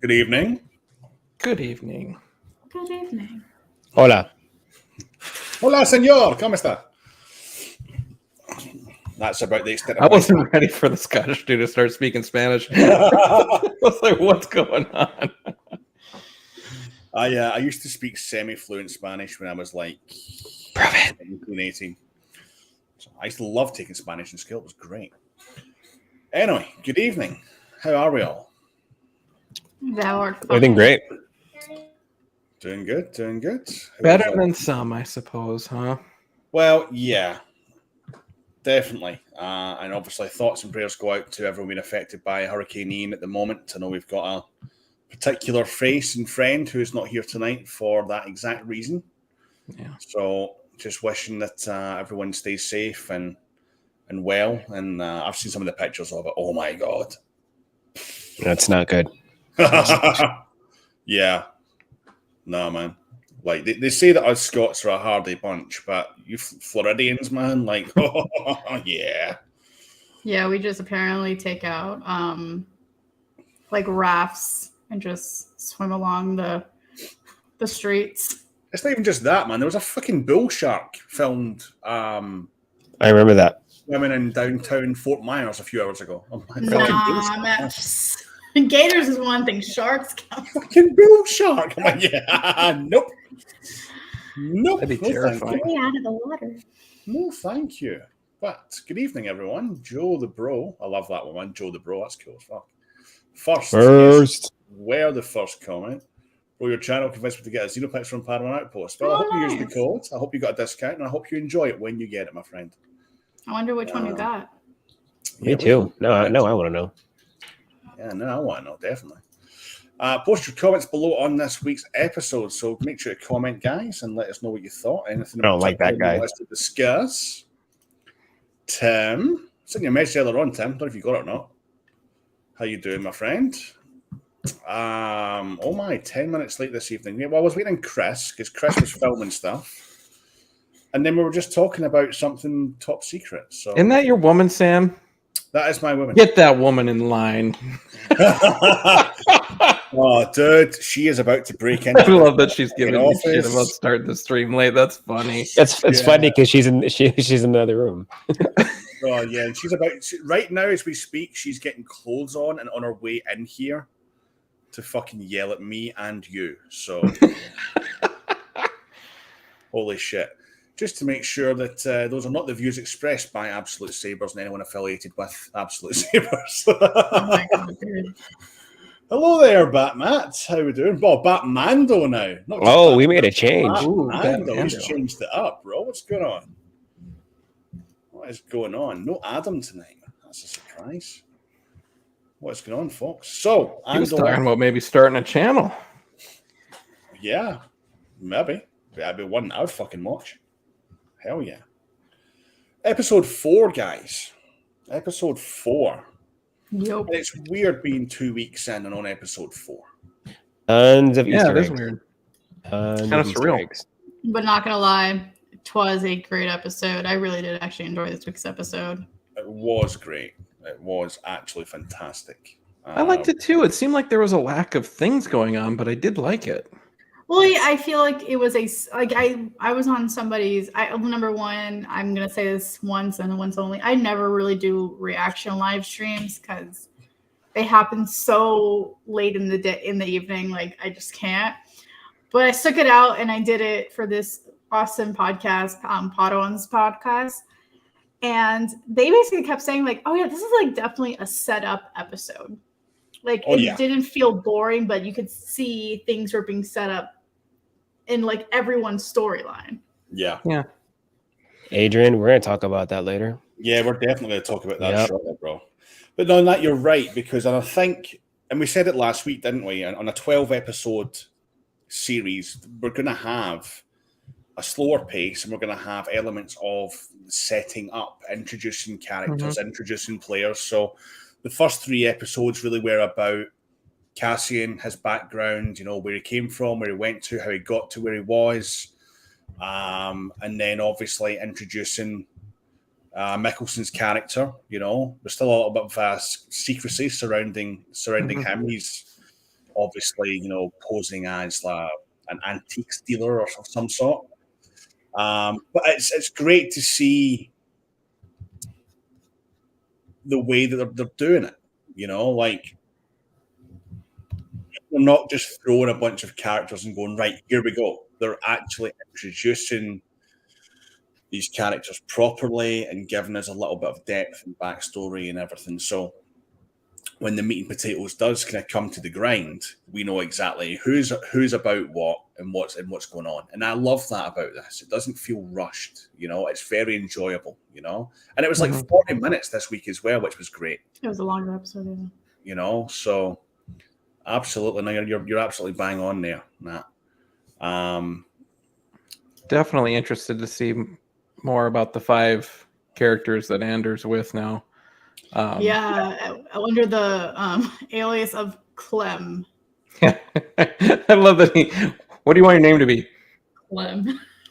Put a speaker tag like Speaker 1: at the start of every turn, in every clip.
Speaker 1: Good evening.
Speaker 2: Good evening.
Speaker 3: Good evening.
Speaker 4: Hola.
Speaker 1: Hola, señor. ¿Cómo está? That's about the extent of
Speaker 2: I wasn't ready for the Scottish dude to start speaking Spanish. I was like, what's going on?
Speaker 1: I used to speak semi-fluent Spanish when I was like 17, 18. So I used to love taking Spanish in school. It was great. Anyway, good evening. How are we all?
Speaker 3: That worked.
Speaker 4: Everything great.
Speaker 1: Doing good, doing good.
Speaker 2: Better than some, I suppose, huh?
Speaker 1: Well, yeah, definitely. And obviously, thoughts and prayers go out to everyone being affected by Hurricane Ian at the moment. I know we've got a particular face and friend who is not here tonight for that exact reason.
Speaker 2: Yeah.
Speaker 1: So just wishing that everyone stays safe and well. And I've seen some of the pictures of it. Oh, my God.
Speaker 4: That's not good.
Speaker 1: Yeah. No, man. Like, they say that us Scots are a hardy bunch, but you Floridians, man, like, oh, yeah.
Speaker 3: Yeah, we just apparently take out like rafts and just swim along the streets.
Speaker 1: It's not even just that, man. There was a fucking bull shark filmed
Speaker 4: I remember that.
Speaker 1: swimming in downtown Fort Myers a few hours ago. Oh, my
Speaker 3: Nah, man. Gators is one thing. Sharks count.
Speaker 1: fucking bull shark. I'm like, yeah, nope. Nope.
Speaker 2: That'd be
Speaker 1: No,
Speaker 2: terrifying.
Speaker 1: thank you.
Speaker 3: Way out of the water.
Speaker 1: No, thank you. But good evening, everyone. Joe the Bro. I love that one, man. Joe the Bro. That's cool as fuck. First. Where the first comment. Bro, your channel convinced me to get a Xenoplex from Padawan Outpost. Well, I hope you use the code. I hope you got a discount, and I hope you enjoy it when you get it, my friend.
Speaker 3: I wonder which one you got.
Speaker 4: Me too. No, I want to know.
Speaker 1: Yeah, no, I want to know, definitely. Post your comments below on this week's episode, so make sure to comment, guys, and let us know what you thought. Anything
Speaker 4: I don't like that guy.
Speaker 1: you want us to discuss. Tim, sent you a message earlier on, Tim. Don't know if you got it or not. How you doing, my friend? 10 minutes late this evening. Yeah, well, I was waiting on Chris, because Chris was filming stuff. And then we were just talking about something top secret. So
Speaker 2: Isn't that your woman, Sam?
Speaker 1: that is my woman.
Speaker 2: Get that woman in line.
Speaker 1: Oh, dude, she is about to break
Speaker 2: I
Speaker 1: into
Speaker 2: love that she's giving me shit
Speaker 1: office.
Speaker 2: about starting the stream late. That's funny.
Speaker 4: It's funny because she's in another room.
Speaker 1: Oh, yeah, and she's right now as we speak, she's getting clothes on and on her way in here to fucking yell at me and you. So, holy shit. Just to make sure that those are not the views expressed by Absolute Sabres and anyone affiliated with Absolute Sabres.
Speaker 3: Oh my god, dude.
Speaker 1: Hello there, Batmat. How we doing? Well, Batmando now. Not just
Speaker 4: Oh, we made a change.
Speaker 2: Ooh,
Speaker 1: Batmando. He's
Speaker 2: Batmando.
Speaker 1: changed it up, bro. What's going on? What is going on? No Adam tonight. That's a surprise. What's going on, folks? So,
Speaker 2: He was
Speaker 1: Andor,
Speaker 2: talking about maybe starting a channel.
Speaker 1: yeah, maybe. That'd be one I would fucking watch. Hell yeah. Episode 4, guys. Episode 4.
Speaker 3: Yep.
Speaker 1: And it's weird being 2 weeks in and on episode 4.
Speaker 4: Tons of
Speaker 2: Yeah,
Speaker 4: Easter
Speaker 2: it is
Speaker 4: eggs.
Speaker 2: weird.
Speaker 4: Tons
Speaker 2: Kinda
Speaker 4: of Easter
Speaker 2: surreal.
Speaker 4: eggs.
Speaker 3: But not gonna lie, it was a great episode. I really did actually enjoy this week's episode.
Speaker 1: It was great. It was actually fantastic.
Speaker 2: I liked it too. It seemed like there was a lack of things going on, but I did like it.
Speaker 3: Well, I feel like it was I was on somebody's. Number one, I'm gonna say this once and once only. I never really do reaction live streams because they happen so late in the day in the evening. Like I just can't. But I stuck it out and I did it for this awesome podcast, Padawan's podcast, and they basically kept saying like, "Oh yeah, this is like definitely a setup episode." Like it didn't feel boring, but you could see things were being set up in like everyone's storyline.
Speaker 1: Yeah.
Speaker 2: Yeah.
Speaker 4: Adrian, we're going to talk about that later.
Speaker 1: Yeah, we're definitely going to talk about that
Speaker 4: Yep.
Speaker 1: shortly, bro. But no, that you're right, because I think, and we said it last week, didn't we? On a 12-episode series, we're going to have a slower pace and we're going to have elements of setting up, introducing characters, introducing players. So the first 3 episodes really were about Cassian, his background, you know, where he came from, where he went to, how he got to where he was. And then obviously introducing Mickelson's character, you know. There's still a little bit of secrecy surrounding him. He's obviously, posing as an antiques dealer or of some sort. But it's great to see the way that they're doing it. Like they're not just throwing a bunch of characters and going, right, here we go. They're actually introducing these characters properly and giving us a little bit of depth and backstory and everything. So when the meat and potatoes does kind of come to the grind, we know exactly who's about what and what's going on. And I love that about this. It doesn't feel rushed, it's very enjoyable, and it was like 40 minutes this week as well, which was great.
Speaker 3: It was a longer episode,
Speaker 1: so absolutely. No, you're absolutely bang on there, Nat.
Speaker 2: Definitely interested to see more about the 5 characters that Andor's with now.
Speaker 3: Under the alias of Clem.
Speaker 2: I love that what do you want your name to be?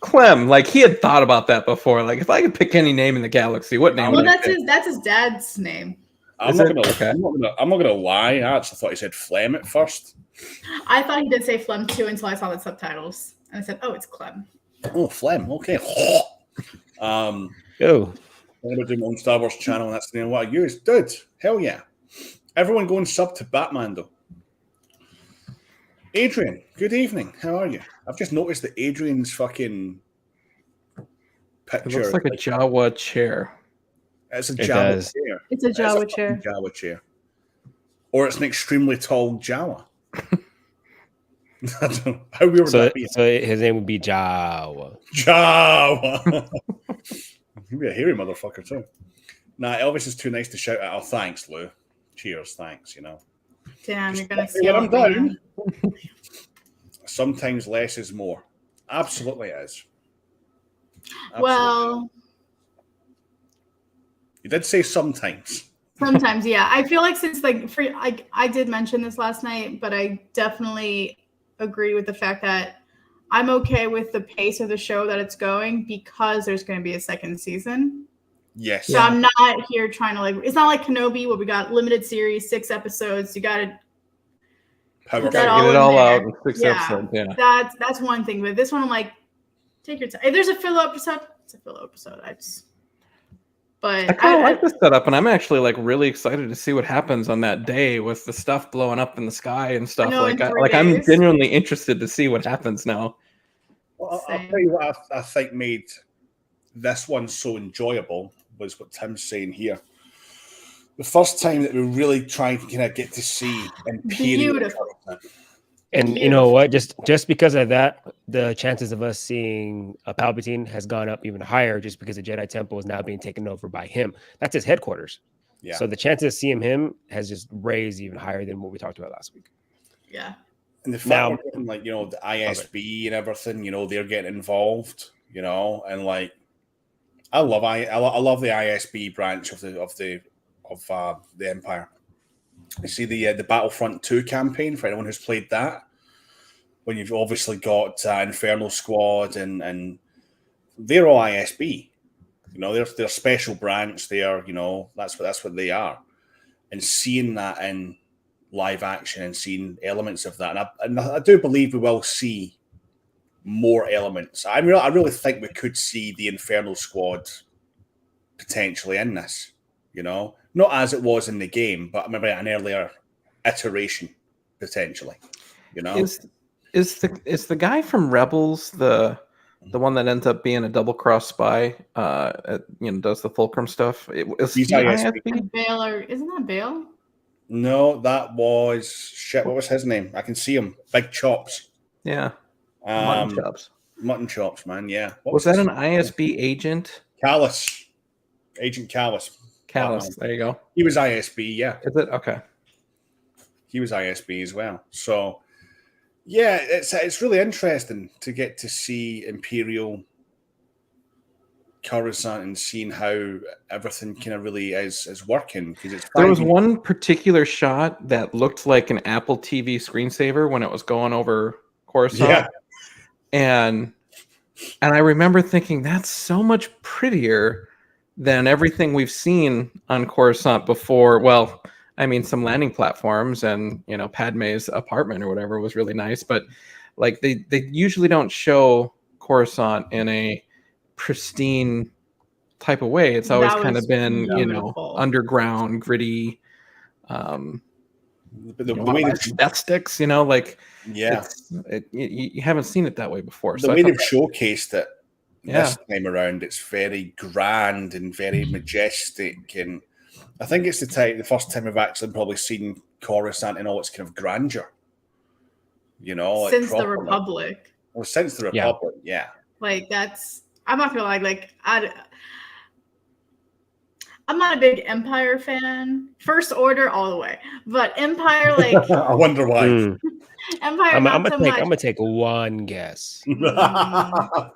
Speaker 2: Clem. Like he had thought about that before. Like if I could pick any name in the galaxy, what name?
Speaker 3: Well, that's his dad's name.
Speaker 1: I'm not gonna lie. I actually thought he said Flem at first.
Speaker 3: I thought he did say Flem too until I saw the subtitles, and I said, "Oh, it's Clem."
Speaker 1: Oh, Flem. Okay.
Speaker 4: Oh.
Speaker 1: I'm going to do my own Star Wars channel, and that's the name of what I use. Dude, hell yeah. Everyone go and sub to Batman, though. Adrian, good evening. How are you? I've just noticed that Adrian's fucking picture.
Speaker 2: It looks like a Jawa chair.
Speaker 1: It's a Jawa chair.
Speaker 3: It's a Jawa chair.
Speaker 1: Jawa chair. Or it's an extremely tall Jawa. I don't know. How weird would that be?
Speaker 4: So his name would be Jawa.
Speaker 1: Jawa. He'd be a hairy motherfucker too. Nah, Elvis is too nice to shout out. Oh, thanks, Lou. Cheers, thanks.
Speaker 3: Damn, you're gonna
Speaker 1: see. I'm down. Sometimes less is more. Absolutely is. Absolutely.
Speaker 3: Well,
Speaker 1: you did say sometimes.
Speaker 3: Sometimes, yeah. I feel like since I did mention this last night, but I definitely agree with the fact that I'm okay with the pace of the show that it's going because there's going to be a second season.
Speaker 1: Yes.
Speaker 3: So I'm not here trying to it's not like Kenobi where we got limited series, 6 episodes. You got to
Speaker 2: get it all out in 6 episodes. Yeah.
Speaker 3: That's one thing. But this one, I'm like, take your time. If there's a filler episode, it's a filler episode. But
Speaker 2: I kind of like the setup, and I'm actually really excited to see what happens on that day with the stuff blowing up in the sky and stuff. I'm genuinely interested to see what happens now.
Speaker 1: Well, I'll tell you what I think made this one so enjoyable was what Tim's saying here. The first time that we really tried to kind of get to see Imperial.
Speaker 3: Beautiful.
Speaker 4: And you know what? Just because of that, the chances of us seeing a Palpatine has gone up even higher just because the Jedi Temple is now being taken over by him. That's his headquarters. Yeah. So the chances of seeing him has just raised even higher than what we talked about last week.
Speaker 3: Yeah.
Speaker 1: And the fact that the ISB and everything, they're getting involved, and I love the ISB branch of the Empire. You see the Battlefront 2 campaign for anyone who's played that. When you've obviously got Inferno Squad and they're all ISB. They're special branch. They are, that's what they are. And seeing that in live action and seeing elements of that, and I do believe we will see more elements. I really think we could see the Inferno Squad potentially in this. Not as it was in the game, but maybe an earlier iteration potentially.
Speaker 2: Is the guy from Rebels the one that ends up being a double cross spy? Does the Fulcrum stuff?
Speaker 3: He's ISB. Bail, isn't that Bail?
Speaker 1: No, that was shit. What was his name? I can see him. Big Chops.
Speaker 2: Yeah. Mutton chops.
Speaker 1: Mutton chops, man. Yeah.
Speaker 2: Was that an ISB agent?
Speaker 1: Callus. Agent Callus.
Speaker 2: Callus. There you go.
Speaker 1: He was ISB. Yeah.
Speaker 2: Is it okay?
Speaker 1: He was ISB as well. So, yeah, it's really interesting to get to see Imperial Coruscant and seeing how everything kind of really is working.
Speaker 2: There was one particular shot that looked like an Apple TV screensaver when it was going over Coruscant.
Speaker 1: Yeah.
Speaker 2: And I remember thinking that's so much prettier than everything we've seen on Coruscant before. Well, I mean, some landing platforms and, you know, Padme's apartment or whatever was really nice, but like they usually don't show Coruscant in a pristine type of way. It's always kind of been, you know, underground, gritty,
Speaker 1: but the way
Speaker 2: death sticks, you know, like
Speaker 1: yeah,
Speaker 2: you haven't seen it that way before.
Speaker 1: The way they've showcased it
Speaker 2: this
Speaker 1: time around, it's very grand and very majestic, and I think it's the first time we've actually probably seen Coruscant in all its kind of grandeur. You know,
Speaker 3: since the Republic.
Speaker 1: Well, since the Republic, yeah.
Speaker 3: Like I'm not gonna lie, like I'm not a big Empire fan. First Order all the way, but Empire, like
Speaker 1: I wonder why.
Speaker 3: Empire,
Speaker 4: I'm gonna take one guess.
Speaker 3: But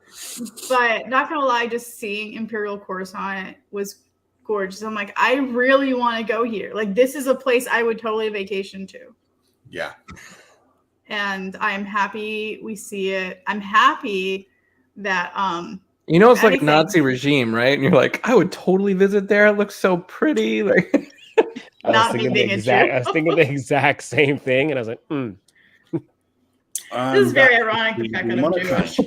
Speaker 3: not gonna lie, just seeing Imperial Coruscant was gorgeous. I'm like, I really want to go here. Like, this is a place I would totally vacation to.
Speaker 1: Yeah.
Speaker 3: And I'm happy we see it. I'm happy that
Speaker 2: you know, it's like Nazi regime, right? And you're like, I would totally visit there. It looks so pretty. Like,
Speaker 4: I was thinking the exact same thing, and I was like,
Speaker 3: This is very ironic. The fact that I'm Jewish.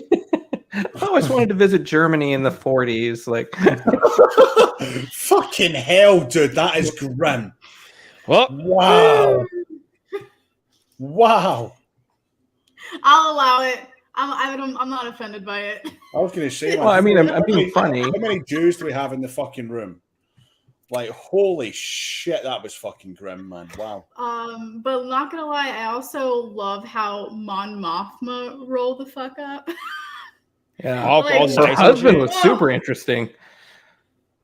Speaker 2: I always wanted to visit Germany in the 40s. Like,
Speaker 1: fucking hell, dude, that is grim.
Speaker 4: Well,
Speaker 1: wow.
Speaker 3: I'll allow it. I'm not offended by it.
Speaker 1: I was going to say,
Speaker 2: well, I mean, I'm being funny.
Speaker 1: How many Jews do we have in the fucking room? Like, holy shit, that was fucking grim, man. Wow.
Speaker 3: But not gonna lie, I also love how Mon Mothma rolled the fuck up.
Speaker 2: Yeah, her husband was super interesting.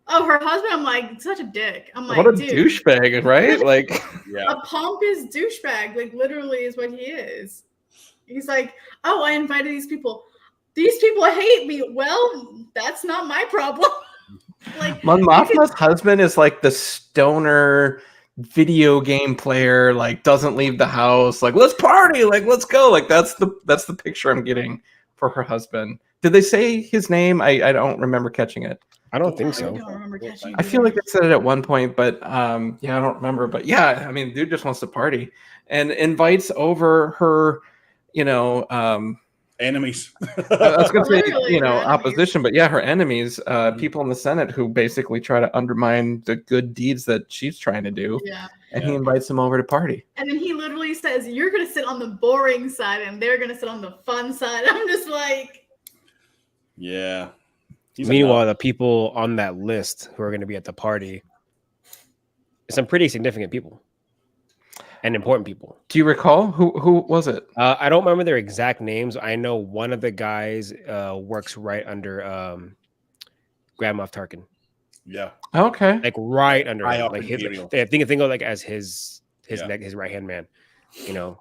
Speaker 3: Oh, her husband, I'm like, such a dick. I'm like,
Speaker 2: what a douchebag, right? Like,
Speaker 3: a pompous douchebag, like, literally is what he is. He's like, oh, I invited these people. These people hate me. Well, that's not my problem. Like,
Speaker 2: Mon Mothma's husband is like the stoner video game player, like doesn't leave the house, like let's party, like let's go. Like that's the picture I'm getting for her husband. Did they say his name? I don't remember catching it.
Speaker 4: I don't think so.
Speaker 3: I don't remember catching it.
Speaker 2: I feel like they said it at one point, but yeah, I don't remember. But yeah, I mean, dude just wants to party and invites over her, you know,
Speaker 1: enemies.
Speaker 2: I was going to say, you know, opposition, but yeah, her enemies, people in the Senate who basically try to undermine the good deeds that she's trying to do.
Speaker 3: Yeah.
Speaker 2: And he invites them over to party.
Speaker 3: And then he literally says, you're going to sit on the boring side and they're going to sit on the fun side. I'm just like,
Speaker 1: yeah.
Speaker 4: Meanwhile, the people on that list who are going to be at the party, some pretty significant people. And important people.
Speaker 2: Do you recall who was it?
Speaker 4: I don't remember their exact names. I know one of the guys works right under Grand Moff Tarkin.
Speaker 1: Yeah.
Speaker 2: Okay.
Speaker 4: Like right under him. Like think of like as his neck, his right hand man. You know,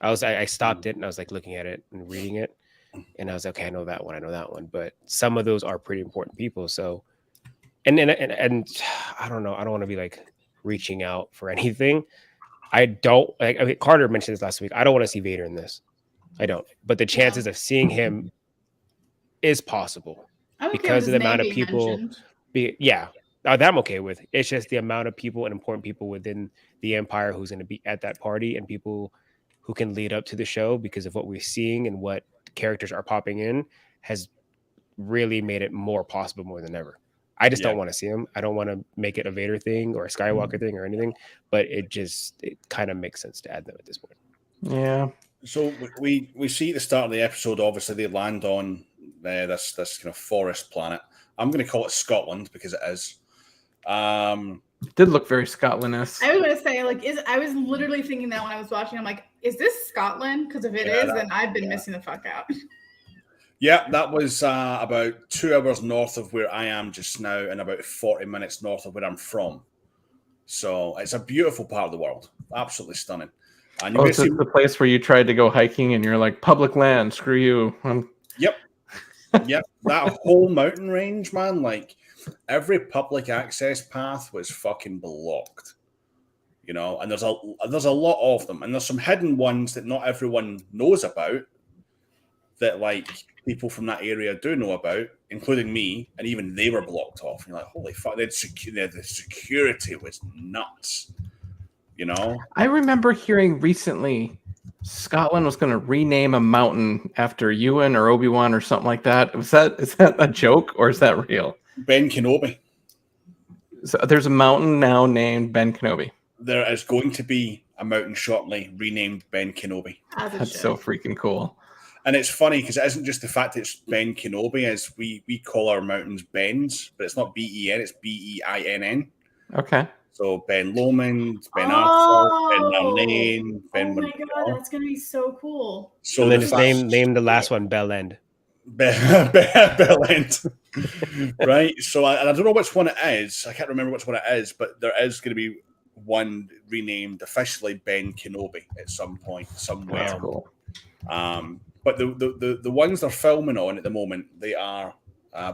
Speaker 4: I stopped it and I was like looking at it and reading it, and I was like, okay, I know that one. But some of those are pretty important people. So, and I don't know. I don't want to be like reaching out for anything. I don't like. I mean, Carter mentioned this last week. I don't want to see Vader in this. I don't. But the chances of seeing him is possible because of the amount of people. That I'm okay with. It's just the amount of people and important people within the Empire who's going to be at that party and people who can lead up to the show because of what we're seeing and what characters are popping in has really made it more possible more than ever. I just don't want to see him. I don't want to make it a Vader thing or a Skywalker thing or anything, but it kind of makes sense to add them at this point.
Speaker 2: Yeah.
Speaker 1: So we see at the start of the episode, obviously they land on this kind of forest planet. I'm going to call it Scotland because it is.
Speaker 2: It did look very Scotland-esque.
Speaker 3: I was going to say, like, I was literally thinking that when I was watching. I'm like, is this Scotland? Because if it is, then I've been missing the fuck out.
Speaker 1: Yeah, that was about 2 hours north of where I am just now and about 40 minutes north of where I'm from. So it's a beautiful part of the world. Absolutely stunning. And
Speaker 2: it's the place where you tried to go hiking and you're like, public land, screw you.
Speaker 1: Yep. That whole mountain range, man, like every public access path was fucking blocked. You know, and there's a lot of them. And there's some hidden ones that not everyone knows about that, like, people from that area do know about, including me, and even they were blocked off. And you're like, holy fuck, the security was nuts. You know,
Speaker 2: I remember hearing recently Scotland was going to rename a mountain after Ewan or Obi-Wan or something like that. Is that a joke or is that real?
Speaker 1: Ben Kenobi.
Speaker 2: So there's a mountain now named Ben Kenobi.
Speaker 1: There is going to be a mountain shortly renamed Ben Kenobi.
Speaker 2: That's so freaking cool.
Speaker 1: And it's funny because it isn't just the fact that it's Ben Kenobi, as we call our mountains Bens, but it's not B-E-N, it's B-E-I-N-N.
Speaker 2: Okay.
Speaker 1: So Ben Lomond, Ben Arthur, Ben Narlane, Ben...
Speaker 3: Oh my God, that's going to be so cool.
Speaker 1: So
Speaker 4: and then just name the last one Bell End.
Speaker 1: Bell End. Right? So I don't know which one it is. I can't remember which one it is, but there is going to be one renamed officially Ben Kenobi at some point, somewhere.
Speaker 2: That's cool.
Speaker 1: But the ones they're filming on at the moment, they are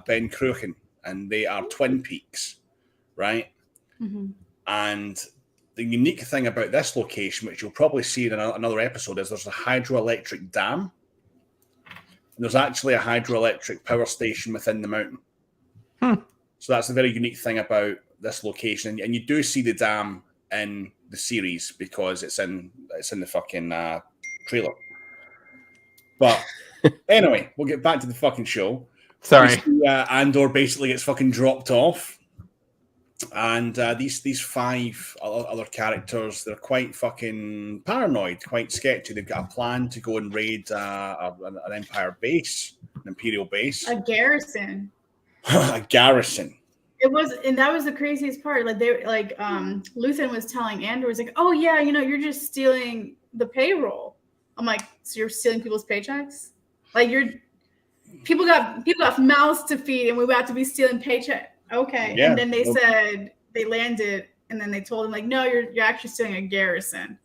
Speaker 1: Ben Cruachan, and they are Twin Peaks, right?
Speaker 3: Mm-hmm.
Speaker 1: And the unique thing about this location, which you'll probably see in another episode, is there's a hydroelectric dam. And there's actually a hydroelectric power station within the mountain. So that's a very unique thing about this location. And you do see the dam in the series because it's in the fucking trailer. But anyway, we'll get back to the fucking show.
Speaker 2: Sorry.
Speaker 1: Andor basically gets fucking dropped off. And these five other characters, they're quite fucking paranoid, quite sketchy. They've got a plan to go and raid an Empire base, an Imperial base.
Speaker 3: A garrison.
Speaker 1: A garrison.
Speaker 3: It was, and that was the craziest part. Like Luthen was telling Andor, was like, "Oh yeah, you're just stealing the payroll." I'm like, "So you're stealing people's paychecks? Like people got mouths to feed, and we about to be stealing paycheck." Okay. Yeah. And then they said they landed, and then they told him, like, "No, you're actually stealing a garrison."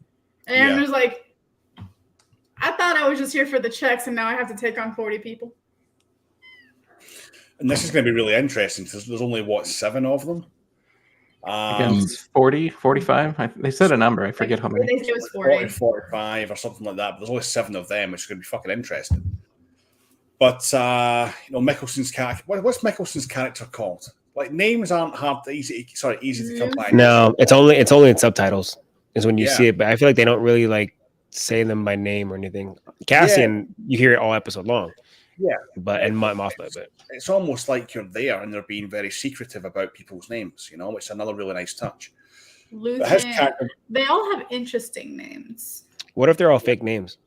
Speaker 3: And Aaron was like, "I thought I was just here for the checks, and now I have to take on 40 people."
Speaker 1: And this is going to be really interesting because there's only, 7 of them?
Speaker 2: Against 40, 45? They said a number. I forget how many.
Speaker 3: They said it was 40.
Speaker 1: 45 or something like that. But there's only 7 of them, which is going to be fucking interesting. But, Mickelson's character... What's Mickelson's character called? Like, names aren't easy to come by.
Speaker 4: No, it's only in subtitles is when you see it. But I feel like they don't really, like, say them by name or anything. Cassian, you hear it all episode long.
Speaker 1: Yeah.
Speaker 4: And Moff, but
Speaker 1: it's almost like you're there and they're being very secretive about people's names, which is another really nice touch.
Speaker 3: They all have interesting names.
Speaker 4: What if they're all fake names?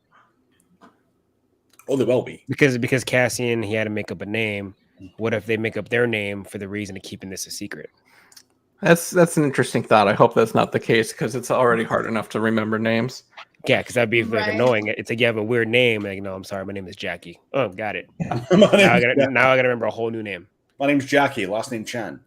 Speaker 1: Oh, they will be.
Speaker 4: Because Cassian, he had to make up a name. What if they make up their name for the reason of keeping this a secret?
Speaker 2: That's an interesting thought. I hope that's not the case because it's already hard enough to remember names.
Speaker 4: Yeah, because that'd be like annoying. It's like you have a weird name. Like, no, I'm sorry, my name is Jackie. Oh, got it. Now I gotta remember a whole new name.
Speaker 1: My name's Jackie, last name Chan.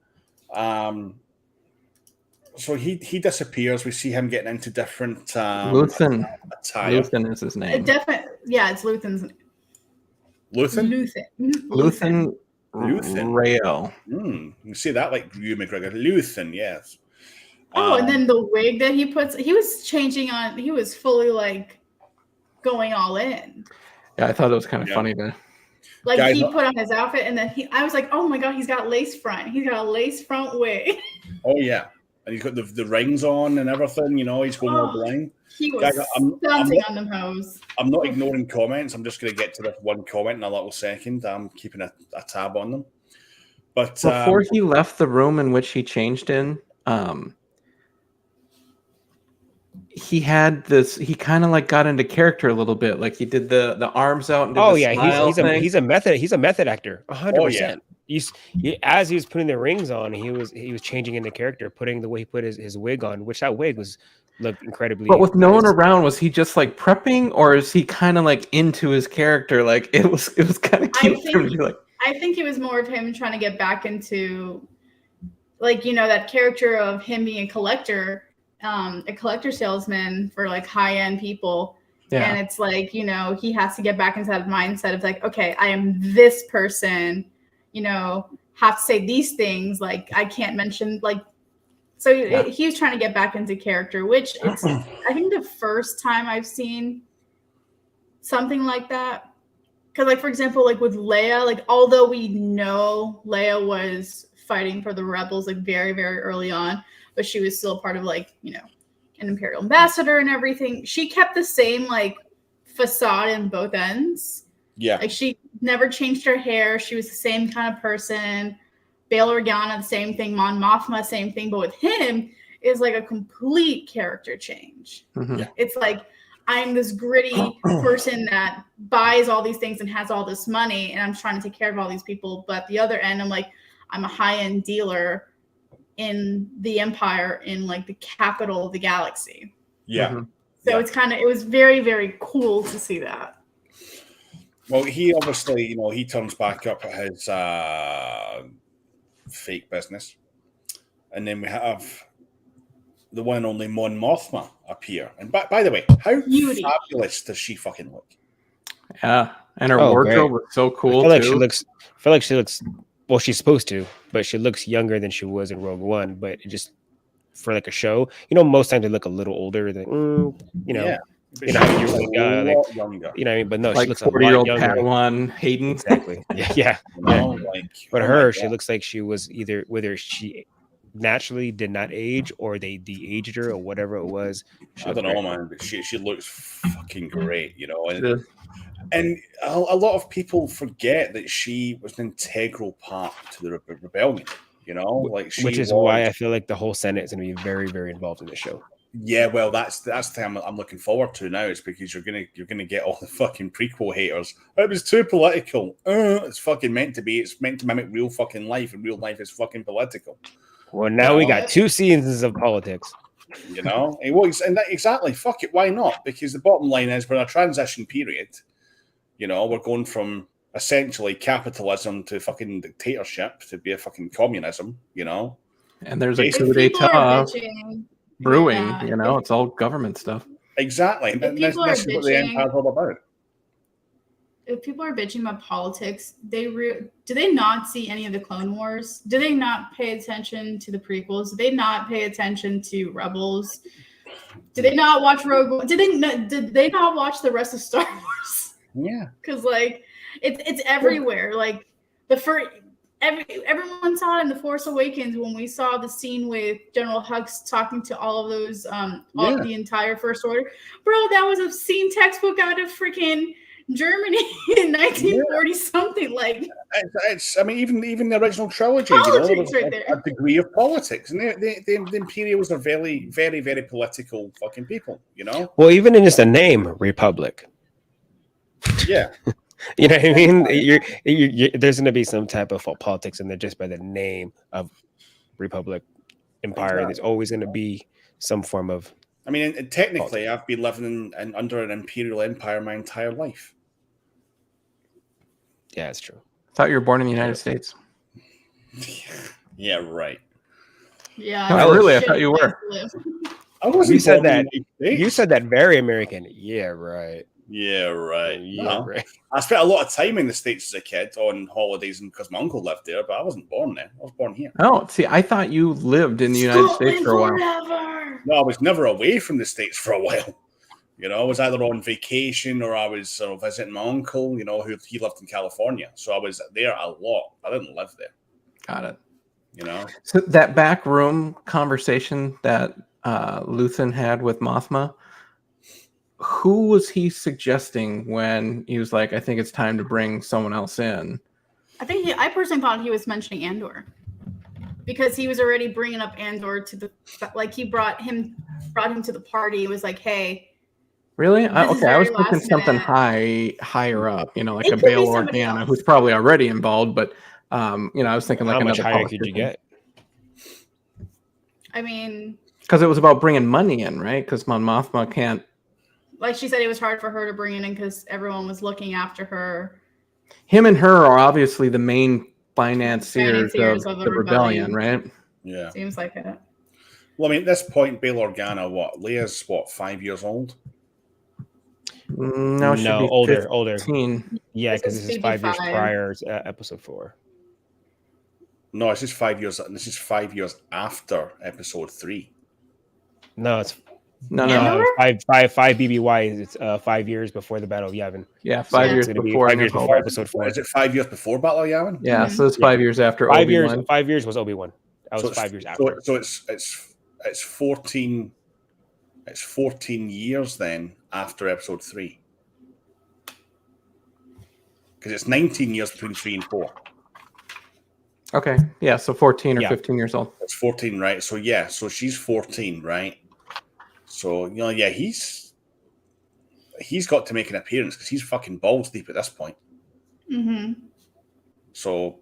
Speaker 1: So he disappears. We see him getting into different
Speaker 2: Luthen.
Speaker 1: Attire.
Speaker 2: Luthen is his name.
Speaker 3: It's Luthen's.
Speaker 1: Luthen.
Speaker 2: Luthen. Rael.
Speaker 1: You see that like Ewan McGregor. Luthen, yes.
Speaker 3: And then the wig that he puts, he was changing on, he was fully like going all in.
Speaker 2: Yeah, I thought it was kind of funny to.
Speaker 3: Like guys, he put on his outfit and then I was like, oh my God, he's got lace front. He's got a lace front wig.
Speaker 1: Oh yeah. And he's got the rings on and everything, he's going all bling.
Speaker 3: He was dancing on them hoes.
Speaker 1: I'm not ignoring comments. I'm just going to get to this one comment in a little second. I'm keeping a tab on them. But
Speaker 2: before he left the room in which he changed in, he had this. He kind of like got into character a little bit. Like he did the arms out. And did
Speaker 4: he's a method actor. 100%. As he was putting the rings on, he was changing into character, putting the way he put his wig on, which that wig looked incredibly.
Speaker 2: But with no one around, was he just like prepping, or is he kind of like into his character? Like it was kind of cute for him to be like.
Speaker 3: I think it was more of him trying to get back into, like that character of him being a collector salesman for like high end people. Yeah. And it's like he has to get back into that mindset of like, okay, I am this person. Have to say these things, like I can't mention like, so he was trying to get back into character, which it's I think the first time I've seen something like that. Because like, for example, like with Leia, like although we know Leia was fighting for the rebels like very, very early on, but she was still a part of like, an Imperial ambassador and everything. She kept the same like facade in both ends.
Speaker 1: Yeah.
Speaker 3: Like she never changed her hair. She was the same kind of person. Bail Organa, the same thing. Mon Mothma, same thing. But with him, is like a complete character change.
Speaker 2: Mm-hmm.
Speaker 1: Yeah.
Speaker 3: It's like, I'm this gritty person that buys all these things and has all this money, and I'm trying to take care of all these people. But at the other end, I'm like, I'm a high-end dealer in the Empire, in like the capital of the galaxy.
Speaker 1: Yeah.
Speaker 3: So
Speaker 1: Yeah.
Speaker 3: it's kind of, it was very, very cool to see that.
Speaker 1: Well, he obviously, you know, he turns back up at his fake business. And then we have the one and only Mon Mothma appear. And by the way, how
Speaker 3: Beauty.
Speaker 1: fabulous does she fucking look?
Speaker 2: Yeah, and her wardrobe was so cool.
Speaker 4: I feel like she looks. Well, she's supposed to, but she looks younger than she was in Rogue One. But it just for like a show, you know, most times they look a little older than you know.
Speaker 1: Yeah.
Speaker 4: You know, I mean, you're like,
Speaker 1: lot younger.
Speaker 4: you know, what I mean, but no,
Speaker 2: like
Speaker 4: she looks a lot
Speaker 2: 40-year-old
Speaker 4: younger.
Speaker 2: Padawan Hayden.
Speaker 4: Exactly. Yeah.
Speaker 1: You know, like,
Speaker 4: But
Speaker 1: oh
Speaker 4: her,
Speaker 1: my
Speaker 4: she
Speaker 1: God.
Speaker 4: looks like she was either whether she naturally did not age or they de-aged her or whatever it was.
Speaker 1: I don't know, man, but she looks fucking great, you know. And,
Speaker 2: Yeah.
Speaker 1: and a lot of people forget that she was an integral part to the rebellion, you know, like she
Speaker 4: Which is
Speaker 1: was,
Speaker 4: why I feel like the whole Senate is going to be very, very involved in the show.
Speaker 1: Yeah, well, that's the thing I'm looking forward to now. Is because you're gonna get all the fucking prequel haters. It was too political. It's fucking meant to be. It's meant to mimic real fucking life, and real life is fucking political.
Speaker 4: Well, now we got 2 seasons of politics.
Speaker 1: You know, exactly. Fuck it. Why not? Because the bottom line is we're in a transition period. You know, we're going from essentially capitalism to fucking dictatorship to be a fucking communism. You know,
Speaker 2: And there's a
Speaker 3: If
Speaker 2: coup
Speaker 3: people are
Speaker 2: d'etat
Speaker 3: bitching,
Speaker 2: brewing.
Speaker 3: yeah,
Speaker 2: You know, it's all government stuff.
Speaker 1: exactly. And
Speaker 3: If
Speaker 1: this
Speaker 3: people are
Speaker 1: is what the
Speaker 3: bitching-
Speaker 1: empire's all about.
Speaker 3: if people are bitching about politics, do they not see any of the Clone Wars? Do they not pay attention to the prequels? Do they not pay attention to Rebels? Do they not watch Rogue One? Did they not watch the rest of Star Wars?
Speaker 1: Yeah.
Speaker 3: Because like it's everywhere. Like everyone saw it in The Force Awakens when we saw the scene with General Hux talking to all of those all the entire First Order. Bro, that was a scene textbook out of freaking Germany in 1940 something. Like
Speaker 1: it's I mean even the original trilogy,
Speaker 3: Politics
Speaker 1: you know, there
Speaker 3: right
Speaker 1: was
Speaker 3: there.
Speaker 1: a degree of politics, and the Imperials are very, very, very political fucking people, you know.
Speaker 4: Well, even in just the name Republic,
Speaker 1: Yeah,
Speaker 4: you know what I mean. You're, there's going to be some type of politics in there just by the name of Republic Empire.
Speaker 1: Exactly.
Speaker 4: There's always going to be some form of.
Speaker 1: I mean, and technically, I've been living under an imperial empire my entire life.
Speaker 4: Yeah, it's true.
Speaker 2: I thought you were born in the United States.
Speaker 1: Yeah, right.
Speaker 3: yeah,
Speaker 2: No, really, I
Speaker 3: shit
Speaker 2: thought you were.
Speaker 3: place to live.
Speaker 1: I wasn't
Speaker 4: You said
Speaker 1: born in
Speaker 4: that.
Speaker 1: the United
Speaker 4: You
Speaker 1: States.
Speaker 4: said that very American. Yeah, right.
Speaker 1: Yeah, right.
Speaker 4: Yeah,
Speaker 1: No.
Speaker 4: right.
Speaker 1: I spent a lot of time in the States as a kid on holidays, and because my uncle lived there, but I wasn't born there. I was born here.
Speaker 2: Oh, see, I thought you lived in the United States for a while.
Speaker 3: Forever.
Speaker 1: No, I was never away from the States for a while. You know, I was either on vacation or I was visiting my uncle, you know, he lived in California. So I was there a lot. I didn't live there,
Speaker 2: Got it.
Speaker 1: you know.
Speaker 2: So that back room conversation that Luthen had with Mothma, who was he suggesting when he was like, I think it's time to bring someone else in?
Speaker 3: I personally thought he was mentioning Andor because he was already bringing up Andor to the, like he brought him to the party. It was like, hey,
Speaker 2: Really?
Speaker 3: This is
Speaker 2: Okay, I was
Speaker 3: very
Speaker 2: thinking
Speaker 3: last
Speaker 2: something
Speaker 3: minute.
Speaker 2: higher up, you know, like
Speaker 3: It
Speaker 2: a
Speaker 3: could be
Speaker 2: Bail
Speaker 3: somebody
Speaker 2: Organa,
Speaker 3: else.
Speaker 2: who's probably already involved, but you know, I was thinking like
Speaker 4: How much
Speaker 2: another
Speaker 4: higher could you get?
Speaker 3: I mean,
Speaker 2: because it was about bringing money in, right? Because Mon Mothma can't.
Speaker 3: like she said, it was hard for her to bring it in because everyone was looking after her.
Speaker 2: Him and her are obviously the main financiers
Speaker 3: Financiers
Speaker 2: of
Speaker 3: of
Speaker 2: the
Speaker 3: the
Speaker 2: rebellion,
Speaker 3: rebellion.
Speaker 2: right?
Speaker 1: Yeah.
Speaker 3: Seems like it.
Speaker 1: Well, I mean, at this point, Bail Organa, Leia's 5 years old?
Speaker 2: No, she'd be
Speaker 4: older.
Speaker 2: 15.
Speaker 4: Yeah,
Speaker 3: This
Speaker 4: because
Speaker 3: is
Speaker 4: this is 5 years
Speaker 3: 55.
Speaker 4: prior to episode 4.
Speaker 1: No, it's just 5 years. This is 5 years after episode 3.
Speaker 4: No, it's
Speaker 2: No,
Speaker 3: Andor?
Speaker 4: five BBY. It's 5 years before the Battle of Yavin.
Speaker 2: Yeah,
Speaker 4: So
Speaker 2: 5
Speaker 4: it's
Speaker 2: years
Speaker 4: gonna be
Speaker 2: before.
Speaker 4: 5 years
Speaker 2: New Hope.
Speaker 4: before episode 4.
Speaker 1: Is it 5 years before Battle of Yavin?
Speaker 2: Yeah,
Speaker 3: Mhm.
Speaker 2: so it's 5 years after
Speaker 4: 5 years.
Speaker 2: Obi-Wan.
Speaker 4: 5 years was Obi-Wan. That was
Speaker 1: So it's-
Speaker 4: 5 years after.
Speaker 1: So it's 14. It's 14 years then after episode 3. Because it's 19 years between 3 and 4.
Speaker 2: Okay, yeah, so 14 or
Speaker 4: Yeah.
Speaker 2: 15 years old.
Speaker 1: It's 14, right? So yeah, so she's 14, right? So yeah, he's got to make an appearance because he's fucking balls deep at this point.
Speaker 3: Mm-hmm.
Speaker 1: So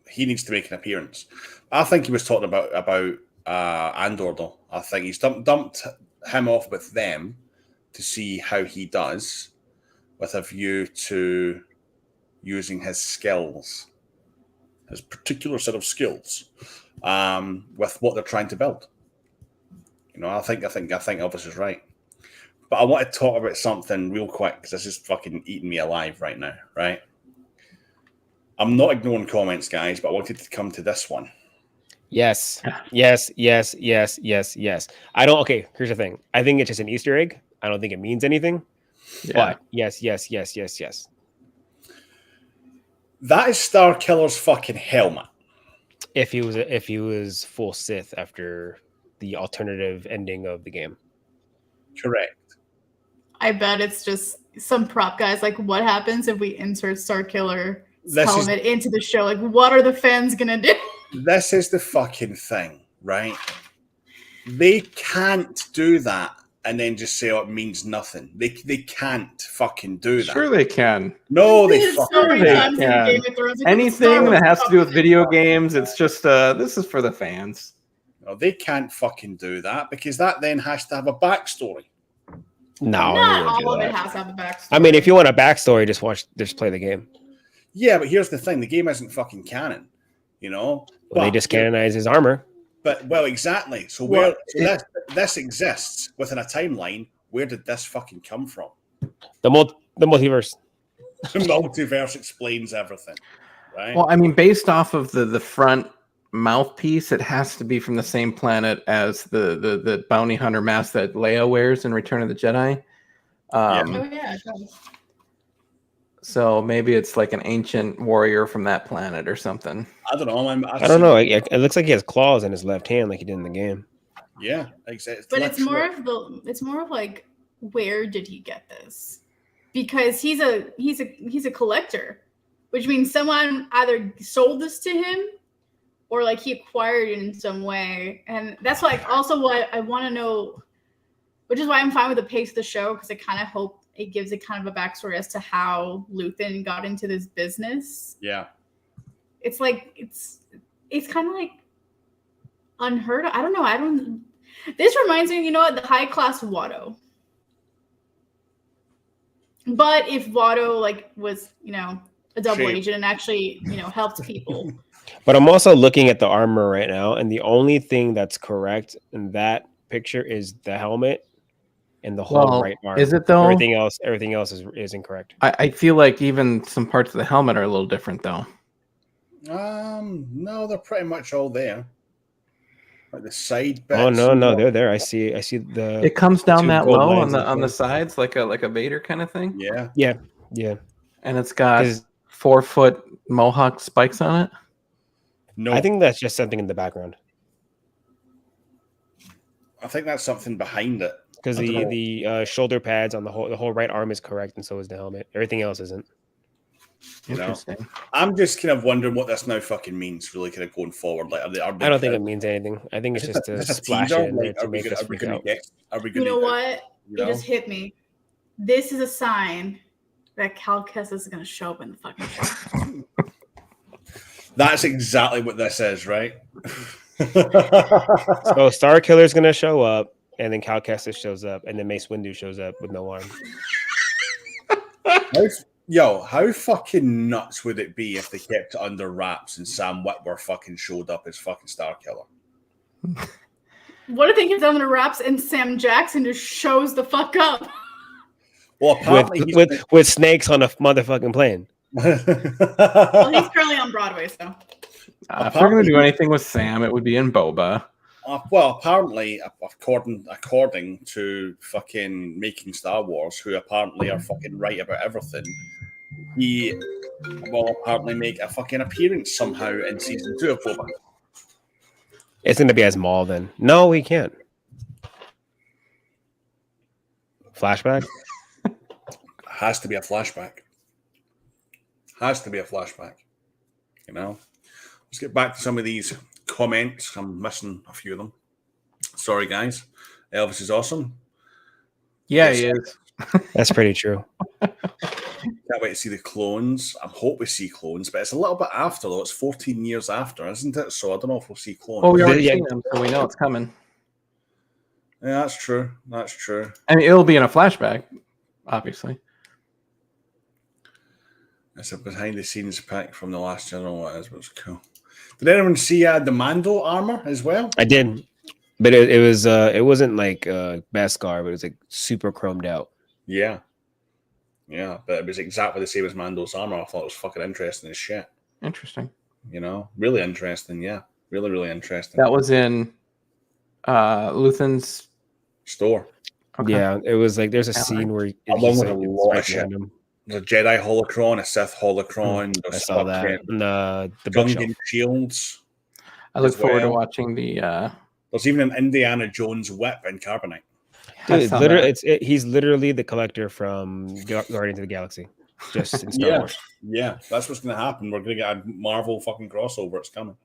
Speaker 1: he needs to make an appearance. I think he was talking about Andor though. I think he's dumped him off with them to see how he does, with a view to using his skills, his particular set of skills, with what they're trying to build. I think Elvis is right. But I want to talk about something real quick because this is fucking eating me alive right now, right? I'm not ignoring comments, guys, but I wanted to come to this one.
Speaker 4: Yes. I don't. Okay, here's the thing. I think it's just an Easter egg. I don't think it means anything.
Speaker 2: Yeah.
Speaker 4: But yes.
Speaker 1: That is Starkiller's fucking helmet.
Speaker 4: If he was full Sith after the alternative ending of the game.
Speaker 1: Correct.
Speaker 3: I bet it's just some prop guys. Like, what happens if we insert Starkiller's helmet into the show? Like, what are the fans gonna do?
Speaker 1: This is the fucking thing, right? They can't do that and then just say, "Oh, it means nothing." They can't fucking do that.
Speaker 2: Sure they can.
Speaker 1: No, they
Speaker 3: It's
Speaker 1: fucking
Speaker 3: so many
Speaker 2: they
Speaker 3: times in
Speaker 2: can.
Speaker 3: Game of Thrones. Like,
Speaker 2: Anything
Speaker 3: Star
Speaker 2: that has to do with
Speaker 3: Wars
Speaker 2: video
Speaker 3: stuff.
Speaker 2: games, it's just this is for the fans.
Speaker 1: No, they can't fucking do that because that then has to have a backstory.
Speaker 4: No,
Speaker 3: Not all of it has to have a backstory.
Speaker 4: I mean, if you want a backstory, just play the game.
Speaker 1: Yeah, but here's the thing: the game isn't fucking canon,
Speaker 4: Well, they just canonize his armor.
Speaker 1: But exactly. So this exists within a timeline. Where did this fucking come from?
Speaker 4: The multiverse.
Speaker 1: The multiverse explains everything, right?
Speaker 2: Well, I mean, based off of the front mouthpiece, it has to be from the same planet as the bounty hunter mask that Leia wears in Return of the Jedi.
Speaker 3: Oh yeah, it does.
Speaker 2: So maybe it's like an ancient warrior from that planet or something.
Speaker 1: I don't know.
Speaker 4: I don't know. It looks like he has claws in his left hand, like he did in the game.
Speaker 1: Yeah, exactly.
Speaker 3: But it's more of like, where did he get this? Because he's a collector, which means someone either sold this to him or like he acquired it in some way. And that's like also why I want to know, which is why I'm fine with the pace of the show, because I kind of hope it gives a kind of a backstory as to how Luthen got into this business.
Speaker 1: Yeah.
Speaker 3: It's like it's kind of like unheard of. I don't know. This reminds me, the high class Watto. But if Watto was, a double agent and actually, helped people.
Speaker 4: But I'm also looking at the armor right now, and the only thing that's correct in that picture is the helmet and the whole right arm.
Speaker 2: Is it though?
Speaker 4: Everything else is incorrect.
Speaker 2: I feel like even some parts of the helmet are a little different though.
Speaker 1: No, they're pretty much all there. Like the side bits.
Speaker 4: Oh no, they're there. I see the.
Speaker 2: It comes down that low on
Speaker 4: lines
Speaker 2: the sides, like a Vader kind of thing.
Speaker 1: Yeah.
Speaker 2: And it's got 4-foot mohawk spikes on it.
Speaker 1: No,
Speaker 4: I think that's just something in the background.
Speaker 1: I think that's something behind it.
Speaker 4: Because the shoulder pads on the whole right arm is correct, and so is the helmet. Everything else isn't.
Speaker 2: Interesting.
Speaker 1: I'm just kind of wondering what this now fucking means, really, kind of going forward. Like, I
Speaker 4: don't think it means anything. I think it's just a splash in there to make us freak out.
Speaker 3: You know what? It just hit me. This is a sign that Cal Kestis is going to show up in the fucking show.
Speaker 1: That's exactly what this is, right?
Speaker 4: So Star Killer's going to show up, and then Cal Kestis shows up, and then Mace Windu shows up with no arm.
Speaker 1: How fucking nuts would it be if they kept it under wraps and Sam Witwer fucking showed up as fucking Starkiller?
Speaker 3: What if they kept it under wraps and Sam Jackson just shows the fuck up?
Speaker 1: Well, apparently
Speaker 4: with snakes on a motherfucking plane.
Speaker 3: Well, he's currently on Broadway, so.
Speaker 2: If we're going to do anything with Sam, it would be in Boba.
Speaker 1: Well, apparently, according to fucking Making Star Wars, who apparently are fucking right about everything, he will apparently make a fucking appearance somehow in season 2 of Boba.
Speaker 4: It's going to be as Maul then. No, he can't. Flashback?
Speaker 1: Has to be a flashback. Has to be a flashback. You know? Let's get back to some of these comments. I'm missing a few of them. Sorry, guys. Elvis is awesome.
Speaker 2: Yeah,
Speaker 1: Yes.
Speaker 2: he is.
Speaker 4: That's pretty true.
Speaker 1: Can't wait to see the clones. I hope we see clones, but it's a little bit after, though. It's 14 years after, isn't it? So I don't know if we'll see clones.
Speaker 2: Well, we already
Speaker 4: Yeah.
Speaker 2: seen him, so we know it's coming.
Speaker 1: Yeah, that's true. That's true.
Speaker 2: I mean, it'll be in a flashback, obviously.
Speaker 1: It's a behind-the-scenes pic from the last general. What is? What's cool. Did anyone see the Mando armor as well?
Speaker 4: I did, but it wasn't like Beskar, but it was like super chromed out.
Speaker 1: Yeah. Yeah, but it was exactly the same as Mando's armor. I thought it was fucking interesting as shit.
Speaker 2: Interesting.
Speaker 1: You know, really interesting. Yeah, really, really interesting.
Speaker 2: That was in Luthen's
Speaker 1: store.
Speaker 2: Okay.
Speaker 4: Yeah, it was like there's a
Speaker 2: Yeah,
Speaker 4: scene where
Speaker 1: along with
Speaker 4: like,
Speaker 1: a lot of
Speaker 4: right
Speaker 1: shit.
Speaker 4: behind him.
Speaker 1: There's a Jedi holocron, a Sith holocron.
Speaker 4: I saw that. And the bookshelf.
Speaker 1: Gungan shields.
Speaker 2: I look
Speaker 1: as
Speaker 2: forward to
Speaker 1: well.
Speaker 2: watching the.
Speaker 1: There's even an Indiana Jones whip in carbonite.
Speaker 4: Dude, literally, he's literally the collector from Guardians of the Galaxy, just in Star Wars.
Speaker 1: Yeah, that's what's going to happen. We're going to get a Marvel fucking crossover. It's coming.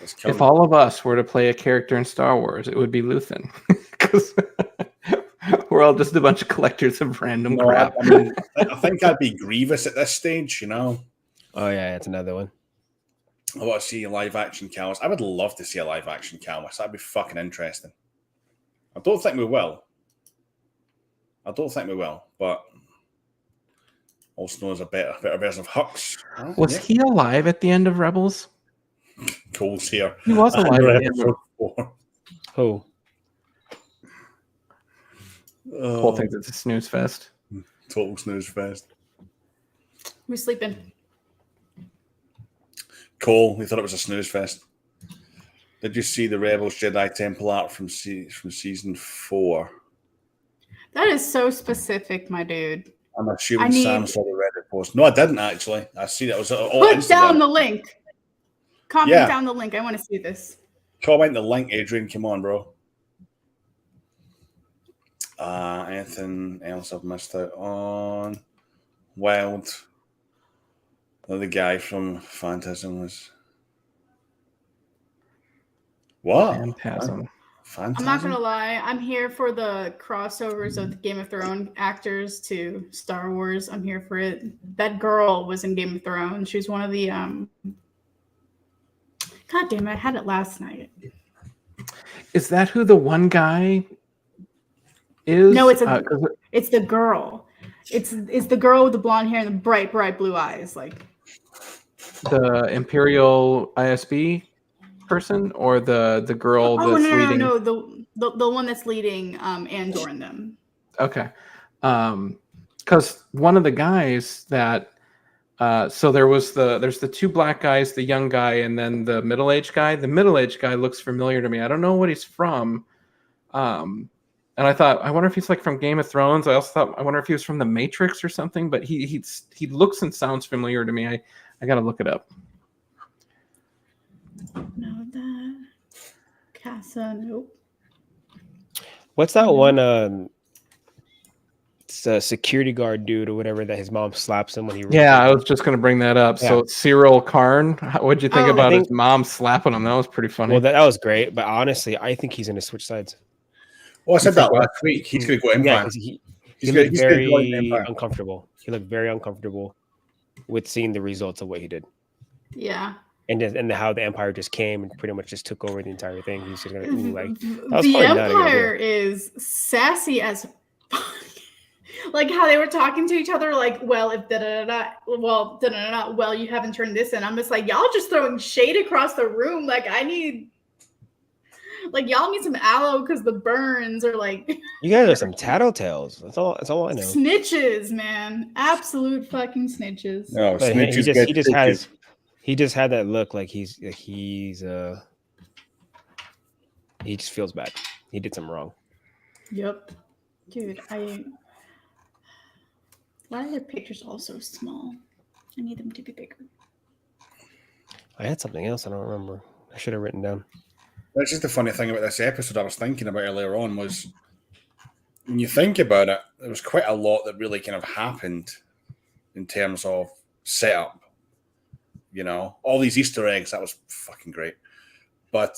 Speaker 1: It's coming.
Speaker 2: If all of us were to play a character in Star Wars, it would be Luthen, because we're all just a bunch of collectors of random crap.
Speaker 1: I mean, I think I'd be Grievous at this stage, you know.
Speaker 4: Oh yeah, that's another one.
Speaker 1: I want to see a live action Calus. I would love to see a live action Calus. That'd be fucking interesting. I don't think we will. But also known as a better version of Hux.
Speaker 2: Was he alive at the end of Rebels?
Speaker 1: Cole's here.
Speaker 2: He was alive at the end of
Speaker 1: Four.
Speaker 4: Who?
Speaker 2: Cole thinks it's a snooze fest.
Speaker 1: Total snooze fest.
Speaker 3: Who's sleeping?
Speaker 1: Cole, we thought it was a snooze fest. Did you see the Rebels Jedi Temple art from season 4?
Speaker 3: That is so specific, my dude.
Speaker 1: I'm assuming Sam saw the Reddit post. No, I didn't actually. I see that was all
Speaker 3: Put
Speaker 1: Instagram.
Speaker 3: down the link. Comment down the link. I want to see this.
Speaker 1: Comment the link, Adrian. Come on, bro. Anything else I've missed out on? Wild. The guy from Phantasm was. What?
Speaker 2: Phantasm.
Speaker 3: I'm not gonna lie. I'm here for the crossovers of the Game of Thrones actors to Star Wars. I'm here for it. That girl was in Game of Thrones. She was one of the God damn it! I had it last night.
Speaker 2: Is that who the one guy is?
Speaker 3: No, it's the girl. It's the girl with the blonde hair and the bright blue eyes, like
Speaker 2: the Imperial ISB person, or the girl that's leading.
Speaker 3: No, the one that's leading Andor and them.
Speaker 2: Okay, because one of the guys that so there's the two black guys, the young guy, and then the middle-aged guy. The middle-aged guy looks familiar to me. I don't know what he's from. And I thought, I wonder if he's like from Game of Thrones. I also thought, I wonder if he was from The Matrix or something. But he looks and sounds familiar to me. I got to look it up.
Speaker 3: No, that Casa, nope.
Speaker 4: What's that one? It's a security guard dude or whatever that his mom slaps him when he.
Speaker 2: Yeah, I was just going to bring that up. Yeah. So Cyril Karn, what'd you think about his mom slapping him? That was pretty funny.
Speaker 4: Well, that was great. But honestly, I think he's going to switch sides.
Speaker 1: Well, I said that last week. He's going to go Empire.
Speaker 4: Yeah, he looked very uncomfortable. He looked very uncomfortable with seeing the results of what he did.
Speaker 3: Yeah.
Speaker 4: And how the Empire just came and pretty much just took over the entire thing. He's just gonna like
Speaker 3: the Empire is sassy as fuck. Like how they were talking to each other, like, well, if well, you haven't turned this in. I'm just like, y'all just throwing shade across the room. Like y'all need some aloe because the burns are like.
Speaker 4: You guys are some tattletales. That's all I know.
Speaker 3: Snitches, man, absolute fucking snitches.
Speaker 1: No, snitches.
Speaker 4: He just had that look like he just feels bad. He did something wrong.
Speaker 3: Yep, dude. Why are their pictures all so small? I need them to be bigger.
Speaker 4: I had something else. I don't remember. I should have written down.
Speaker 1: That's just the funny thing about this episode I was thinking about earlier on was when you think about it, there was quite a lot that really kind of happened in terms of setup. You know, all these Easter eggs, that was fucking great. But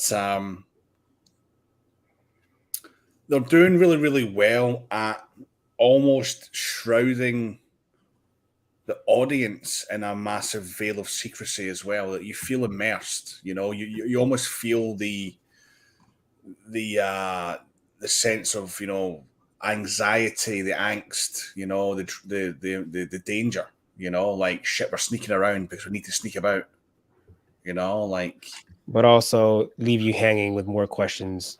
Speaker 1: they're doing really, really well at almost shrouding the audience in a massive veil of secrecy as well, that you feel immersed. You know, you almost feel the sense of, you know, anxiety, the angst, you know, the danger, you know, like shit, we're sneaking around because we need to sneak about, you know, like.
Speaker 4: But also leave you hanging with more questions.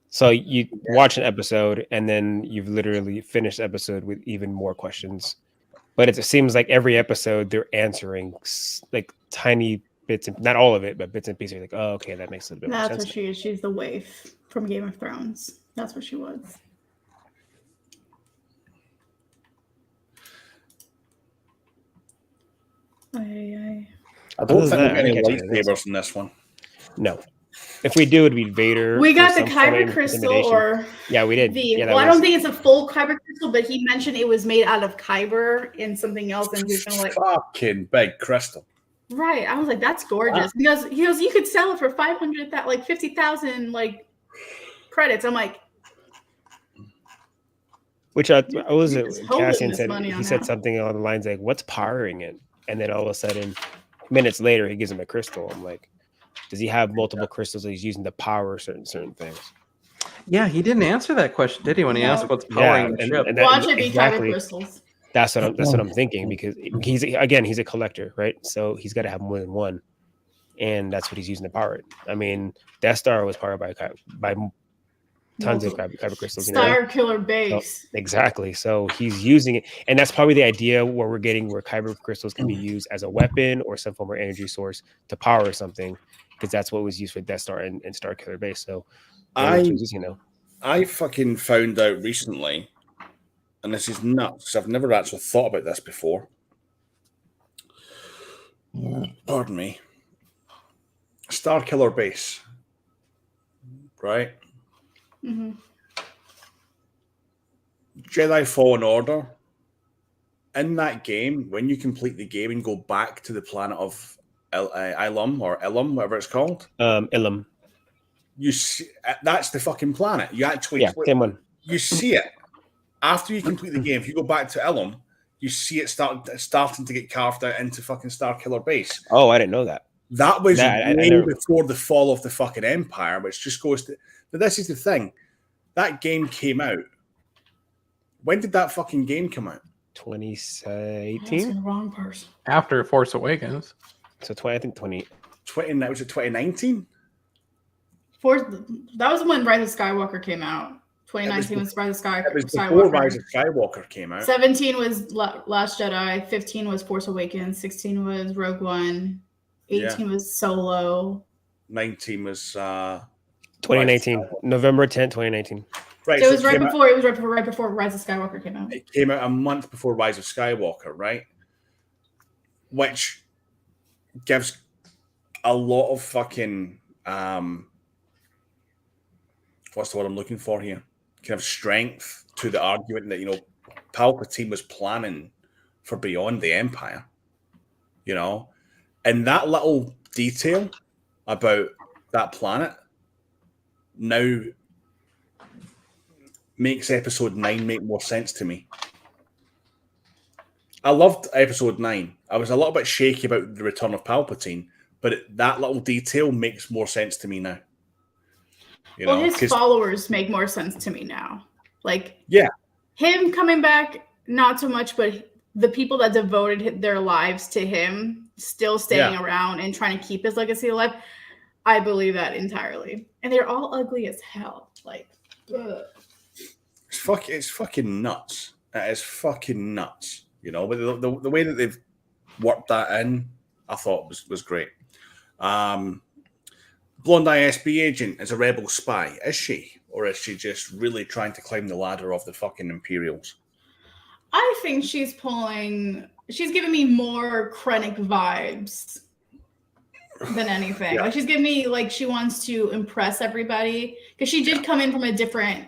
Speaker 4: So you watch an episode and then you've literally finished the episode with even more questions. But it seems like every episode they're answering like tiny bits, and not all of it, but bits and pieces. You're like, oh, okay, that makes a bit more sense.
Speaker 3: That's what she is. She's the waif from Game of Thrones. That's what she was.
Speaker 1: I don't think we have any lightsabers in this one.
Speaker 4: No. If we do, it'd be Vader.
Speaker 3: We got the Kyber crystal, or
Speaker 4: yeah, we did.
Speaker 3: Well, I don't think it's a full Kyber crystal, but he mentioned it was made out of Kyber and something else, and he's gonna like
Speaker 1: fucking big crystal.
Speaker 3: Right. I was like, that's gorgeous. Wow. He goes, you could sell it for 500, like 50,000 like credits. I'm like,
Speaker 4: which I was it? Cassian said he said something along the lines like, "What's powering it?" And then all of a sudden, minutes later, he gives him a crystal. I'm like, does he have multiple crystals that he's using to power certain things?
Speaker 2: Yeah, he didn't answer that question, did he? When he asked what's powering the ship?
Speaker 3: Watch it be Kyber crystals.
Speaker 4: That's what I'm thinking, because he's a collector, right? So he's got to have more than one, and that's what he's using to power it. I mean, Death Star was powered by tons of kyber crystals.
Speaker 3: Star Killer Base.
Speaker 4: So, exactly. So he's using it, and that's probably the idea where we're getting where kyber crystals can be used as a weapon or some form of energy source to power something, because that's what was used for Death Star and Star Killer Base. So
Speaker 1: I fucking found out recently, and this is nuts because I've never actually thought about this before. Pardon me. Star Killer Base, right?
Speaker 3: Mm-hmm.
Speaker 1: Jedi Fallen Order. In that game, when you complete the game and go back to the planet of Ilum, whatever it's called.
Speaker 4: Ilum.
Speaker 1: You see, that's the fucking planet. You actually
Speaker 4: same one.
Speaker 1: You see it after you complete the game. If you go back to Ilum, you see it starting to get carved out into fucking Star Killer Base.
Speaker 4: Oh, I didn't know that.
Speaker 1: That was way before the fall of the fucking Empire, which just goes to. But this is the thing. That game came out. When did that fucking game come out?
Speaker 4: 2018.
Speaker 3: The wrong person.
Speaker 2: After Force Awakens.
Speaker 4: So 20.
Speaker 1: Was it 2019?
Speaker 3: That was when Rise of Skywalker came out. 2019 was Rise of Skywalker.
Speaker 1: It was before Rise of Skywalker came out.
Speaker 3: 17 was Last Jedi. 15 was Force Awakens. 16 was Rogue One. 18 was Solo.
Speaker 1: 19 was
Speaker 4: 2019. November 10th, 2019.
Speaker 3: Right. It was right before Rise of Skywalker came out.
Speaker 1: It came out a month before Rise of Skywalker, right? Which gives a lot of fucking what's the word I'm looking for here? Kind of strength to the argument that, you know, Palpatine was planning for beyond the Empire, you know, and that little detail about that planet now makes episode 9 make more sense to me. I loved episode 9. I was a little bit shaky about the return of Palpatine, but that little detail makes more sense to me now.
Speaker 3: Well, his followers make more sense to me now. Like,
Speaker 1: yeah,
Speaker 3: him coming back, not so much, but the people that devoted their lives to him still staying around and trying to keep his legacy alive, I believe that entirely. And they're all ugly as hell. Like, ugh.
Speaker 1: It's fucking nuts. It is fucking nuts. You know, but the way that they've worked that in, I thought was great. Blonde ISB agent is a rebel spy. Is she? Or is she just really trying to climb the ladder of the fucking Imperials?
Speaker 3: I think she's giving me more Krennic vibes than anything.
Speaker 1: Yeah.
Speaker 3: Like, she's giving me, like, she wants to impress everybody. Because she did come in from a different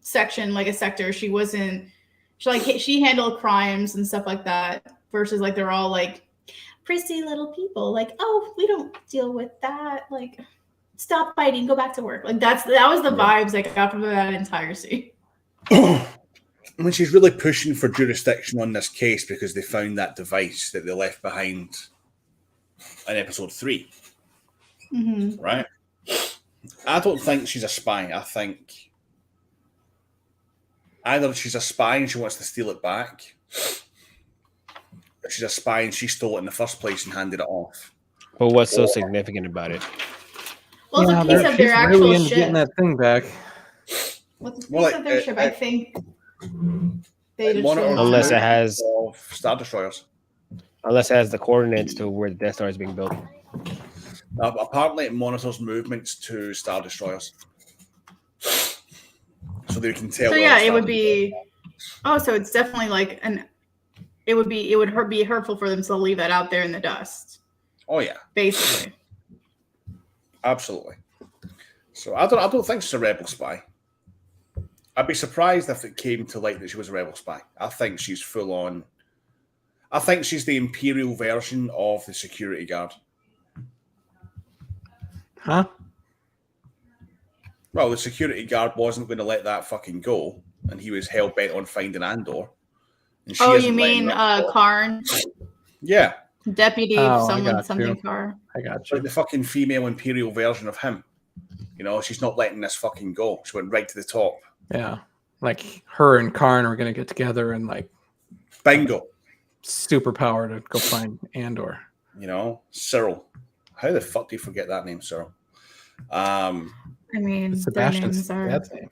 Speaker 3: section, like a sector. She wasn't. She handled crimes and stuff like that. Versus like they're all like prissy little people. Like, oh, we don't deal with that. Like, stop fighting, go back to work. Like that was the vibes I got from that entire scene.
Speaker 1: When she's really pushing for jurisdiction on this case because they found that device that they left behind in episode 3.
Speaker 3: Mm-hmm.
Speaker 1: Right? I don't think she's a spy. I think either she's a spy and she wants to steal it back, or she's a spy and she stole it in the first place and handed it off.
Speaker 4: But what's so significant about it?
Speaker 3: Well, it's a piece of their actual
Speaker 2: really
Speaker 3: ship.
Speaker 2: getting that thing back.
Speaker 3: What's a piece of their ship? I think they just
Speaker 4: unless it has
Speaker 1: Star Destroyers.
Speaker 4: Unless it has the coordinates to where the Death Star is being built.
Speaker 1: Apparently, it monitors movements to Star Destroyers, so they can tell.
Speaker 3: So yeah, it would be. Oh, so it's definitely like It would be hurtful for them to leave that out there in the dust.
Speaker 1: Oh yeah,
Speaker 3: basically.
Speaker 1: Absolutely. So I don't think she's a rebel spy. I'd be surprised if it came to light that she was a rebel spy. I think she's full on. I think she's the Imperial version of the security guard.
Speaker 2: Huh?
Speaker 1: Well, the security guard wasn't going to let that fucking go, and he was hell bent on finding Andor.
Speaker 3: Oh, you mean Karn?
Speaker 1: Yeah.
Speaker 3: Deputy something Karn.
Speaker 2: I got you.
Speaker 1: Like the fucking female Imperial version of him. You know, she's not letting this fucking go. She went right to the top.
Speaker 2: Yeah. Like her and Karn are going to get together and like...
Speaker 1: Bingo.
Speaker 2: Superpower to go find Andor.
Speaker 1: You know, Cyril. How the fuck do you forget that name, Cyril?
Speaker 3: I mean,
Speaker 2: Sebastian's
Speaker 3: dad's
Speaker 2: name.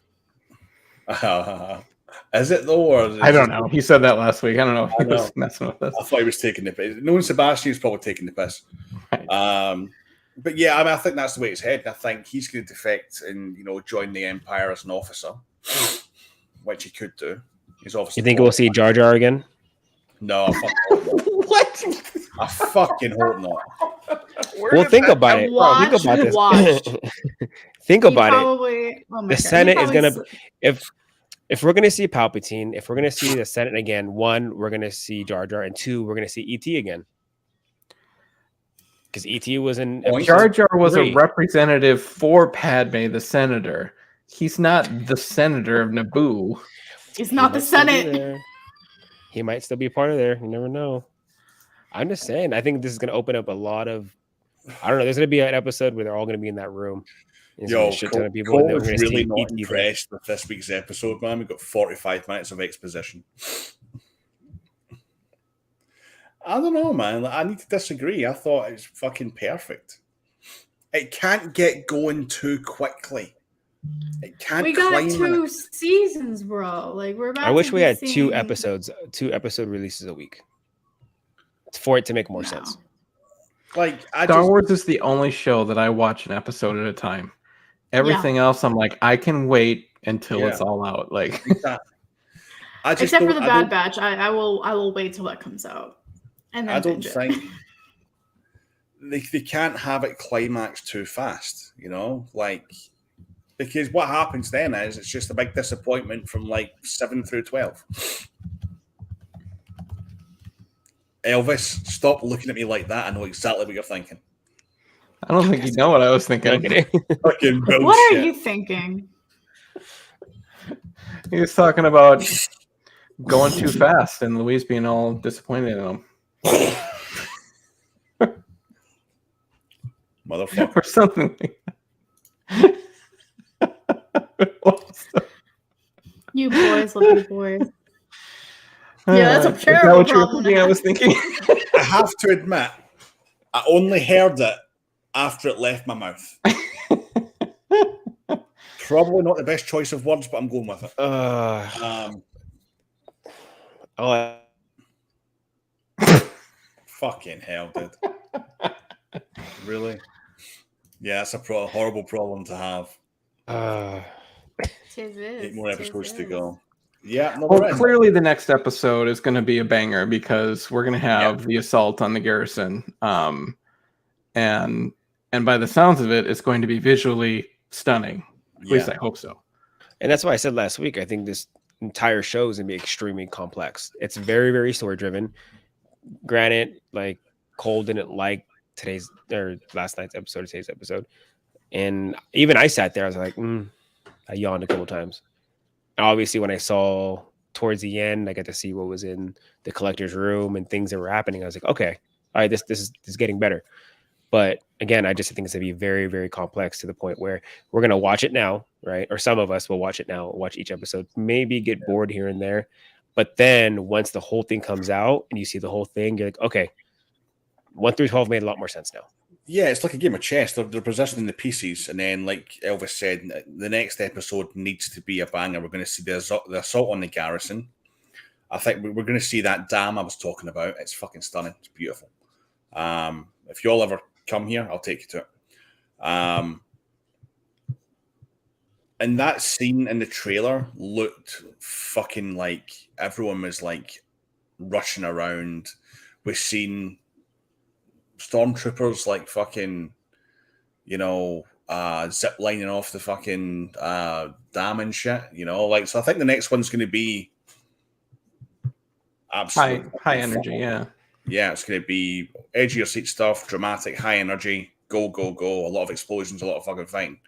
Speaker 1: Is it though? Or
Speaker 2: I don't know. He said that last week. I don't know if he was messing with us.
Speaker 1: I thought he was taking the piss. Knowing Sebastian is probably taking the piss. Right. But yeah, I think that's the way it's headed. I think he's going to defect and join the Empire as an officer, which he could do. He's obviously.
Speaker 4: You think we'll see Jar Jar again?
Speaker 1: No, I fucking hope not.
Speaker 2: What?
Speaker 1: I fucking hope not.
Speaker 4: Well, think about it. Think about this. Think about it. The Senate is gonna. If we're gonna see Palpatine, if we're gonna see the Senate again, 1, we're gonna see Jar Jar, and 2, we're gonna see ET again. Because ET was in.
Speaker 2: Jar Jar was a representative for Padme, the senator. He's not the senator of Naboo.
Speaker 3: He's not the Senate.
Speaker 4: He might still be part of there. You never know. I'm just saying. I think this is going to open up a lot of. I don't know. There's going to be an episode where they're all going to be in that room.
Speaker 1: Yo, Cole was really not impressed with this week's episode, man. We got 45 minutes of exposition. I don't know, man. I need to disagree. I thought it was fucking perfect. It can't get going too quickly. It can't.
Speaker 3: We got 2 seasons, bro. Like we're about.
Speaker 4: I wish we had 2 episodes, 2 episode releases a week, for it to make more sense.
Speaker 1: Like
Speaker 2: Star Wars is the only show that I watch an episode at a time. Everything else, I'm like, I can wait until it's all out. Like,
Speaker 3: except for the Bad Batch, I will wait till that comes out. And then
Speaker 1: I don't think they can't have it climax too fast. Like. Because what happens then is it's just a big disappointment from like 7 through 12. Elvis, stop looking at me like that. I know exactly what you're thinking.
Speaker 2: I don't think you know what I was thinking.
Speaker 1: Fucking bullshit.
Speaker 3: What are you thinking?
Speaker 2: He was talking about going too fast and Louise being all disappointed in him.
Speaker 1: Motherfucker.
Speaker 2: Or something like that.
Speaker 3: You boys, little boys. Yeah, that's a terrible problem.
Speaker 2: I was thinking.
Speaker 1: I have to admit, I only heard it after it left my mouth. Probably not the best choice of words, but I'm going with it. Fucking hell, dude. Really? Yeah, that's a horrible problem to have. 8 more episodes to go. Yeah. No,
Speaker 2: well, clearly the next episode is going to be a banger because we're going to have the assault on the garrison. And by the sounds of it, it's going to be visually stunning. At least I hope so.
Speaker 4: And that's why I said last week, I think this entire show is gonna be extremely complex. It's very, very story driven. Granted, like Cole didn't like today's or last night's episode, today's episode, and even I sat there. I was like, I yawned a couple times. Obviously, when I saw towards the end, I got to see what was in the collector's room and things that were happening. I was like, okay, all right, this is getting better. But again, I just think it's gonna be very, very complex to the point where we're gonna watch it now, right? Or some of us will watch it now, watch each episode, maybe get bored here and there. But then once the whole thing comes out and you see the whole thing, you're like, okay, 1 through 12 made a lot more sense now.
Speaker 1: Yeah, it's like a game of chess. They're positioning the pieces, and then, like Elvis said, the next episode needs to be a banger. We're going to see the assault on the garrison. I think we're going to see that dam I was talking about. It's fucking stunning. It's beautiful. If y'all ever come here, I'll take you to it. And that scene in the trailer looked fucking like everyone was like rushing around. We've seen stormtroopers like fucking, zip lining off the fucking dam and shit, like, so I think the next one's going to be absolutely
Speaker 2: high energy.
Speaker 1: Yeah, it's going to be edge of your seat stuff, dramatic, high energy, go, a lot of explosions, a lot of fucking fighting.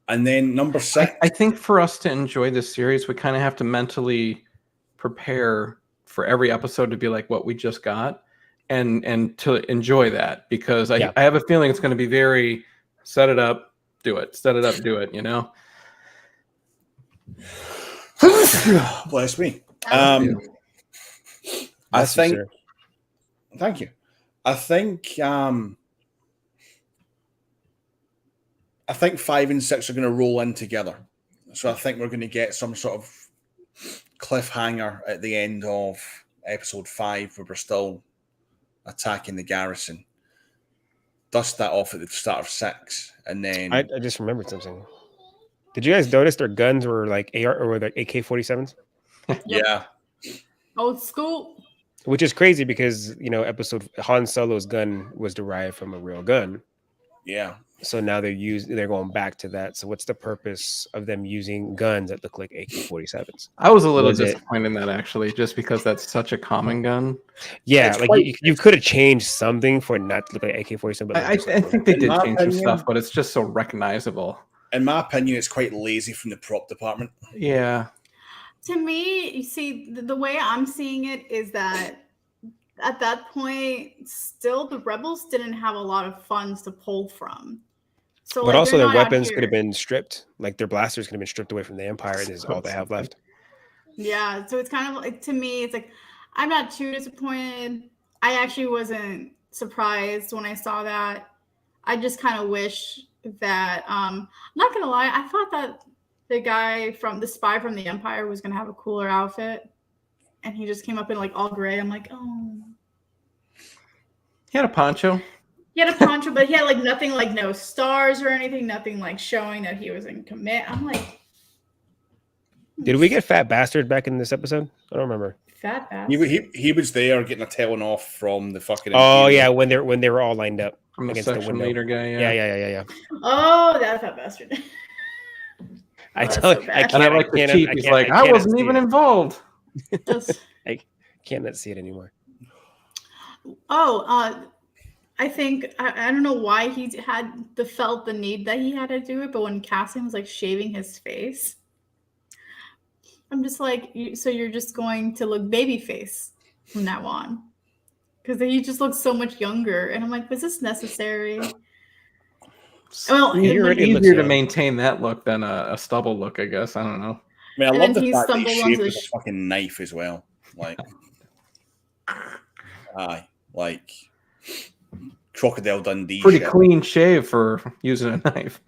Speaker 1: And then number 6.
Speaker 2: I think for us to enjoy this series, we kind of have to mentally prepare for every episode to be like what we just got, and to enjoy that, because I have a feeling it's going to be very set it up, do it, set it up, do it.
Speaker 1: Bless me.
Speaker 4: I think.
Speaker 1: Thank you. I think 5 and 6 are going to roll in together. So I think we're going to get some sort of cliffhanger at the end of episode 5 where we're still attacking the garrison. Dust that off at the start of 6, and then
Speaker 4: I just remembered something. Did you guys notice their guns were like AR or like AK-47s?
Speaker 1: Yeah.
Speaker 3: Old school.
Speaker 4: Which is crazy because episode Han Solo's gun was derived from a real gun.
Speaker 1: Yeah.
Speaker 4: So now they're going back to that. So what's the purpose of them using guns that look like AK-47s?
Speaker 2: I was a little disappointed in that, actually, just because that's such a common gun.
Speaker 4: Yeah, like you could have changed something for it not to look like AK-47. But
Speaker 2: I think they did change some stuff, but it's just so recognizable.
Speaker 1: In my opinion, it's quite lazy from the prop department.
Speaker 2: Yeah.
Speaker 3: To me, you see, the way I'm seeing it is that at that point, still the rebels didn't have a lot of funds to pull from. So,
Speaker 4: but also their weapons could have been stripped, like their blasters could have been stripped away from the Empire. This is all they have left.
Speaker 3: Yeah, so it's kind of like, to me, it's like, I'm not too disappointed. I actually wasn't surprised when I saw that. I just kind of wish that, I'm not gonna lie, I thought that the guy from the spy from the Empire was gonna have a cooler outfit, and he just came up in like all gray. I'm like, oh.
Speaker 2: He had a poncho.
Speaker 3: But he had like nothing, like no stars or anything, nothing like showing that he was in commit. I'm like,
Speaker 4: did we get Fat Bastard back in this episode? I don't remember.
Speaker 3: Fat Bastard.
Speaker 1: He was there getting a telling off from the fucking.
Speaker 4: Oh yeah, when they were all lined up
Speaker 2: from
Speaker 4: against
Speaker 2: the
Speaker 4: window.
Speaker 2: leader guy.
Speaker 4: Yeah.
Speaker 3: Oh, that Fat Bastard.
Speaker 4: I can't.
Speaker 2: And I like the cheap. He's like, I wasn't even involved.
Speaker 4: I can't see it anymore.
Speaker 3: I think I don't know why he felt the need that he had to do it, but when Cassian was like shaving his face, I'm just like, so you're just going to look baby face from now on, because he just looks so much younger, and I'm like, was this necessary? Well,
Speaker 2: it's easier to maintain that look than a stubble look, I guess. I don't know.
Speaker 1: I mean, I love the fact that he shaved with a fucking knife as well. Like, like Crocodile Dundee.
Speaker 2: Pretty clean shave for using a knife.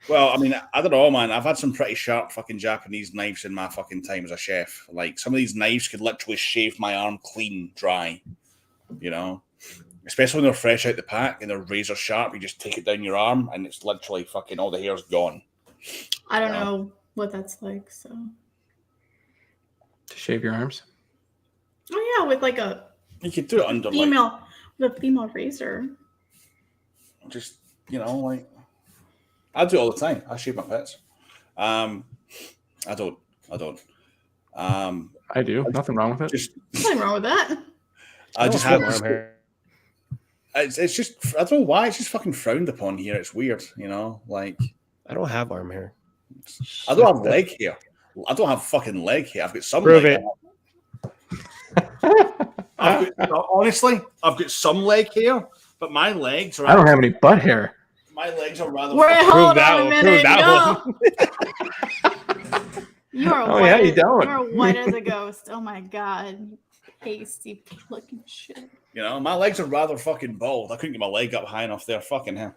Speaker 1: Well, I mean, I don't know, man. I've had some pretty sharp fucking Japanese knives in my fucking time as a chef. Like, some of these knives could literally shave my arm clean, dry, Especially when they're fresh out the pack and they're razor sharp. You just take it down your arm and it's literally fucking all the hair's gone.
Speaker 3: I don't know what that's like, so.
Speaker 2: To shave your arms?
Speaker 3: Oh, yeah, with like
Speaker 1: you could do it under
Speaker 3: with a female razor.
Speaker 1: Just, like. I do it all the time. I shave my pits. I don't.
Speaker 2: I do. Nothing wrong with it.
Speaker 3: Nothing wrong with that.
Speaker 1: I just have
Speaker 4: arm hair.
Speaker 1: It's just, I don't know why, it's just fucking frowned upon here. It's weird, you know, like.
Speaker 4: I don't have arm hair.
Speaker 1: I don't have leg hair. I don't have fucking leg hair. I've got some
Speaker 4: Prove
Speaker 1: leg
Speaker 4: it.
Speaker 1: hair. Honestly, I've got some leg hair, but my legs are.
Speaker 2: I don't have any butt hair.
Speaker 1: My legs are rather.
Speaker 3: Wait, hold on a
Speaker 4: Prove
Speaker 3: minute.
Speaker 4: that
Speaker 3: No. You are
Speaker 2: Oh,
Speaker 3: white.
Speaker 2: yeah, you don't.
Speaker 3: You are white as a ghost. Oh my god. Pasty looking shit.
Speaker 1: You know, my legs are rather fucking bald. I couldn't get my leg up high enough there. Fucking hell.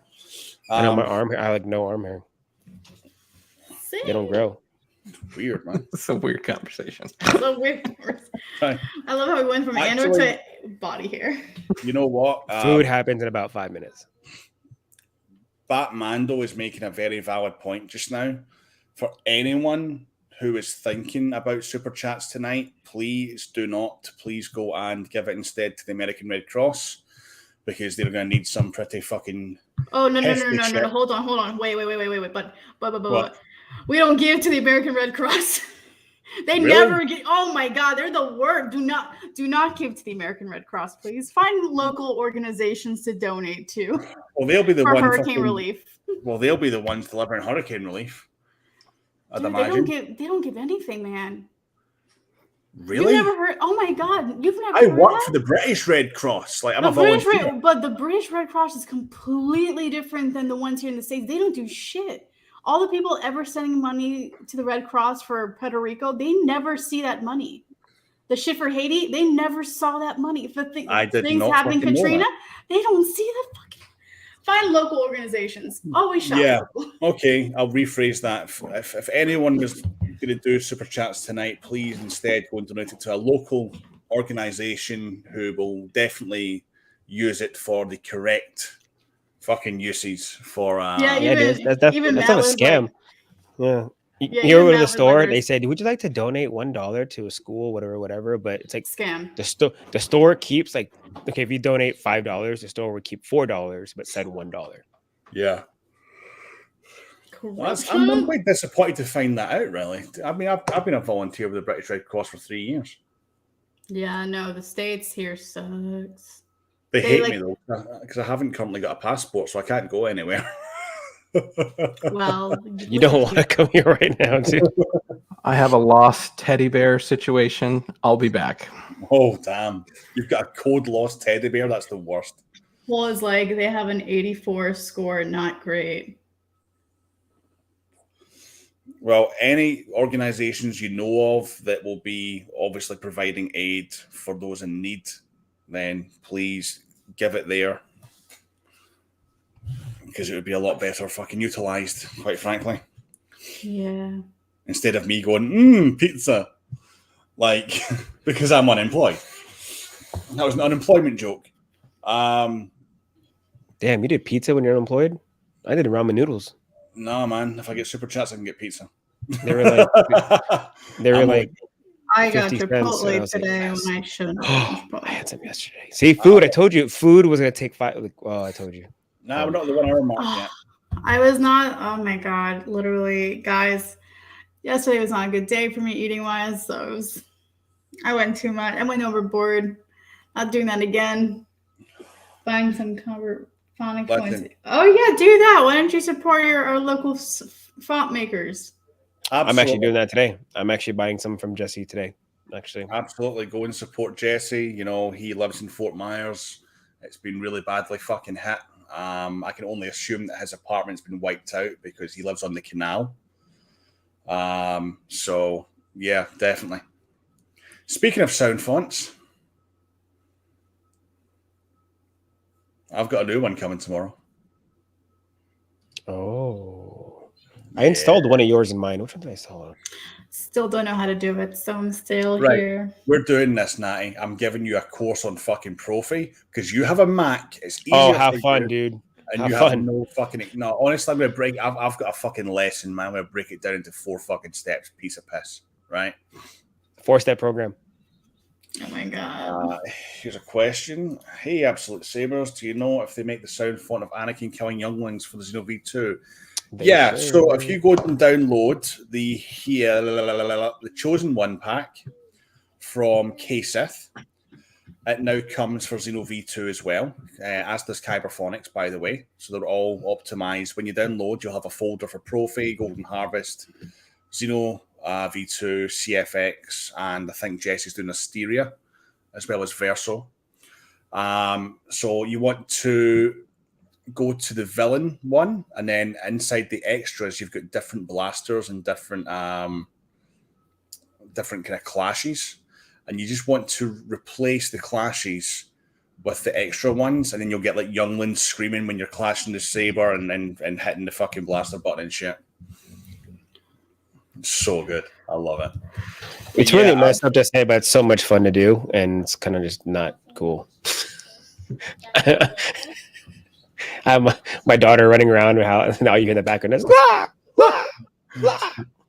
Speaker 4: I know my arm hair. I like no arm hair.
Speaker 3: Same.
Speaker 4: They don't grow.
Speaker 1: Weird, man.
Speaker 2: It's a weird conversation.
Speaker 3: So weird. I love how we went from Andor to body hair.
Speaker 1: You know what?
Speaker 4: Food happens in about 5 minutes.
Speaker 1: Batmando is making a very valid point just now. For anyone who is thinking about super chats tonight, please do not. Please go and give it instead to the American Red Cross, because they're going to need some pretty fucking.
Speaker 3: Oh no! Hold on. Wait. But we don't give to the American Red Cross. They
Speaker 1: Really?
Speaker 3: never get. Oh my god, they're the worst. Do not give to the American Red Cross, please. Find local organizations to donate to.
Speaker 1: Well, they'll be the
Speaker 3: for
Speaker 1: ones
Speaker 3: hurricane relief.
Speaker 1: Well, they'll be the ones delivering hurricane relief. I'd
Speaker 3: Dude,
Speaker 1: imagine.
Speaker 3: they don't give anything, man.
Speaker 1: Really?
Speaker 3: You've never heard? Oh my god, you've never.
Speaker 1: I
Speaker 3: heard
Speaker 1: work
Speaker 3: that?
Speaker 1: for the British Red Cross. Like I'm a
Speaker 3: British
Speaker 1: volunteer.
Speaker 3: but the British Red Cross is completely different than the ones here in the States. They don't do shit. All the people ever sending money to the Red Cross for Puerto Rico, they never see that money. The shit for Haiti, they never saw that money. If things happen in Katrina, they don't see the fucking. Find local organizations. Always shop.
Speaker 1: Yeah. Okay. I'll rephrase that. If anyone was going to do super chats tonight, please instead go and donate it to a local organization who will definitely use it for the correct fucking uses for.
Speaker 4: That's not a scam.
Speaker 3: Like,
Speaker 4: you go to the store, they said, "Would you like to donate $1 to a school, whatever?" But it's like
Speaker 3: scam.
Speaker 4: The store keeps like, okay, if you donate $5, the store would keep $4, but send $1.
Speaker 1: Yeah. Well, I'm quite disappointed to find that out. Really, I mean, I've been a volunteer with the British Red Cross for 3 years.
Speaker 3: Yeah, no, the States here sucks.
Speaker 1: They hate me though, because I haven't currently got a passport, so I can't go anywhere.
Speaker 3: Well,
Speaker 4: you don't want to come here right now, too.
Speaker 2: I have a lost teddy bear situation. I'll be back.
Speaker 1: Oh, damn. You've got a code lost teddy bear? That's the worst.
Speaker 3: Well, it's like they have an 84 score, not great.
Speaker 1: Well, any organizations you know of that will be obviously providing aid for those in need, then please give it there. Because it would be a lot better fucking utilized, quite frankly.
Speaker 3: Yeah.
Speaker 1: Instead of me going, pizza. Like, because I'm unemployed. That was an unemployment joke.
Speaker 4: Damn, you did pizza when you're unemployed? I did ramen noodles.
Speaker 1: No, man. If I get super chats, I can get pizza.
Speaker 4: They were like,
Speaker 3: I got
Speaker 4: 50
Speaker 3: Chipotle
Speaker 4: cents,
Speaker 3: today
Speaker 4: like,
Speaker 3: when I shouldn't.
Speaker 4: I had some yesterday. See, food. I told you, food was gonna take 5. Like, I told you.
Speaker 1: No, we're not the 1 hour mark yet.
Speaker 3: I was not. Oh my god! Literally, guys. Yesterday was not a good day for me eating wise. So I went too much. I went overboard. Not doing that again. Buying some phonic points. Oh yeah, do that. Why don't you support our local font makers?
Speaker 1: Absolutely.
Speaker 4: I'm actually doing that today. I'm actually buying some from Jesse today. Actually,
Speaker 1: absolutely go and support Jesse. You know, he lives in Fort Myers. It's been really badly fucking hit. I can only assume that his apartment's been wiped out because he lives on the canal. So yeah, definitely. Speaking of sound fonts, I've got a new one coming tomorrow.
Speaker 4: Oh, I installed one of yours in mine. Which one did I install?
Speaker 3: Still don't know how to do it, so I'm still here.
Speaker 1: We're doing this, Natty. I'm giving you a course on fucking Profi because you have a Mac. It's easier.
Speaker 4: Oh, have fun, dude.
Speaker 1: And you have no fucking. No, honestly, I'm gonna break. I've got a fucking lesson, man. I'm gonna break it down into 4 fucking steps. Piece of piss, right?
Speaker 4: 4-step program.
Speaker 3: Oh my god.
Speaker 1: Here's a question. Hey, Absolute Sabers, do you know if they make the sound font of Anakin killing younglings for the Xeno V2? Yeah, so if you go and download the Chosen One pack from K-Sith, it now comes for Xeno V2 as well, as does Kyberphonics, by the way. So they're all optimized. When you download, you'll have a folder for Prophy, Golden Harvest, Xeno V2, CFX, and I think Jesse's doing Asteria, as well as Verso. So you want to go to the villain one, and then inside the extras, you've got different blasters and different kind of clashes. And you just want to replace the clashes with the extra ones, and then you'll get like younglings screaming when you're clashing the saber and hitting the fucking blaster button and shit. It's so good. I love it.
Speaker 4: It's really messed up to say, but it's so much fun to do, and it's kind of just not cool. I have my daughter running around with how now you hear the background. It's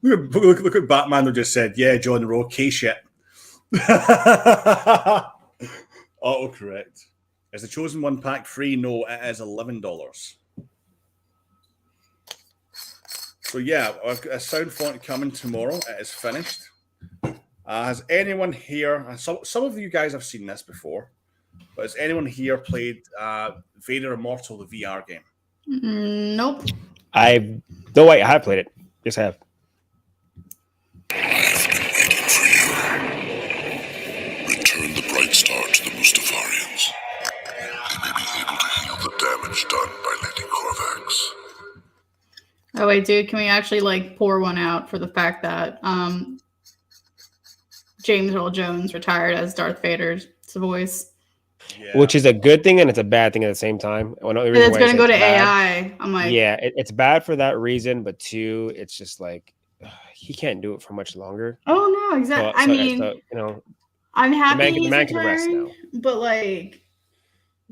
Speaker 1: look what Batman just said. Yeah, John Rowe, K-shit. Autocorrect. Is the Chosen One pack free? No, it is $11. So yeah, I've got a sound font coming tomorrow. It is finished. Has anyone here? Some of you guys have seen this before, but has anyone here played Vader Immortal, the VR game?
Speaker 3: Nope.
Speaker 4: I have played it. Yes, I have.
Speaker 5: Return the Bright Star to the Mustafarians. They may be able to heal the damage done by Lady Korvax.
Speaker 3: Oh wait, dude, can we actually like pour one out for the fact that James Earl Jones retired as Darth Vader's voice?
Speaker 4: Yeah. Which is a good thing and it's a bad thing at the same time.
Speaker 3: It's going to go to AI. I'm like,
Speaker 4: yeah, it's bad for that reason, but two, it's just like he can't do it for much longer.
Speaker 3: Oh no, exactly. I mean,
Speaker 4: you know,
Speaker 3: I'm happy
Speaker 4: the man can rest now.
Speaker 3: But like,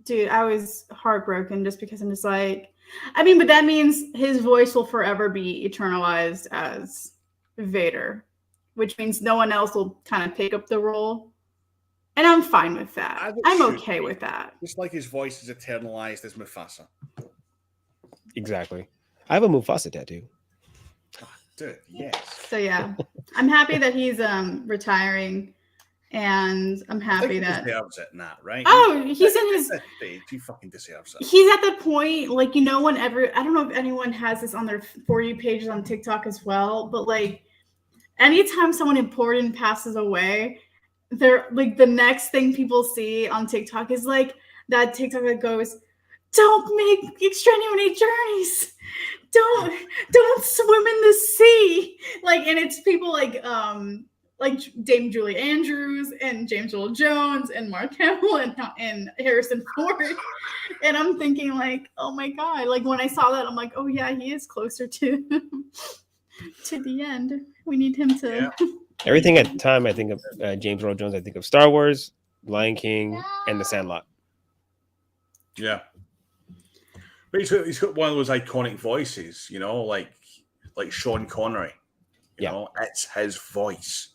Speaker 3: dude, I was heartbroken just because I'm just like, I mean, but that means his voice will forever be eternalized as Vader, which means no one else will kind of pick up the role. And I'm fine with that. I'm okay with that.
Speaker 1: Just like his voice is eternalized as Mufasa.
Speaker 4: Exactly. I have a Mufasa tattoo.
Speaker 1: Dude, yes.
Speaker 3: So yeah, I'm happy that he's retiring, and I'm happy that
Speaker 1: he deserves it, Nat, right?
Speaker 3: Oh, he's in his
Speaker 1: stage. He fucking deserves it.
Speaker 3: He's at the point, like, you know, whenever I don't know if anyone has this on their For You pages on TikTok as well, but like anytime someone important passes away, they're like the next thing people see on TikTok is like that TikTok that goes, "Don't make extenuating journeys. Don't swim in the sea." Like, and it's people like Dame Julie Andrews and James Earl Jones and Mark Hamill and Harrison Ford. And I'm thinking like, oh my God. Like when I saw that, I'm like, oh yeah, he is closer to the end. We need him to.
Speaker 1: Yeah.
Speaker 4: Everything at the time, I think of James Earl Jones. I think of Star Wars, Lion King, and The Sandlot.
Speaker 1: Yeah. But he's got one of those iconic voices, you know, like Sean Connery. You know, it's his voice.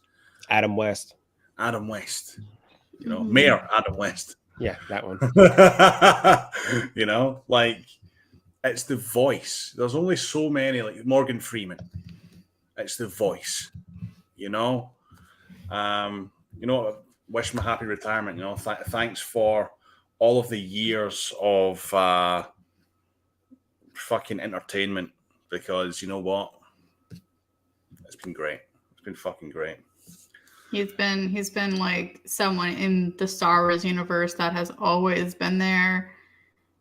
Speaker 4: Adam West.
Speaker 1: You know, Mayor Adam West.
Speaker 4: Yeah, that one.
Speaker 1: You know, like it's the voice. There's only so many, like Morgan Freeman. It's the voice. You know, wish him a happy retirement. You know, thanks for all of the years of fucking entertainment, because you know what, it's been great. It's been fucking great.
Speaker 3: He's been like someone in the Star Wars universe that has always been there,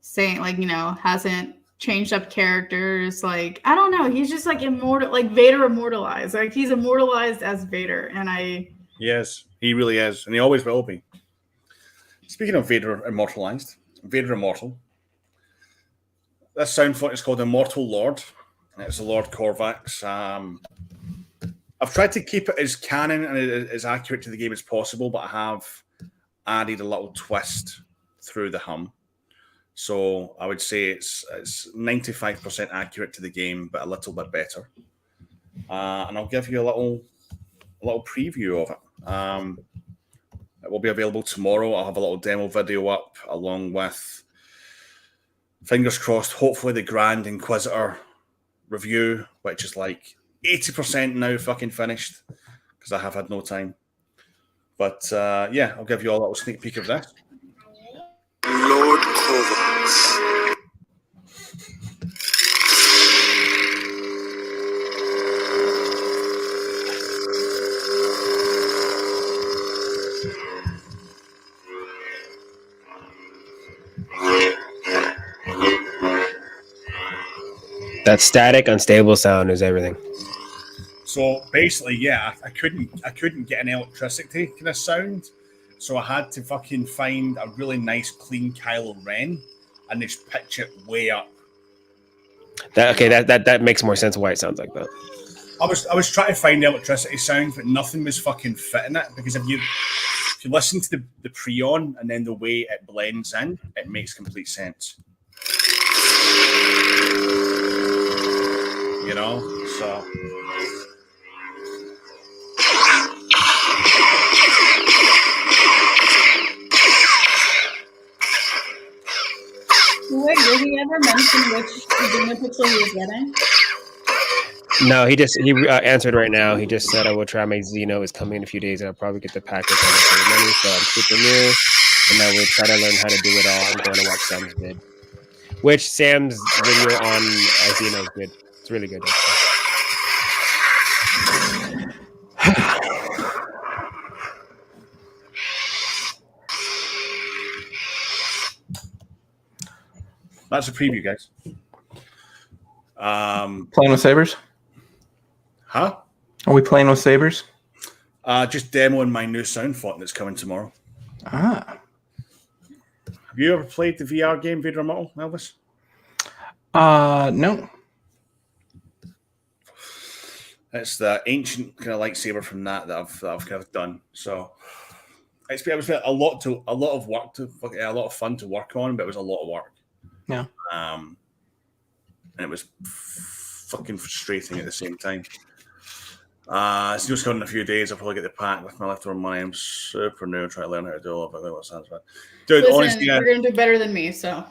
Speaker 3: saying like, you know, hasn't changed up characters. Like, I don't know, he's just like immortal, like Vader immortalized. Like he's immortalized as Vader, and
Speaker 1: yes, he really is, and he always will be. Speaking of Vader immortalized, Vader Immortal. This sound font is called Immortal Lord, and it's a Lord Korvax. I've tried to keep it as canon and as accurate to the game as possible, but I have added a little twist through the hum. So I would say it's 95% accurate to the game, but a little bit better. And I'll give you a little preview of it. It will be available tomorrow. I'll have a little demo video up along with, fingers crossed, hopefully the Grand Inquisitor review, which is like 80% now fucking finished because I have had no time. But yeah, I'll give you all a little sneak peek of this.
Speaker 5: Lord Kovacs.
Speaker 4: That static, unstable sound is everything.
Speaker 1: So basically, yeah, I couldn't get an electricity kind of sound, so I had to fucking find a really nice clean Kylo Ren and just pitch it way up.
Speaker 4: That makes more sense why it sounds like that.
Speaker 1: I was trying to find electricity sound, but nothing was fucking fitting it because if you listen to the pre-on and then the way it blends in, it makes complete sense. You know, so.
Speaker 3: Wait, did he ever mention which Xeno pixel he was getting?
Speaker 4: No, he answered right now. He just said, I will try my Xeno. Is coming in a few days, and I'll probably get the package on the money. So I'm super new, and I will try to learn how to do it all. I'm going to watch Sam's vid, which Sam's video on Xeno is good. It's really good.
Speaker 1: That's a preview, guys.
Speaker 2: Playing with sabers?
Speaker 1: Huh?
Speaker 2: Are we playing with sabers?
Speaker 1: Just demoing my new sound font that's coming tomorrow.
Speaker 2: Ah.
Speaker 1: Have you ever played the VR game Vader Immortal, Elvis?
Speaker 2: No.
Speaker 1: It's the ancient kind of lightsaber from that I've kind of done. So it's been a lot of fun to work on, but it was a lot of work.
Speaker 2: Yeah.
Speaker 1: And it was fucking frustrating at the same time. It's just got in a few days. I'll probably get the pack with my leftover money. I'm super new, trying to learn how to do all of it. What sounds bad. Dude,
Speaker 3: Listen,
Speaker 1: honestly,
Speaker 3: you're going to do better than me, so.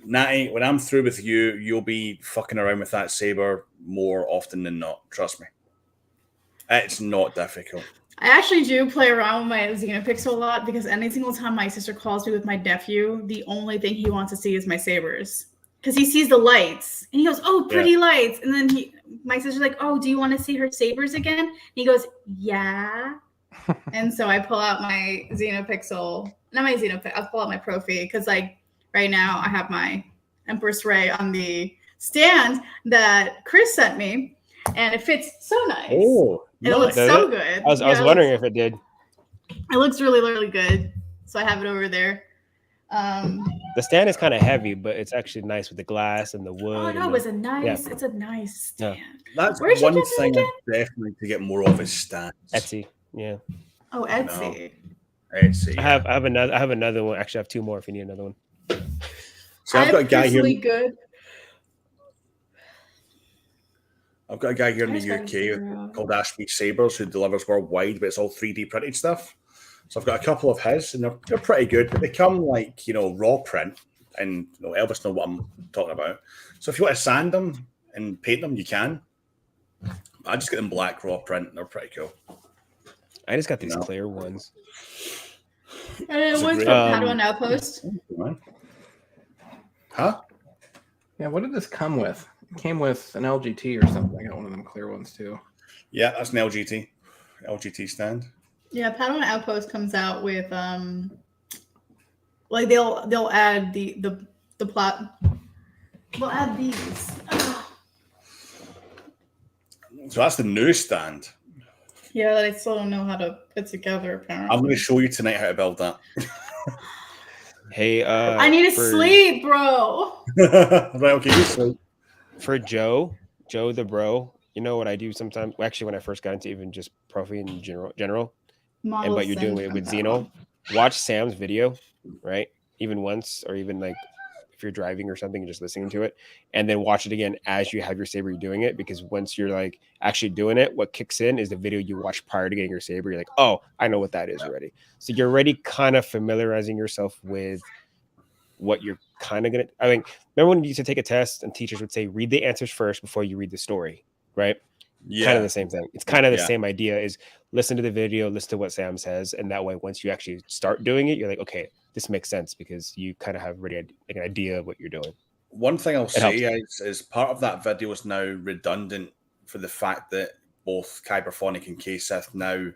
Speaker 1: Natty, when I'm through with you, you'll be fucking around with that saber more often than not. Trust me. It's not difficult.
Speaker 3: I actually do play around with my Xenopixel a lot because any single time my sister calls me with my nephew, the only thing he wants to see is my sabers. Because he sees the lights and he goes, "Oh, pretty lights." And then my sister's like, "Oh, do you want to see her sabers again?" And he goes, "Yeah." And so I pull out my Xenopixel, not my Xenopixel, I'll pull out my Profi because like right now I have my Empress Ray on the stand that Chris sent me and it fits so nice.
Speaker 4: Oh,
Speaker 3: it looks so good.
Speaker 4: I was wondering if it did.
Speaker 3: It looks really, really good. So I have it over there.
Speaker 4: The stand is kind of heavy, but it's actually nice with the glass and the wood.
Speaker 3: Oh no, it's a nice stand.
Speaker 1: Yeah. That's
Speaker 3: Where'd you
Speaker 1: one
Speaker 3: get that
Speaker 1: thing
Speaker 3: again?
Speaker 1: I definitely to get more of is stands.
Speaker 4: Etsy, yeah.
Speaker 3: Oh, Etsy.
Speaker 1: Etsy. Yeah.
Speaker 4: I have another one. Actually, I have two more if you need another one.
Speaker 1: So I've got a guy here.
Speaker 3: Good.
Speaker 1: I've got a guy here in the UK called Ashby Sabers who delivers worldwide, but it's all 3D printed stuff. So I've got a couple of his, and they're pretty good, but they come like raw print, and Elvis knows what I'm talking about. So if you want to sand them and paint them, you can. I just get them black raw print, and they're pretty cool.
Speaker 4: I just got these clear ones.
Speaker 3: And what's the Padawan Outpost?
Speaker 1: Huh?
Speaker 2: Yeah, what did this come with? It came with an LGT or something. I got one of them clear ones too.
Speaker 1: Yeah, that's an LGT stand.
Speaker 3: Yeah, Padawan Outpost comes out with like they'll add the plot. They'll add these.
Speaker 1: So that's the new stand.
Speaker 3: Yeah, that I still don't know how to put together. Apparently,
Speaker 1: I'm going to show you tonight how to build that.
Speaker 4: Hey,
Speaker 3: I need to sleep, bro.
Speaker 1: Right, okay, you sleep.
Speaker 4: For Joe the bro, you know what I do sometimes? Well, actually, when I first got into even just Profi in general, and what you're doing with Xeno, watch Sam's video, right? Even once, or even like if you're driving or something, and just listening to it, and then watch it again as you have your saber doing it. Because once you're like actually doing it, what kicks in is the video you watched prior to getting your saber. You're like, oh, I know what that is already. So you're already kind of familiarizing yourself with what you're kind of gonna. I mean, remember when you used to take a test and teachers would say, read the answers first before you read the story, right?
Speaker 1: Yeah.
Speaker 4: Kind of the same thing. It's kind of the same idea. Is listen to the video, listen to what Sam says, and that way, once you actually start doing it, you're like, okay, this makes sense because you kind of have already like an idea of what you're doing.
Speaker 1: One thing I'll say is part of that video is now redundant for the fact that both Kyberphonic and K-Sith now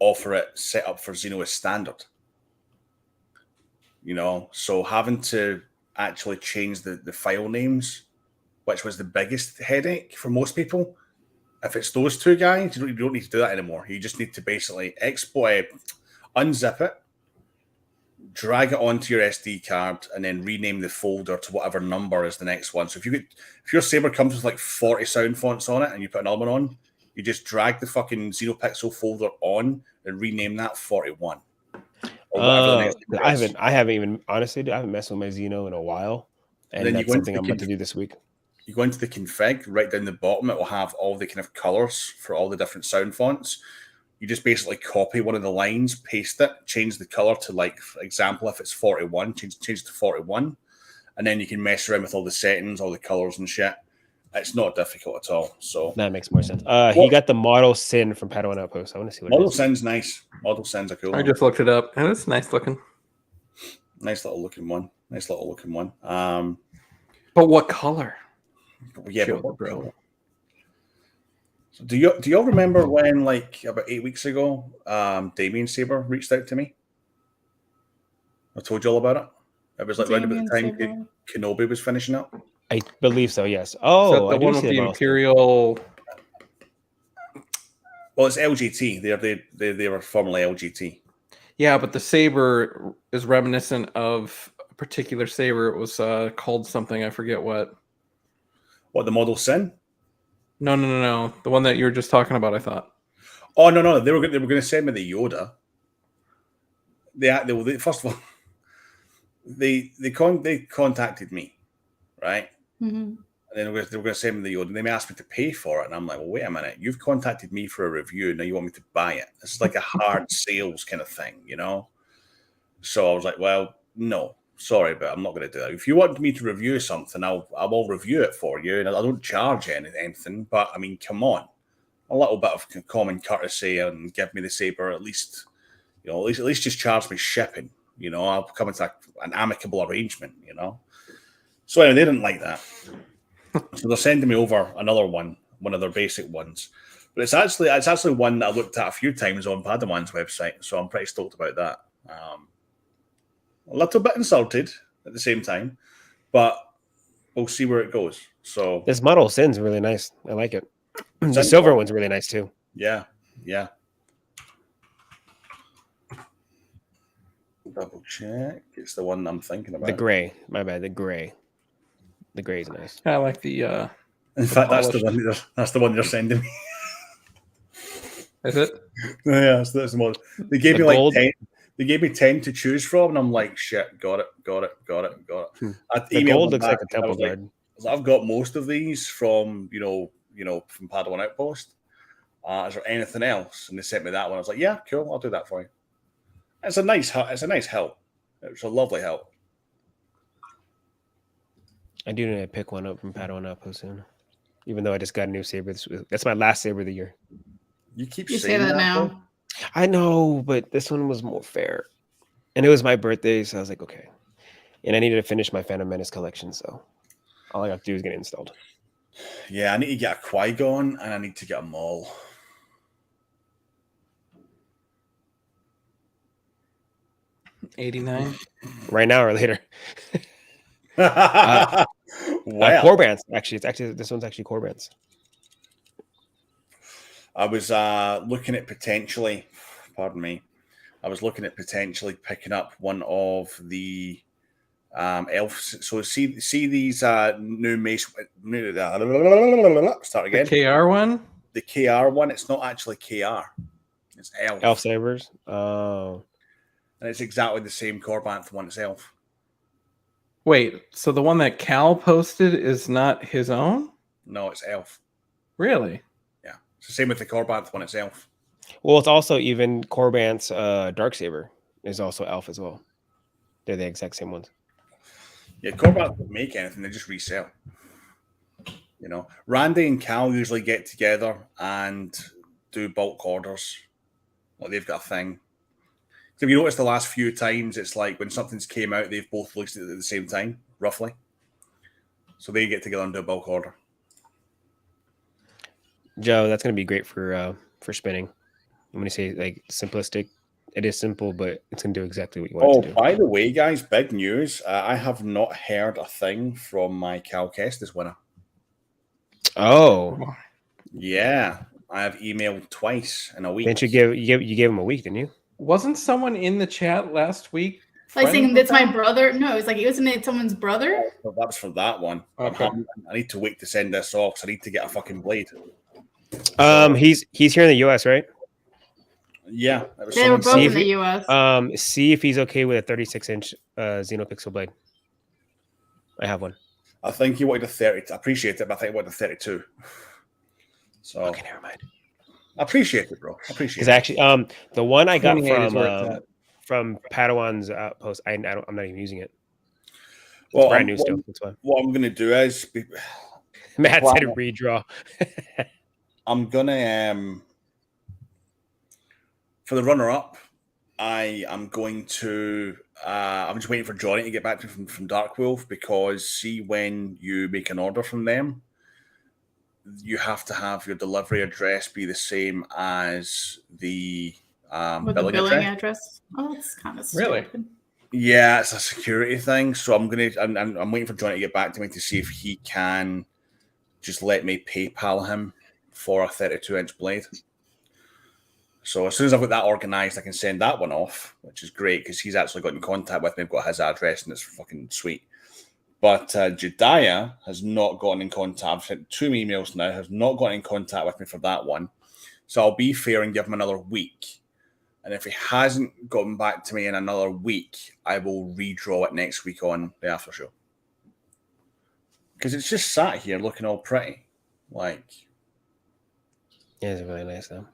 Speaker 1: offer it set up for Xeno as standard. You know, so having to actually change the file names, which was the biggest headache for most people. If it's those two guys, you don't need to do that anymore. You just need to basically export, unzip it, drag it onto your SD card, and then rename the folder to whatever number is the next one. So if your Saber comes with like 40 sound fonts on it and you put another one on, you just drag the fucking Xenopixel folder on and rename that 41.
Speaker 4: I haven't even honestly, I haven't messed with my Xeno in a while, and that's something I'm about to do this week.
Speaker 1: You go into the config, right down the bottom, it will have all the kind of colors for all the different sound fonts. You just basically copy one of the lines, paste it, change the color to, like, for example, if it's 41, change to 41, and then you can mess around with all the settings, all the colors and shit. It's not difficult at all. So
Speaker 4: that makes more sense. He got the Model Sin from Padawan Outpost. I want to see what
Speaker 1: Model Sin's nice. Model Sin's a cool
Speaker 2: I just looked it up, and it's nice looking.
Speaker 1: Nice little looking one.
Speaker 2: But what color?
Speaker 1: Yeah, but bro. So do you all remember when, like, about 8 weeks ago, Damien Saber reached out to me? I told you all about it. It was like right about the time Kenobi was finishing up.
Speaker 4: I believe so. Yes. Oh,
Speaker 2: the one with the Imperial.
Speaker 1: Well, it's LGT. They were formerly LGT.
Speaker 2: Yeah, but the saber is reminiscent of a particular saber. It was called something. I forget what.
Speaker 1: What, the Model Sin?
Speaker 2: No. The one that you were just talking about, I thought.
Speaker 1: Oh, no. They were going to send me the Yoda. They first of all, they contacted me, right?
Speaker 3: Mm-hmm.
Speaker 1: And then they were going to send me the Yoda, and they asked me to pay for it. And I'm like, well, wait a minute. You've contacted me for a review. Now you want me to buy it. This is like a hard sales kind of thing, you know? So I was like, well, no. Sorry, but I'm not going to do that. If you want me to review something, I will review it for you, and I don't charge anything. But I mean, come on, a little bit of common courtesy and give me the saber at least. You know, at least just charge me shipping. You know, I'll come into an amicable arrangement. You know. So anyway, they didn't like that, so they're sending me over another one of their basic ones. But it's actually one that I looked at a few times on Padawan's website, so I'm pretty stoked about that. A little bit insulted at the same time, but we'll see where it goes. So
Speaker 4: this Model Sin's really nice. I like it. The silver one's really nice too.
Speaker 1: Yeah. Double check. It's the one I'm thinking about.
Speaker 4: The gray. My bad. The gray. The gray is nice.
Speaker 2: I like the.
Speaker 1: In fact, that's the one they're sending me.
Speaker 2: Is it?
Speaker 1: Yeah, so that's the one. They gave me
Speaker 4: gold.
Speaker 1: Like 10. They gave me 10 to choose from, and I'm like, shit, got it.
Speaker 4: The gold looks like a temple guard.
Speaker 1: I've got most of these from from Padawan Outpost. Is there anything else? And they sent me that one. I was like, yeah, cool, I'll do that for you. It's a nice help. It's a lovely help.
Speaker 4: I do need to pick one up from Padawan Outpost soon, even though I just got a new saber. That's my last saber of the year.
Speaker 1: You keep
Speaker 3: You
Speaker 1: saying
Speaker 3: say that now.
Speaker 1: though?
Speaker 4: I know, but this one was more fair. And it was my birthday, so I was like, okay. And I needed to finish my Phantom Menace collection, so all I got to do is get it installed.
Speaker 1: Yeah, I need to get a Qui-Gon, and I need to get a Maul.
Speaker 2: $89.
Speaker 4: Right now or later.
Speaker 1: Wow.
Speaker 4: Corbans, actually. This one's actually Corbans.
Speaker 1: I was looking at potentially picking up one of the elves. So see these new mace. Start again.
Speaker 2: The KR one.
Speaker 1: The KR one. It's not actually KR. It's elf.
Speaker 4: Elf sabers. Oh.
Speaker 1: And it's exactly the same Corbanth one. It's elf.
Speaker 2: Wait, so the one that Cal posted is not his own?
Speaker 1: No, it's elf.
Speaker 2: Really?
Speaker 1: Yeah. It's the same with the Corbanth one. It's elf.
Speaker 4: Well, it's also even Corbanth's Darksaber is also elf as well. They're the exact same ones.
Speaker 1: Yeah, Corbat don't make anything; they just resell. You know, Randy and Cal usually get together and do bulk orders. Like they've got a thing. So you notice the last few times, it's like when something's came out, they've both released it at the same time, roughly. So they get together and do a bulk order.
Speaker 4: Joe, that's going to be great for spinning. I'm going to say like simplistic. It is simple, but it's going to do exactly what you want it to do.
Speaker 1: By the way, guys, big news. I have not heard a thing from my Cal Kestis winner.
Speaker 4: Oh.
Speaker 1: Yeah. I have emailed twice in a week.
Speaker 4: Didn't you gave him a week, didn't you?
Speaker 2: Wasn't someone in the chat last week?
Speaker 3: Like saying that's my brother? No, it's like isn't it someone's brother?
Speaker 1: That was for that one.
Speaker 2: Okay.
Speaker 1: I need to wait to send this off, so I need to get a fucking blade.
Speaker 4: He's here in the US, right?
Speaker 1: Yeah.
Speaker 3: They were both in the US.
Speaker 4: See if he's okay with a 36-inch Xenopixel blade. I have one.
Speaker 1: I think he wanted a 30. I appreciate it, but I think he wanted a 32. So
Speaker 4: okay, never mind.
Speaker 1: I appreciate it, bro. I appreciate it.
Speaker 4: Because actually, the one I got from Padawan's Outpost, I'm not even using it. It's brand new still. That's why.
Speaker 1: What I'm going to do is
Speaker 4: Matt said redraw.
Speaker 1: I'm gonna for the runner-up. I am going to. I'm just waiting for Johnny to get back to me from Dark Wolf, because see, when you make an order from them, you have to have your delivery address be the same as the billing address.
Speaker 3: Oh, that's kind of stupid.
Speaker 2: Really?
Speaker 1: Yeah, it's a security thing. So I'm waiting for Johnny to get back to me to see if he can just let me PayPal him for a 32-inch blade. So as soon as I've got that organised, I can send that one off, which is great because he's actually got in contact with me. I've got his address and it's fucking sweet. But Jediah has not gotten in contact. I've sent 2 emails now, has not gotten in contact with me for that one. So I'll be fair and give him another week. And if he hasn't gotten back to me in another week, I will redraw it next week on the after show. Because it's just sat here looking all pretty. Like,
Speaker 4: yeah, it's really nice though.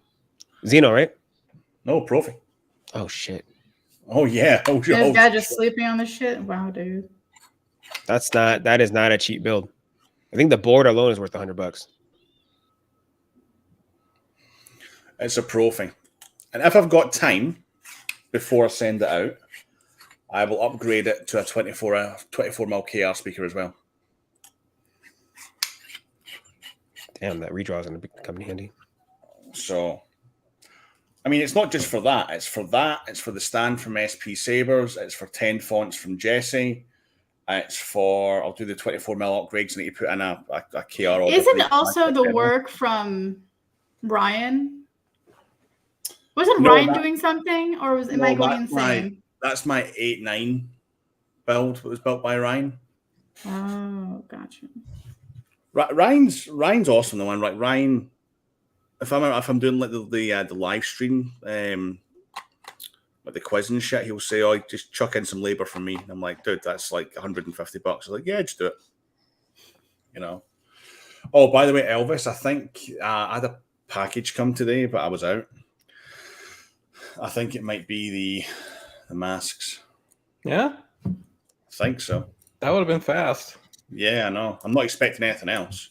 Speaker 4: Xeno, right?
Speaker 1: No, Profi.
Speaker 4: Oh shit.
Speaker 1: Oh yeah. Oh,
Speaker 3: this guy just sleeping on the shit. Wow, dude.
Speaker 4: That is not a cheap build. I think the board alone is worth $100.
Speaker 1: It's a Profi. And if I've got time before I send it out, I will upgrade it to a 24 mil KR speaker as well.
Speaker 4: Damn, that redraw is going to come in handy.
Speaker 1: So, I mean, it's not just for that. It's for that. It's for the stand from SP Sabres. It's for 10 fonts from Jesse. It's for, I'll do the 24 mil upgrades. I need to put in a KR.
Speaker 3: Isn't also the work from Ryan? Wasn't Ryan doing something, or am I going insane?
Speaker 1: That's my 8.9 build that was built by Ryan.
Speaker 3: Oh, gotcha.
Speaker 1: Ryan's awesome. The one, right? Ryan. If I'm doing like the live stream, like the quiz and shit, he'll say, "Oh, just chuck in some labor for me." And I'm like, "Dude, that's like $150." I'm like, "Yeah, just do it." You know. Oh, by the way, Elvis, I think I had a package come today, but I was out. I think it might be the masks.
Speaker 2: Yeah,
Speaker 1: I think so.
Speaker 2: That would have been fast.
Speaker 1: Yeah, I know. I'm not expecting anything else.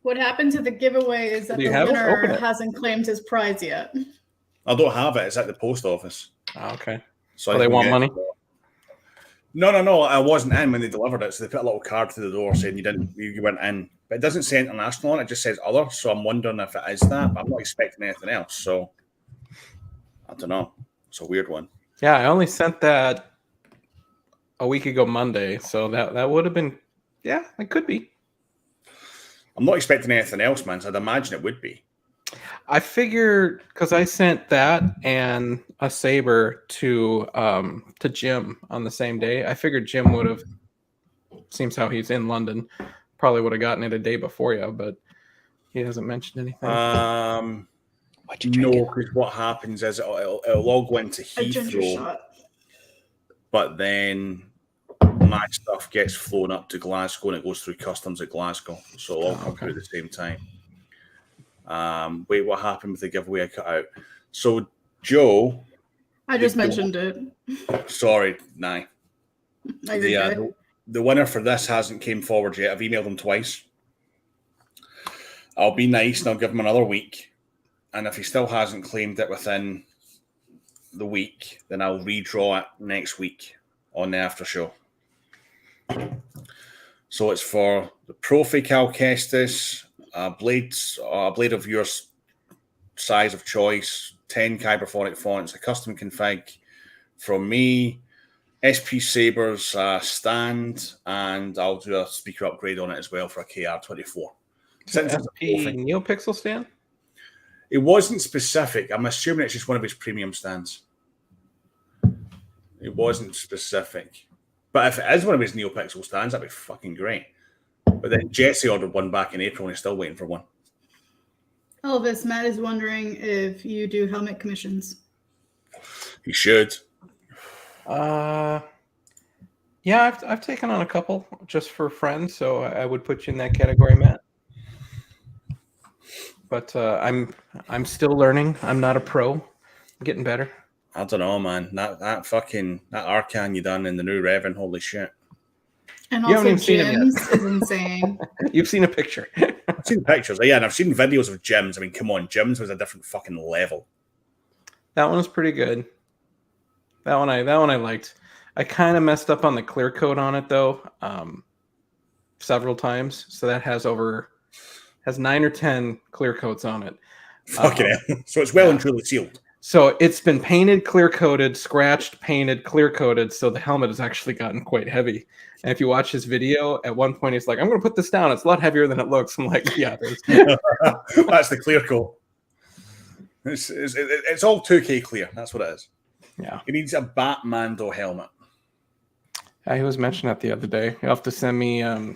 Speaker 3: What happened to the giveaway is that the winner hasn't claimed his prize yet.
Speaker 1: I don't have it. It's at the post office.
Speaker 2: Oh, okay.
Speaker 1: So
Speaker 2: they want money?
Speaker 1: No. I wasn't in when they delivered it. So they put a little card to the door saying you weren't in. But it doesn't say international on it. It just says other. So I'm wondering if it is that. But I'm not expecting anything else. So I don't know. It's a weird one.
Speaker 2: Yeah, I only sent that a week ago Monday. So that would have been, yeah, it could be.
Speaker 1: I'm not expecting anything else, man. So I'd imagine it would be.
Speaker 2: I figured because I sent that and a saber to Jim on the same day. I figured Jim would have. Seems how he's in London, probably would have gotten it a day before you, but he hasn't mentioned anything.
Speaker 1: No, because what happens is it'll all go into Heathrow, but then my stuff gets flown up to Glasgow and it goes through customs at Glasgow, so it'll all come through at the same time. Wait, what happened with the giveaway I cut out? So Joe,
Speaker 3: I just mentioned it.
Speaker 1: Sorry, nah.
Speaker 3: The
Speaker 1: the winner for this hasn't came forward yet. I've emailed them twice. I'll be nice and I'll give him another week. And if he still hasn't claimed it within the week, then I'll redraw it next week on the after show. So it's for the Profi Cal Kestis, a blade of your size of choice, 10 Kyberphonic fonts, a custom config from me, SP Sabres stand, and I'll do a speaker upgrade on it as well for a KR24.
Speaker 2: SP NeoPixel stand?
Speaker 1: It wasn't specific. I'm assuming it's just one of his premium stands. It wasn't specific. But if it is one of his NeoPixel stands, that'd be fucking great. But then Jesse ordered one back in April and he's still waiting for one.
Speaker 3: Elvis, Matt is wondering if you do helmet commissions.
Speaker 1: He should.
Speaker 2: Yeah, I've taken on a couple just for friends, so I would put you in that category, Matt. But I'm still learning. I'm not a pro. I'm getting better.
Speaker 1: I don't know, man. That Arcan you done in the new Revan, holy shit.
Speaker 3: And
Speaker 2: You
Speaker 3: also
Speaker 2: haven't even seen him
Speaker 3: gyms is insane.
Speaker 2: You've seen a picture.
Speaker 1: I've seen pictures, yeah, and I've seen videos of gyms. I mean, come on, gyms was a different fucking level.
Speaker 2: That one was pretty good. That one I liked. I kind of messed up on the clear coat on it though, several times. So that has 9 or 10 clear coats on it.
Speaker 1: Fucking hell. So it's well and truly sealed.
Speaker 2: So it's been painted, clear coated, scratched, painted, clear coated. So the helmet has actually gotten quite heavy. And if you watch his video, at one point he's like, "I'm going to put this down. It's a lot heavier than it looks." I'm like, "Yeah, it is."
Speaker 1: That's the clear coat. It's all 2K clear. That's what it is.
Speaker 2: Yeah.
Speaker 1: He needs a Batmando helmet.
Speaker 2: He was mentioning that the other day. You'll have to send me a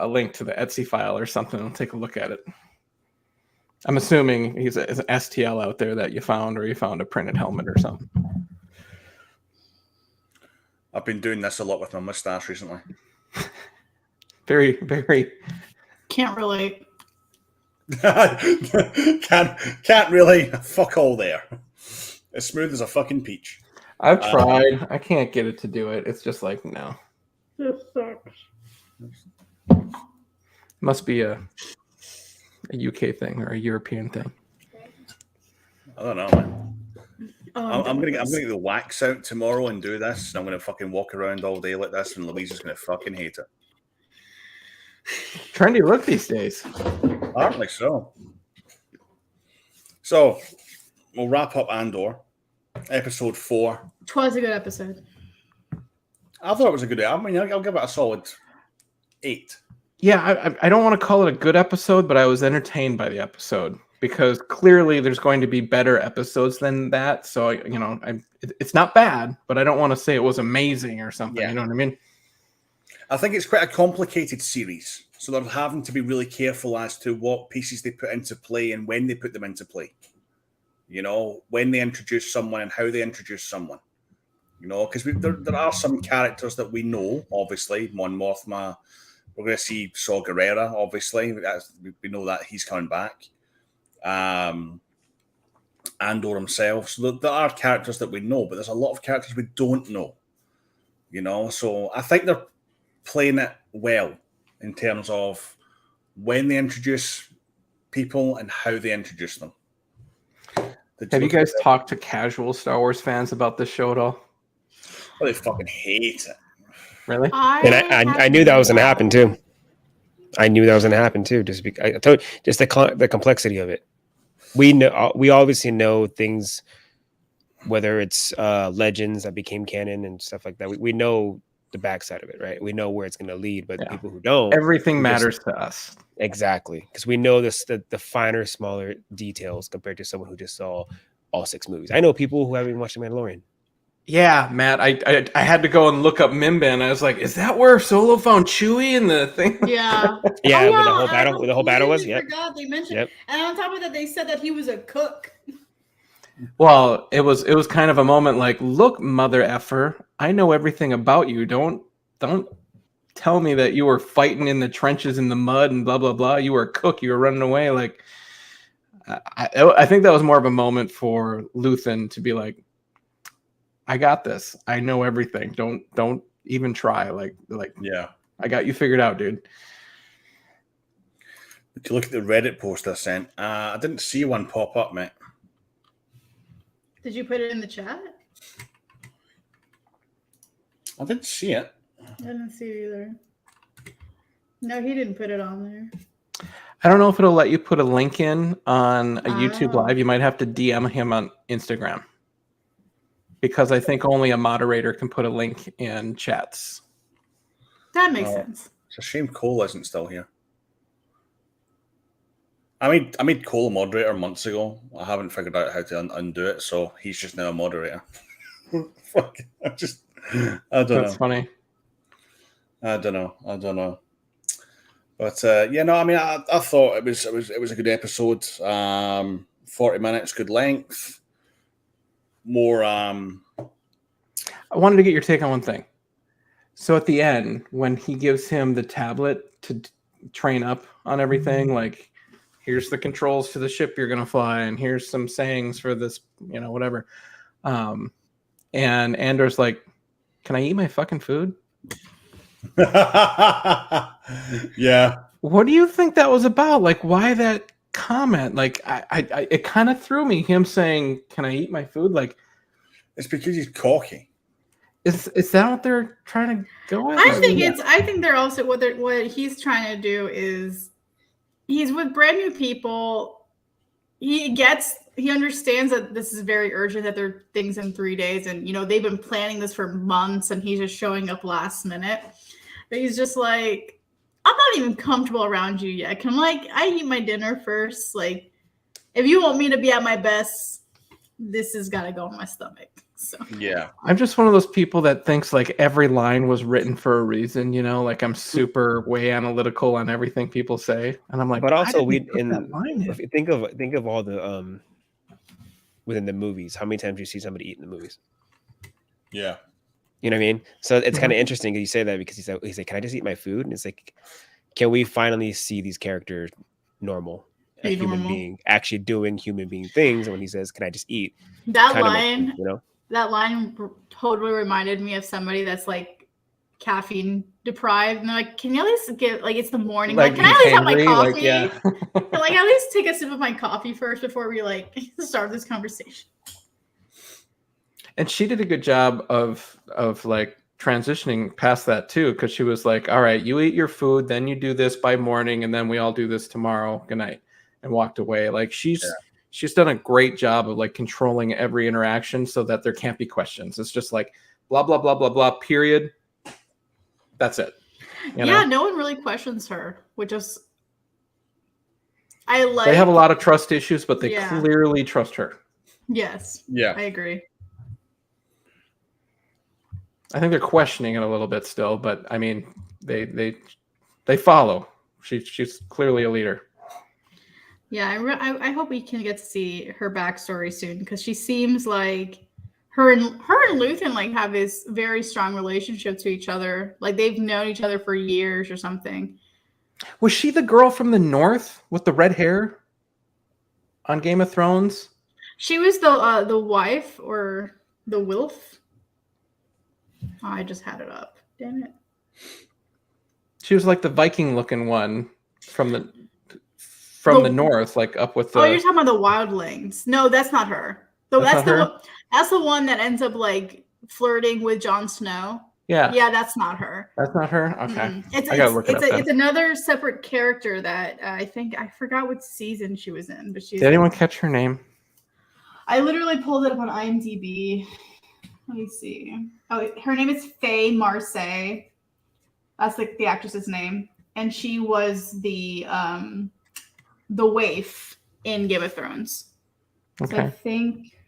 Speaker 2: link to the Etsy file or something. I'll take a look at it. I'm assuming he's an STL out there that you found, or you found a printed helmet or something.
Speaker 1: I've been doing this a lot with my mustache recently.
Speaker 2: Very, very.
Speaker 3: Can't relate.
Speaker 1: Can't really. Fuck all there. As smooth as a fucking peach.
Speaker 2: I've tried. I can't get it to do it. It's just like, no.
Speaker 3: This sucks.
Speaker 2: Must be a UK thing or a European thing.
Speaker 1: I don't know, man. I'm gonna get the wax out tomorrow and do this, and I'm gonna fucking walk around all day like this, and Louise is gonna fucking hate it.
Speaker 2: Trendy look these days.
Speaker 1: Apparently so. So we'll wrap up Andor, episode 4.
Speaker 3: Twas a good episode.
Speaker 1: I thought it was a good. I mean, I'll give it a solid 8.
Speaker 2: Yeah, I don't want to call it a good episode, but I was entertained by the episode because clearly there's going to be better episodes than that. So, it's not bad, but I don't want to say it was amazing or something.
Speaker 1: Yeah.
Speaker 2: You know what I mean?
Speaker 1: I think it's quite a complicated series, so they're having to be really careful as to what pieces they put into play and when they put them into play. When they introduce someone and how they introduce someone. Because there are some characters that we know, obviously, Mon Mothma. We're going to see Saw Gerrera, obviously. We know that he's coming back. Andor himself. So there are characters that we know, but there's a lot of characters we don't know. So I think they're playing it well in terms of when they introduce people and how they introduce them.
Speaker 2: Have you guys talked to casual Star Wars fans about this show at all?
Speaker 1: Well, they fucking hate it.
Speaker 2: Really?
Speaker 4: I knew that was going to happen too. Just because I thought just the complexity of it. We obviously know things, whether it's legends that became canon and stuff like that. We know the backside of it, right? We know where it's going to lead, but people who don't,
Speaker 2: everything matters to us.
Speaker 4: Exactly, because we know the finer, smaller details compared to someone who just saw all 6 movies. I know people who haven't even watched The Mandalorian.
Speaker 2: Yeah, Matt, I had to go and look up Mimban. I was like, is that where Solo found Chewie in the thing?
Speaker 3: Yeah.
Speaker 4: Yeah,
Speaker 3: Oh,
Speaker 4: where the whole battle was. Yeah.
Speaker 3: Forgot they mentioned. Yep. And on top of that, they said that he was a cook.
Speaker 2: Well, it was kind of a moment like, look, mother effer, I know everything about you. Don't tell me that you were fighting in the trenches in the mud and blah blah blah. You were a cook. You were running away. Like, I think that was more of a moment for Luthen to be like, I got this. I know everything. Don't even try. Like
Speaker 1: Yeah.
Speaker 2: I got you figured out, dude.
Speaker 1: But to look at the Reddit post I sent, I didn't see one pop up, mate.
Speaker 3: Did you put it in the chat?
Speaker 1: I didn't see it.
Speaker 3: I didn't see it either. No, he didn't put it on there.
Speaker 2: I don't know if it'll let you put a link in on a YouTube
Speaker 3: Oh.
Speaker 2: Live. You might have to DM him on Instagram. Because I think only a moderator can put a link in chats.
Speaker 3: That makes sense.
Speaker 1: It's a shame Cole isn't still here. I made Cole a moderator months ago. I haven't figured out how to undo it, so he's just now a moderator. Fuck. I don't know.
Speaker 2: That's funny.
Speaker 1: I don't know. But yeah, no, I mean, I thought it was a good episode. 40 minutes, good length. More.
Speaker 2: I wanted to get your take on one thing. So at the end, when he gives him the tablet to train up on everything, like, here's the controls to the ship you're gonna fly, and here's some sayings for this, whatever. And Andor's like, "Can I eat my fucking food?"
Speaker 1: Yeah.
Speaker 2: What do you think that was about? Like, why that comment? Like, I it kind of threw me. Him saying, "Can I eat my food?" Like,
Speaker 1: it's because he's cocky.
Speaker 2: Is that what they're trying to go with?
Speaker 3: I think they're also what he's trying to do is he's with brand new people. He understands that this is very urgent, that there are things in 3 days, and they've been planning this for months, and he's just showing up last minute. But he's just like, I'm not even comfortable around you yet. I eat my dinner first. Like, if you want me to be at my best, this has got to go in my stomach. So
Speaker 1: yeah,
Speaker 2: I'm just one of those people that thinks like every line was written for a reason. Like I'm super way analytical on everything people say, and I'm like,
Speaker 4: but also
Speaker 2: if
Speaker 4: you think of all the within the movies, how many times do you see somebody eat in the movies?
Speaker 1: Yeah.
Speaker 4: You know what I mean? So it's kind of interesting that you say that, because he's like, "Can I just eat my food?" And it's like, can we finally see these characters normal, a human being actually doing human being things? And when he says, "Can I just eat?"
Speaker 3: That line, that line totally reminded me of somebody that's like caffeine deprived, and they're like, "Can you at least get it's the morning? Like, can I at least have my coffee?
Speaker 2: Like, yeah.
Speaker 3: Like, at least take a sip of my coffee first before we start this conversation."
Speaker 2: And she did a good job of like transitioning past that too, because she was like, "All right, you eat your food, then you do this by morning, and then we all do this tomorrow. Good night," and walked away. Like she's done a great job of like controlling every interaction so that there can't be questions. It's just like blah blah blah blah blah. Period. That's it.
Speaker 3: Yeah, no one really questions her, which is I like.
Speaker 2: They have a lot of trust issues, but they clearly trust her.
Speaker 3: Yes.
Speaker 1: Yeah,
Speaker 3: I agree.
Speaker 2: I think they're questioning it a little bit still, but I mean, they follow. She's clearly a leader.
Speaker 3: Yeah, I hope we can get to see her backstory soon, because she seems like her and Luthen have this very strong relationship to each other. Like they've known each other for years or something.
Speaker 2: Was she the girl from the north with the red hair on Game of Thrones?
Speaker 3: She was the wife or the wilf. Oh, I just had it up. Damn it.
Speaker 2: She was like the Viking-looking one from the north, like up with the.
Speaker 3: Oh, you're talking about the wildlings. No, that's not her. That's the one that ends up like flirting with Jon Snow.
Speaker 2: Yeah.
Speaker 3: Yeah, that's not her.
Speaker 2: That's not her? Okay.
Speaker 3: Mm-hmm.
Speaker 2: I gotta look it up.
Speaker 3: It's another separate character that I forgot what season she was in, but she's.
Speaker 2: Did anyone catch her name?
Speaker 3: I literally pulled it up on IMDb. Let me see. Oh, her name is Faye Marseille. That's like the actress's name, and she was the waif in Game of Thrones.
Speaker 2: Okay.
Speaker 3: So I think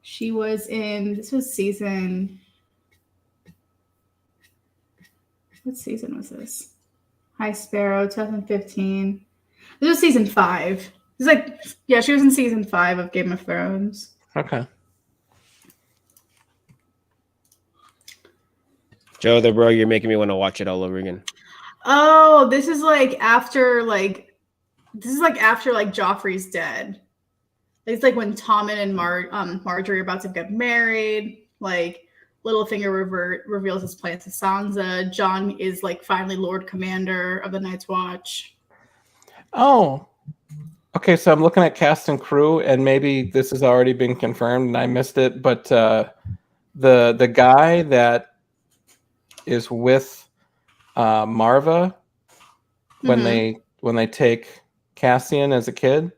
Speaker 3: she was in. This was season. What season was this? High Sparrow, 2015. This was season 5. It's she was in season 5 of Game of Thrones.
Speaker 2: Okay.
Speaker 4: Joe, bro, you're making me want to watch it all over again.
Speaker 3: Oh, this is after Joffrey's dead. It's like when Tommen and Marjorie are about to get married. Like Littlefinger reveals his plans to Sansa. Jon is like finally Lord Commander of the Night's Watch.
Speaker 2: Oh, okay. So I'm looking at cast and crew, and maybe this has already been confirmed, and I missed it. But the guy that is with Marva when they take Cassian as a kid,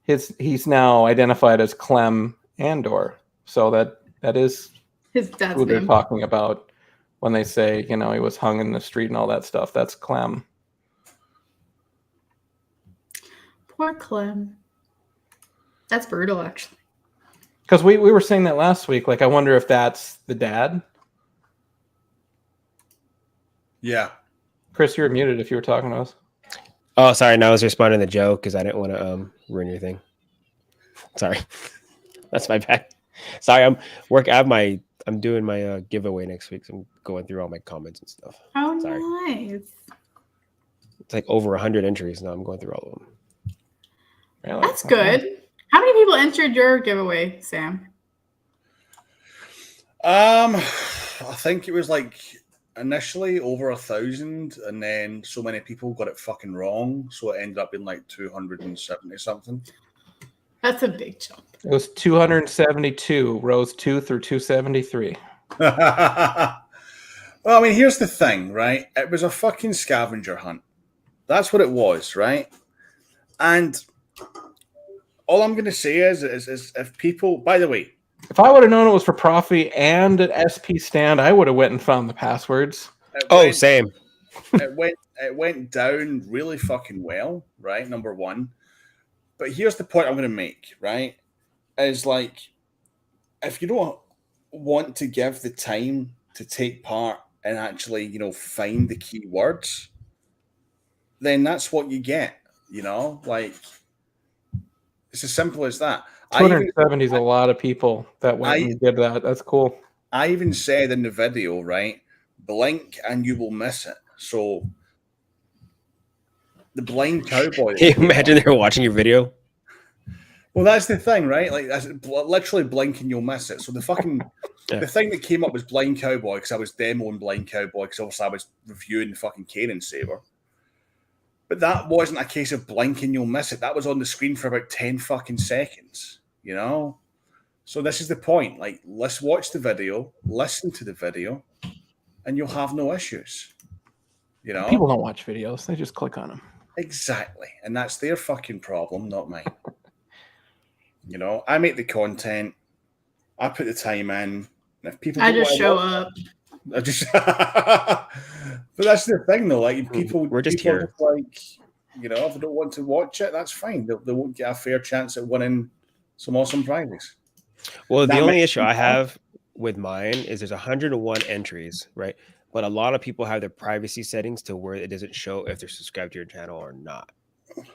Speaker 2: he's now identified as Clem Andor. So that is
Speaker 3: His dad's
Speaker 2: who they're
Speaker 3: name.
Speaker 2: talking about when they say, he was hung in the street and all that stuff. That's Clem.
Speaker 3: Poor Clem. That's brutal, actually.
Speaker 2: Because we were saying that last week. Like, I wonder if that's the dad.
Speaker 1: Yeah.
Speaker 2: Chris, you were muted if you were talking to us.
Speaker 4: Oh, sorry. No, I was responding to Joe because I didn't want to ruin your thing. Sorry. That's my bad. Sorry, I'm doing my giveaway next week. So I'm going through all my comments and stuff.
Speaker 3: Oh,
Speaker 4: Sorry.
Speaker 3: nice.
Speaker 4: It's like over 100 entries now. I'm going through all of them.
Speaker 2: Really?
Speaker 3: That's good. How many people entered your giveaway, Sam?
Speaker 1: I think it was like initially over 1,000, and then so many people got it fucking wrong, so it ended up being like 270 something.
Speaker 3: That's a big jump.
Speaker 2: It was 272, rows 2 through 273.
Speaker 1: Well, I mean, here's the thing, right? It was a fucking scavenger hunt. That's what it was, right? And all I'm going to say is if people, by the way,
Speaker 2: if I would have known it was for Profi and an SP stand, I would have went and found the passwords.
Speaker 4: Same.
Speaker 1: It went down really fucking well, right? Number one. But here's the point I'm going to make, right? Is like, if you don't want to give the time to take part and actually, find the key words, then that's what you get, like, it's as simple as that.
Speaker 2: 270 is a lot of people that went and did that. That's cool.
Speaker 1: I even said in the video, right, blink and you will miss it. So the blind cowboy.
Speaker 4: Can you imagine they were watching your video?
Speaker 1: Well, that's the thing, right? Like, that's literally blink and you'll miss it. So the fucking the thing that came up was Blind Cowboy, because I was demoing Blind Cowboy, because obviously I was reviewing the fucking Kanan Saber. But that wasn't a case of blink and you'll miss it. That was on the screen for about 10 fucking seconds, So this is the point. Like, let's watch the video, listen to the video, and you'll have no issues.
Speaker 2: People don't watch videos; they just click on them.
Speaker 1: Exactly, and that's their fucking problem, not mine. I make the content, I put the time in. And if people,
Speaker 3: I just show up.
Speaker 1: I just. But that's the thing, though. Like,
Speaker 4: we're just
Speaker 1: people
Speaker 4: here.
Speaker 1: like, if they don't want to watch it, that's fine. They won't get a fair chance at winning some awesome prizes.
Speaker 4: Well, the only issue I have with mine is there's 101 entries, right? But a lot of people have their privacy settings to where it doesn't show if they're subscribed to your channel or not.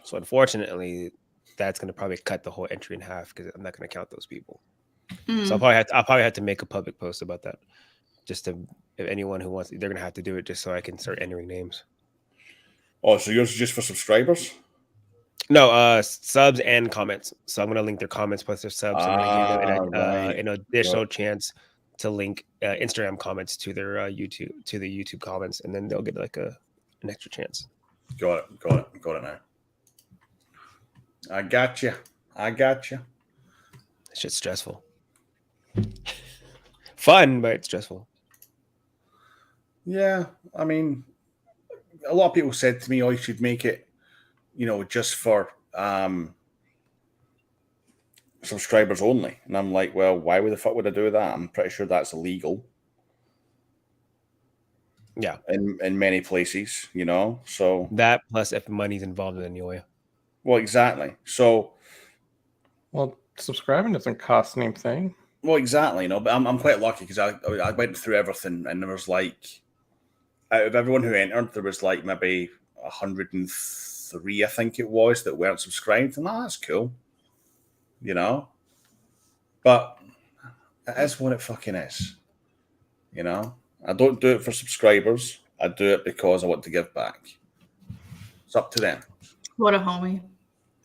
Speaker 4: So unfortunately, that's going to probably cut the whole entry in half because I'm not going to count those people. So I'll probably have to make a public post about that, just to, if anyone who wants, they're going to have to do it just so I can start entering names.
Speaker 1: Oh, so yours is just for subscribers?
Speaker 4: No, subs and comments. So I'm going to link their comments plus their subs. I'm going to give them an additional chance to link Instagram comments to their YouTube, to the YouTube comments, and then they'll get like an extra chance.
Speaker 1: Got it now. I got you.
Speaker 4: It's just stressful. Fun, but it's stressful.
Speaker 1: Yeah, I mean, a lot of people said to me, "Oh, you should make it, just for subscribers only." And I'm like, "Well, why the fuck would I do that? I'm pretty sure that's illegal."
Speaker 4: Yeah,
Speaker 1: in many places, So
Speaker 4: that plus if money's involved in any way.
Speaker 1: Well, exactly. So,
Speaker 2: subscribing doesn't cost anything.
Speaker 1: Well, exactly. But I'm quite lucky because I went through everything, and there was like, out of everyone who entered, there was like maybe 103, I think it was, that weren't subscribed, and that's cool. But it is what it fucking is. I don't do it for subscribers. I do it because I want to give back. It's up to them.
Speaker 3: What a homie.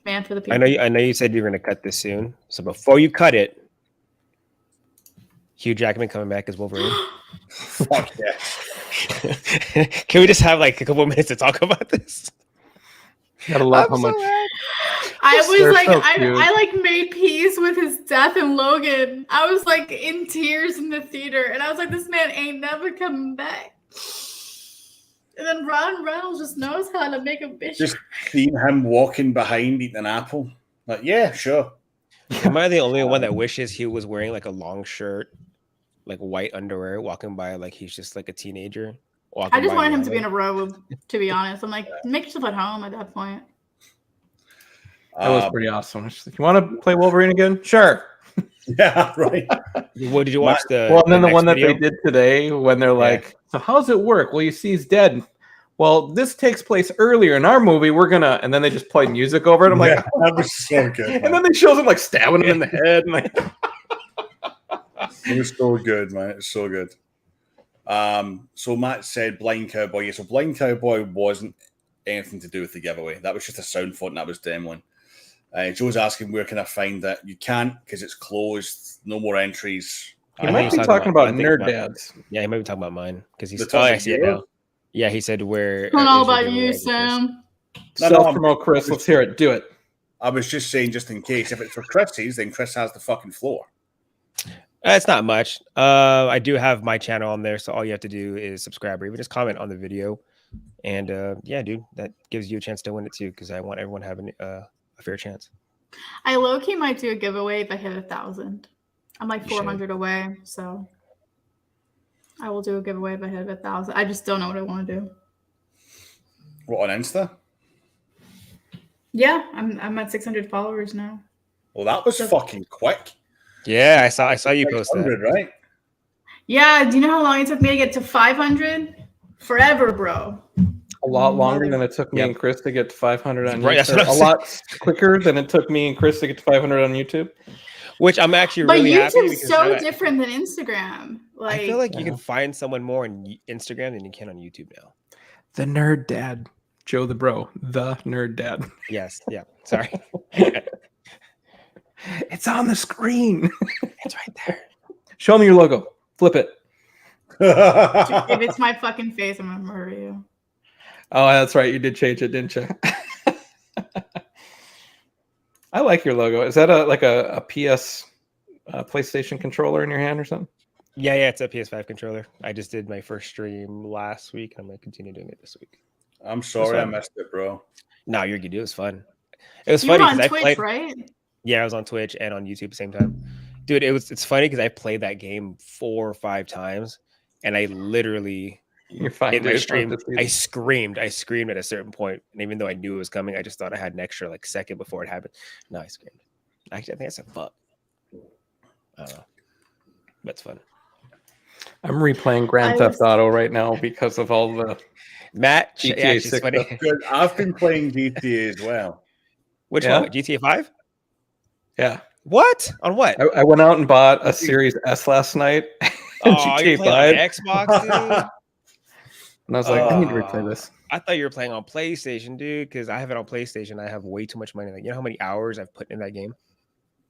Speaker 3: Man for the people.
Speaker 4: I know you said you're going to cut this soon. So before you cut it, Hugh Jackman coming back as Wolverine.
Speaker 1: Fuck yeah.
Speaker 4: Can we just have like a couple minutes to talk about this?
Speaker 2: Gotta love
Speaker 4: I'm
Speaker 2: how
Speaker 4: so
Speaker 2: much.
Speaker 4: mad.
Speaker 3: I was
Speaker 2: They're
Speaker 3: like,
Speaker 2: so cute.
Speaker 3: I like made peace with his death in Logan. I was like in tears in the theater, and I was like, this man ain't never coming back. And then Ron Reynolds just knows how to make a bitch.
Speaker 1: Just seeing him walking behind eating an apple. Like, yeah, sure.
Speaker 4: Am I the only one that wishes he was wearing like a long shirt, like white underwear, walking by like he's just like a teenager?
Speaker 3: I just wanted him to be in a robe, to be honest. I'm like, make yourself at home at that point.
Speaker 2: That was pretty awesome. She's like, you want to play Wolverine again? Sure.
Speaker 1: Yeah, right.
Speaker 4: What did you watch
Speaker 2: Well, and then the
Speaker 4: next
Speaker 2: one that
Speaker 4: video?
Speaker 2: they did today when they're like, so how's it work? Well, you see he's dead. Well, this takes place earlier in our movie. We're gonna, and then they just play music over it. I'm like,
Speaker 1: that was so good.
Speaker 2: And then they shows him like stabbing him in the head. And like,
Speaker 1: it was so good, man. It's so good. So Matt said Blind Cowboy. Yeah, so Blind Cowboy wasn't anything to do with the giveaway. That was just a sound font, and that was demoing. Joe's asking where can I find that? You can't because it's closed. No more entries.
Speaker 2: he might be talking about Nerd Dads.
Speaker 4: Yeah, he might be talking about mine because he's.
Speaker 1: Oh,
Speaker 4: I see it now. Yeah, he said where.
Speaker 3: It's not all about you, Sam.
Speaker 2: Self-promote, Chris. Let's hear it. Do it.
Speaker 1: I was just saying, just in case, if it's for Chris's, then Chris has the fucking floor.
Speaker 4: It's not much. I do have my channel on there, so all you have to do is subscribe or even just comment on the video. And yeah, dude, that gives you a chance to win it too, because I want everyone having a fair chance.
Speaker 3: I low-key might do a giveaway if I hit 1,000. I'm like 400 away, so I will do a giveaway if I hit 1,000. I just don't know what I want to do.
Speaker 1: What, on Insta?
Speaker 3: Yeah, I'm at 600 followers now.
Speaker 1: Well, that was fucking quick.
Speaker 4: Yeah, I saw you post that.
Speaker 1: Right?
Speaker 3: Yeah, do you know how long it took me to get to 500? Forever, bro.
Speaker 2: A lot longer than it took me and Chris to get to 500 on
Speaker 4: Right,
Speaker 2: YouTube. A lot quicker than it took me and Chris to get to 500 on YouTube.
Speaker 4: Which I'm actually
Speaker 3: but
Speaker 4: really happy
Speaker 3: YouTube's
Speaker 4: because
Speaker 3: so different than Instagram. Like,
Speaker 4: I feel like you can find someone more on Instagram than you can on YouTube now.
Speaker 2: The Nerd Dad. Joe the Bro. The Nerd Dad.
Speaker 4: Yes. Yeah. Sorry.
Speaker 2: It's on the screen.
Speaker 4: It's right there.
Speaker 2: Show me your logo. Flip it.
Speaker 3: if it's my fucking face, I'm gonna murder you.
Speaker 2: Oh, that's right. You did change it, didn't you? I like your logo. Is that a PS PlayStation controller in your hand or something?
Speaker 4: Yeah, it's a PS5 controller. I just did my first stream last week. I'm gonna continue doing it this week.
Speaker 1: I'm sorry I missed it, bro.
Speaker 4: No, you're good. It was fun. It was
Speaker 3: You
Speaker 4: funny
Speaker 3: were on
Speaker 4: because
Speaker 3: Twitch,
Speaker 4: I played.
Speaker 3: right?
Speaker 4: Yeah, I was on Twitch and on YouTube at the same time. Dude, it's funny because I played that game 4 or 5 times, and I literally
Speaker 2: You're fine.
Speaker 4: in the stream I screamed at a certain point, and even though I knew it was coming, I just thought I had an extra second before it happened. No, I screamed. Actually, I think I said fuck. I don't know. That's fun.
Speaker 2: I'm replaying Grand Theft Auto right now because of all the
Speaker 4: Matt
Speaker 2: GTA 6
Speaker 4: funny.
Speaker 2: stuff.
Speaker 1: Good. I've been playing GTA as well.
Speaker 4: Which one? GTA 5?
Speaker 2: Yeah.
Speaker 4: What? On what?
Speaker 2: I went out and bought a Series S last night.
Speaker 4: Oh,
Speaker 2: GTA
Speaker 4: you're playing on Xbox, dude?
Speaker 2: And I was like, I need to replay this.
Speaker 4: I thought you were playing on PlayStation, dude, because I have it on PlayStation. I have way too much money. You know how many hours I've put in that game?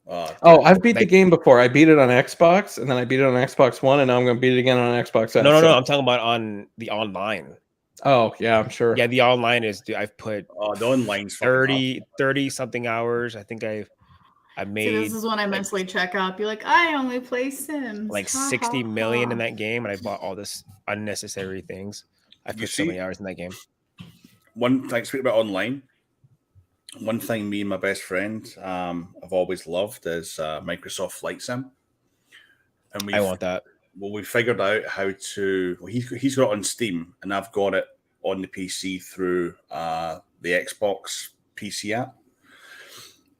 Speaker 2: Oh, I've beat the game before. I beat it on Xbox, and then I beat it on Xbox One, and now I'm going to beat it again on Xbox S.
Speaker 4: No. I'm talking about on the online.
Speaker 2: Oh, yeah, I'm sure.
Speaker 4: Yeah, the online is, dude, I've put
Speaker 1: the online's
Speaker 4: 30 something hours. I think I made.
Speaker 3: See, this is when I mentally check out. Be like, I only play Sims.
Speaker 4: Like 60 million in that game, and I bought all this unnecessary things. I put so many hours in that game.
Speaker 1: One thing, speaking about online, one thing me and my best friend have always loved is Microsoft Flight Sim. And
Speaker 4: I want that.
Speaker 1: Well, we figured out how to. Well, he's got it on Steam, and I've got it on the PC through the Xbox PC app.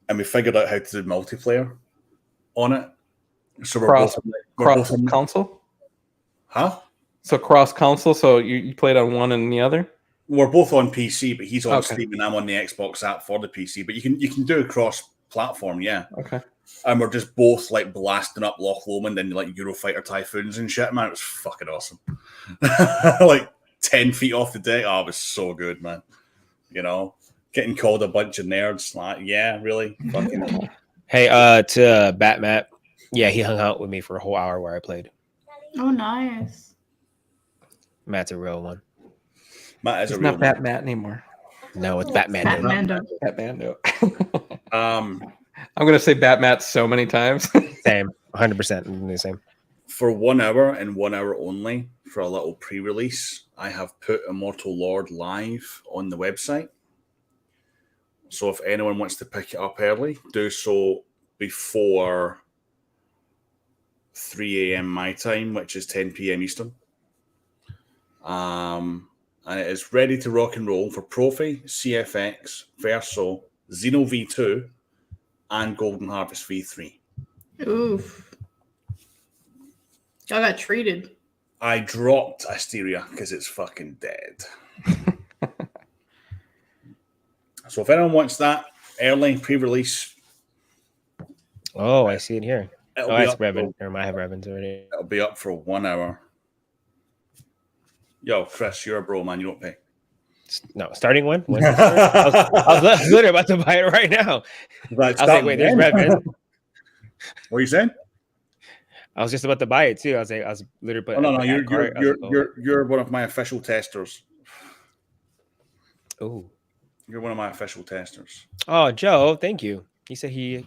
Speaker 1: And we figured out how to do multiplayer on it. So
Speaker 2: cross console?
Speaker 1: Huh?
Speaker 2: So cross console, so you played on one and the other?
Speaker 1: We're both on PC, but he's on Steam and I'm on the Xbox app for the PC. But you can do a cross platform, yeah.
Speaker 2: Okay.
Speaker 1: And we're just both blasting up Loch Lomond and Eurofighter Typhoons and shit, man. It was fucking awesome. 10 feet off the deck. Oh, it was so good, man. You know, getting called a bunch of nerds. Yeah, really? Fucking.
Speaker 4: Hey, to Batmat, Yeah, he hung out with me for a whole hour where I played.
Speaker 3: Oh, nice.
Speaker 4: Matt's a real one.
Speaker 1: Matt is
Speaker 2: He's
Speaker 1: a real
Speaker 2: not Bat Matt anymore.
Speaker 4: No, it's Batman.
Speaker 3: Fat Mando.
Speaker 2: Bat Mando.
Speaker 1: Um,
Speaker 2: I'm gonna say Bat Matt so many times.
Speaker 4: Same, 100% the same.
Speaker 1: for 1 hour and 1 hour only, for a little pre-release, I have put Immortal Lord live on the website. So if anyone wants to pick it up early, do so before 3 a.m. my time, which is 10 p.m. Eastern. And it is ready to rock and roll for Profi, CFX, Verso, Xeno V2, and Golden Harvest V3.
Speaker 3: Oof. Y'all got treated.
Speaker 1: I dropped Asteria because it's fucking dead. So if anyone wants that early pre-release,
Speaker 4: Oh, I see it here.
Speaker 1: it'll
Speaker 4: Oh,
Speaker 1: be
Speaker 4: that's
Speaker 1: up.
Speaker 4: Revan. Or I have Revans already.
Speaker 1: It'll be up for 1 hour. Yo, Chris, you're a bro, man. You don't pay.
Speaker 4: No, starting one. When does it start? I was literally about to buy it right now. I was like, wait, there's Revan.
Speaker 1: What are you saying?
Speaker 4: I was just about to buy it too. I was literally.
Speaker 1: Oh, no. You're one of my official testers.
Speaker 4: Oh.
Speaker 1: You're one of my official testers.
Speaker 4: Oh, Joe, thank you. He said he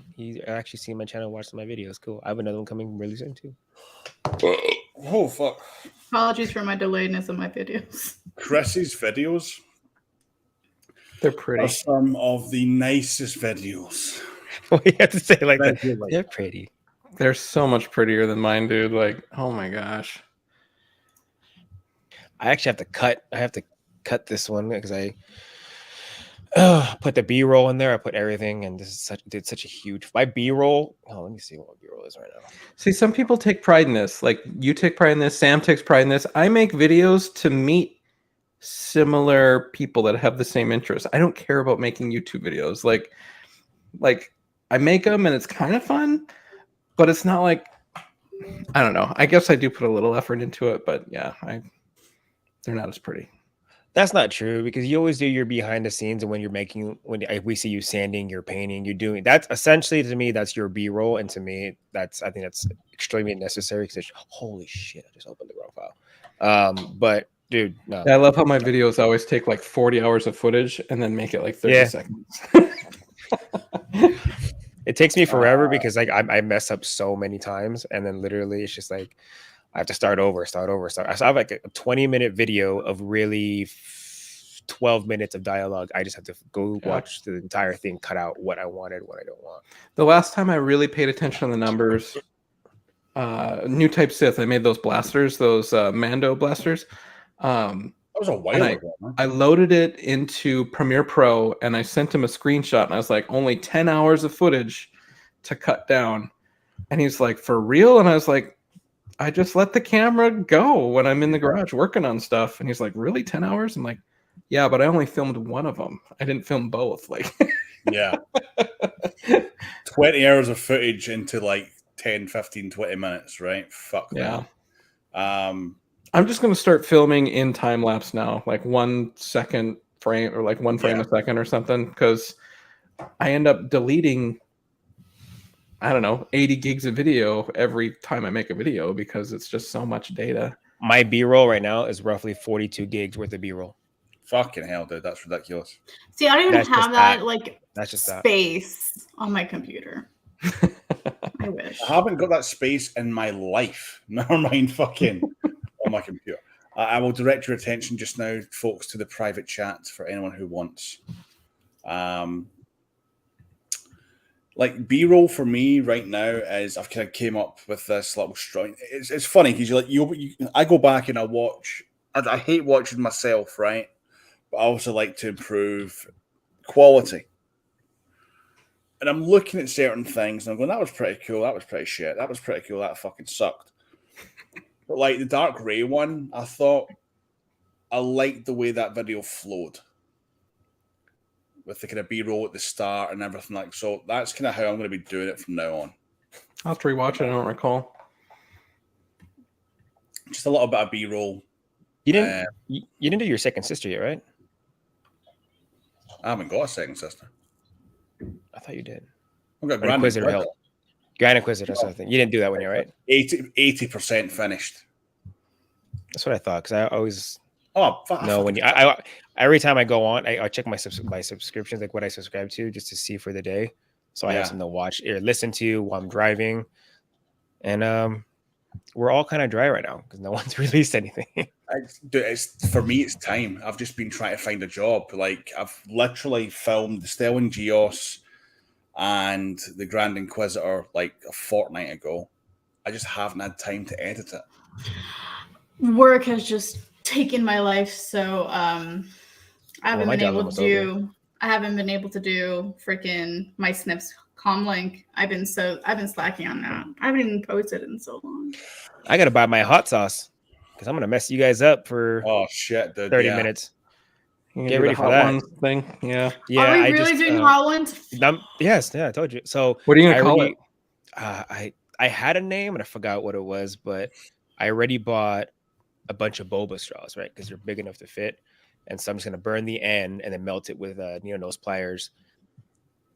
Speaker 4: actually seen my channel, watched my videos. Cool. I have another one coming really soon too.
Speaker 1: Oh, fuck.
Speaker 3: Apologies for my delayedness of my videos.
Speaker 1: Chris's videos
Speaker 2: They're pretty.
Speaker 1: are some of the nicest videos.
Speaker 4: What you have to say like that?
Speaker 1: Like-
Speaker 4: They're pretty.
Speaker 2: They're so much prettier than mine, dude. Like, oh my gosh.
Speaker 4: I actually have to cut. I have to cut this one because I put the B-roll in there. I put everything, and this is did such a huge. My B-roll. Oh, let me see what my B-roll is right now.
Speaker 2: See, some people take pride in this. Like, you take pride in this. Sam takes pride in this. I make videos to meet similar people that have the same interests. I don't care about making YouTube videos. Like I make them, and it's kind of fun, but it's not like, I don't know. I guess I do put a little effort into it, but yeah, they're not as pretty.
Speaker 4: That's not true because you always do your behind the scenes, and when we see you sanding, you're painting, you're doing that's essentially to me that's your B-roll, and to me I think that's extremely necessary because holy shit, I just opened the wrong file. But dude, no.
Speaker 2: Yeah, I love how my videos always take like 40 hours of footage and then make it like 30 seconds.
Speaker 4: It takes me forever because like I mess up so many times, and then literally it's just like I have to start over. So I have like a 20-minute video of really 12 minutes of dialogue. I just have to go watch the entire thing, cut out what I wanted, what I don't want.
Speaker 2: The last time I really paid attention to the numbers, new type Sith, I made those blasters, those Mando blasters.
Speaker 1: That was a while ago, man.
Speaker 2: I loaded it into Premiere Pro, and I sent him a screenshot, and I was like, only 10 hours of footage to cut down. And he's like, for real? And I was like, I just let the camera go when I'm in the garage working on stuff. And he's like, really, 10 hours? I'm like, yeah, but I only filmed one of them. I didn't film both. Like,
Speaker 1: yeah. 20 hours of footage into like 10, 15, 20 minutes, right? Fuck
Speaker 2: yeah.
Speaker 1: that.
Speaker 2: I'm just going to start filming in time lapse now, like 1 second frame or like 1 frame a second or something, because I end up deleting, I don't know, 80 gigs of video every time I make a video because it's just so much data.
Speaker 4: My B-roll right now is roughly 42 gigs worth of B-roll.
Speaker 1: Fucking hell, dude. That's ridiculous.
Speaker 3: See, I don't even have that like
Speaker 4: that's just
Speaker 3: space on my computer. I wish.
Speaker 1: I haven't got that space in my life. Never mind fucking on my computer. I will direct your attention just now, folks, to the private chat for anyone who wants. Like B-roll for me right now is I've kind of came up with this little strong. It's funny because I go back and I watch. I hate watching myself, right? But I also like to improve quality. And I'm looking at certain things and I'm going, that was pretty cool. That was pretty shit. That was pretty cool. That fucking sucked. But like the Dark Ray one, I thought I liked the way that video flowed. With the kind of B-roll at the start and everything like so. That's kind of how I'm going to be doing it from now on.
Speaker 2: I'll have to rewatch it. I don't recall.
Speaker 1: Just a little bit of B-roll.
Speaker 4: You didn't do your second sister yet, right?
Speaker 1: I haven't got a second sister.
Speaker 4: I thought you did.
Speaker 1: I've got Grand
Speaker 4: Inquisitor help. Grand Inquisitor or something. You didn't do that one yet, right?
Speaker 1: 80% finished.
Speaker 4: That's what I thought, because I always
Speaker 1: fuck,
Speaker 4: know when I every time I go on, I check my subscriptions, like what I subscribe to, just to see for the day. So I have something to watch or listen to while I'm driving. And we're all kind of dry right now because no one's released anything.
Speaker 1: For me, it's time. I've just been trying to find a job. Like, I've literally filmed Stellan Geos and the Grand Inquisitor like a fortnight ago. I just haven't had time to edit it.
Speaker 3: Work has just taken my life, so I haven't been able to do freaking my Snips comlink. I've been slacking on that. I haven't even posted in so long.
Speaker 4: I gotta buy my hot sauce because I'm gonna mess you guys up for
Speaker 1: 30
Speaker 4: minutes.
Speaker 2: Get ready for that thing. Yeah.
Speaker 3: Are we really doing hot ones?
Speaker 4: Yes. Yeah, I told you. So
Speaker 2: what are you gonna call it?
Speaker 4: I had a name and I forgot what it was, but I already bought a bunch of boba straws, right? Because they're big enough to fit. And so I'm just gonna burn the end and then melt it with nose pliers.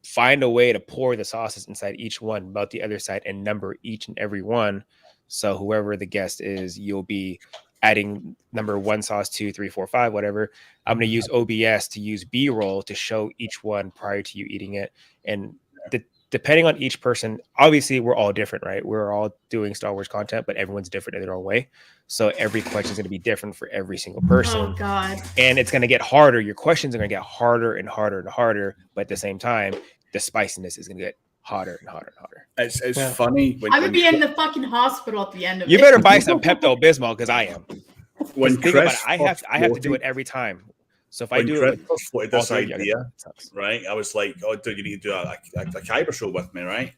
Speaker 4: Find a way to pour the sauces inside each one, melt the other side, and number each and every one. So whoever the guest is, you'll be adding number 1 sauce, 2, 3, 4, 5, whatever. I'm going to use OBS to use B-roll to show each one prior to you eating it. And depending on each person, obviously we're all different, right? We're all doing Star Wars content, but everyone's different in their own way. So every question is going to be different for every single person.
Speaker 3: Oh God!
Speaker 4: And it's going to get harder. Your questions are going to get harder and harder and harder. But at the same time, the spiciness is going to get hotter and hotter and hotter.
Speaker 1: It's funny.
Speaker 3: I would be in the fucking hospital at the end of it.
Speaker 4: You better buy some Pepto-Bismol because I am.
Speaker 1: When
Speaker 4: think about it, I have to do it every time. So if I do it
Speaker 1: with this idea, right? I was like, "Oh, dude, you need to do a Kyber show with me, right?"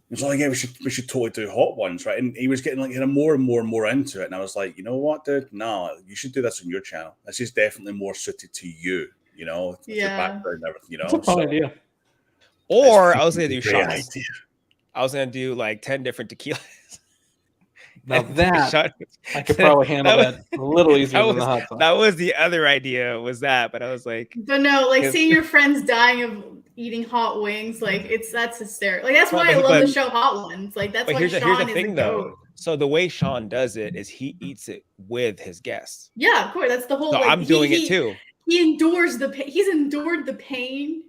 Speaker 1: He was like, "Yeah, we should totally do hot ones, right?" And he was getting more and more into it, and I was like, "You know what, dude? No, you should do this on your channel. This is definitely more suited to you, your background and everything,
Speaker 2: That's a fun idea."
Speaker 4: Or I was gonna do shots. I was gonna do like 10 different tequilas.
Speaker 2: Now that I could probably handle that a little easier than the hot sauce.
Speaker 4: That was the other idea, but I was like,
Speaker 3: but no, like seeing your friends dying of eating hot wings, like that's hysterical. Like that's why I love the show Hot Ones. Like that's why Sean is the goat.
Speaker 4: So the way Sean does it is he eats it with his guests.
Speaker 3: Yeah, of course. That's the whole.
Speaker 4: So I'm doing it too.
Speaker 3: He endures the pain. He's endured the pain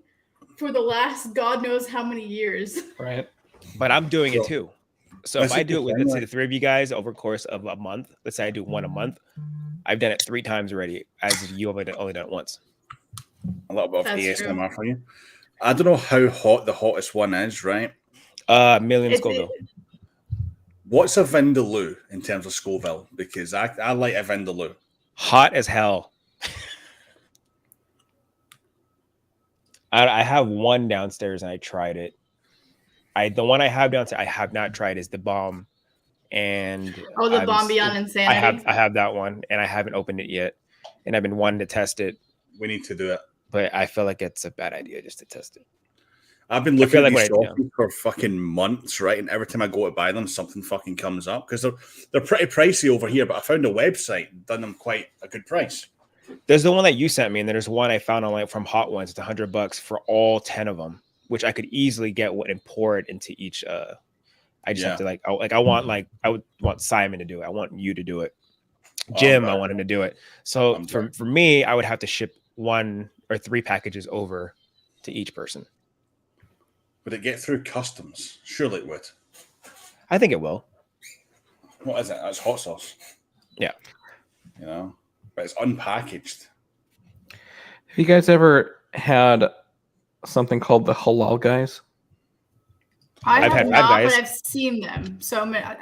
Speaker 3: for the last God knows how many years.
Speaker 2: Right.
Speaker 4: But I'm doing it too. So if I do it with, let's say, the 3 of you guys over the course of a month, let's say I do one a month, I've done it 3 times already, as you only done it once.
Speaker 1: A little bit of ASMR for you. I don't know how hot the hottest one is, right?
Speaker 4: Million Scoville.
Speaker 1: What's a Vindaloo in terms of Scoville? Because I like a Vindaloo.
Speaker 4: Hot as hell. I have one downstairs and I tried it. The one I have downstairs I have not tried is the bomb, and
Speaker 3: the bomb beyond insanity.
Speaker 4: I have that one and I haven't opened it yet, and I've been wanting to test it.
Speaker 1: We need to do it,
Speaker 4: but I feel like it's a bad idea just to test it.
Speaker 1: I've been looking at these for fucking months, right? And every time I go to buy them, something fucking comes up because they're pretty pricey over here. But I found a website done them quite a good price.
Speaker 4: There's the one that you sent me, and there's one I found online from Hot Ones. It's $100 for all 10 of them, which I could easily get and pour it into each. I just have to I would want Simon to do it. I want you to do it. Jim, I want him to do it. So for me, I would have to ship 1 or 3 packages over to each person.
Speaker 1: Would it get through customs? Surely it would.
Speaker 4: I think it will.
Speaker 1: What is it? That's hot sauce.
Speaker 4: Yeah.
Speaker 1: But it's unpackaged.
Speaker 2: Have you guys ever had something called the Halal Guys?
Speaker 3: I've had guys, but I've seen them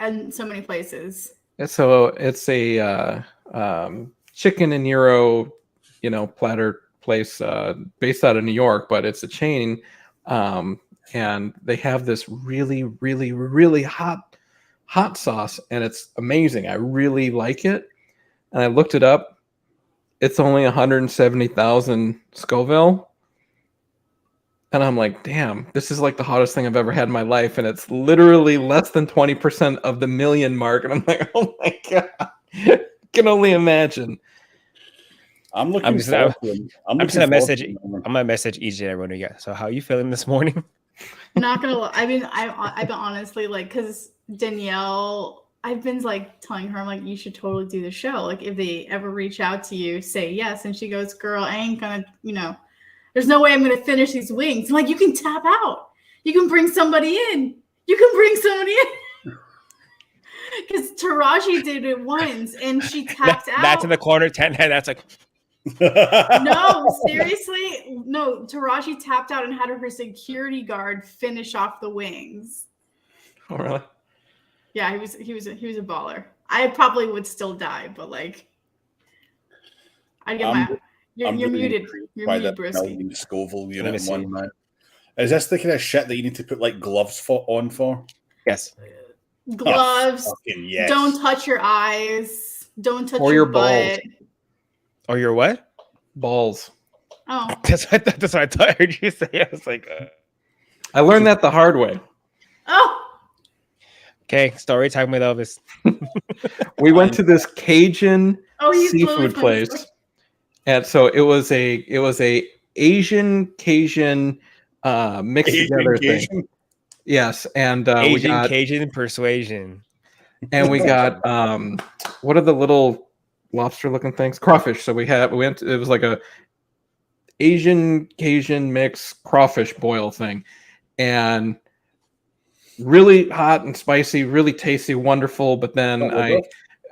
Speaker 3: in so many places.
Speaker 2: So it's a chicken and gyro, platter place based out of New York, but it's a chain, and they have this really, really, really hot sauce, and it's amazing. I really like it, and I looked it up. It's only 170,000 Scoville. And I'm like, damn, this is like the hottest thing I've ever had in my life. And it's literally less than 20% of the million mark. And I'm like, oh my God, I can only imagine.
Speaker 4: I'm just gonna message each and every one of you guys. So how are you feeling this morning?
Speaker 3: Not gonna lie. I've been honestly like, because Danielle, I've been like telling her, I'm like, you should totally do the show. Like, if they ever reach out to you, say yes. And she goes, girl, I ain't gonna, there's no way I'm gonna finish these wings. I'm like, you can tap out. You can bring somebody in. Because Taraji did it once and she tapped out.
Speaker 4: That's in the corner 10. That's like
Speaker 3: no, seriously. No, Taraji tapped out and had her security guard finish off the wings.
Speaker 2: Oh, really?
Speaker 3: Yeah, he was a baller. I probably would still die, but like I'd get you're muted. You're muted, Brisky.
Speaker 1: Scoville unit in one man. Is this the kind of shit that you need to put like gloves on for?
Speaker 4: Yes.
Speaker 3: Gloves.
Speaker 1: Oh, yes.
Speaker 3: Don't touch your eyes. Don't touch
Speaker 2: your
Speaker 3: butt.
Speaker 2: balls.
Speaker 4: Or your what?
Speaker 3: Oh.
Speaker 2: Balls.
Speaker 4: That's what I thought I heard you say. I was like,
Speaker 2: I learned that the hard way.
Speaker 3: Oh.
Speaker 4: Okay, story time with Elvis.
Speaker 2: We went to this Cajun seafood
Speaker 3: literally
Speaker 2: place, and so it was a Asian Cajun mixed together thing. Yes, and we got
Speaker 4: Cajun persuasion,
Speaker 2: and we got what are the little lobster looking things? Crawfish. So we went. It was like a Asian Cajun mix crawfish boil thing, and really hot and spicy, really tasty, wonderful. But then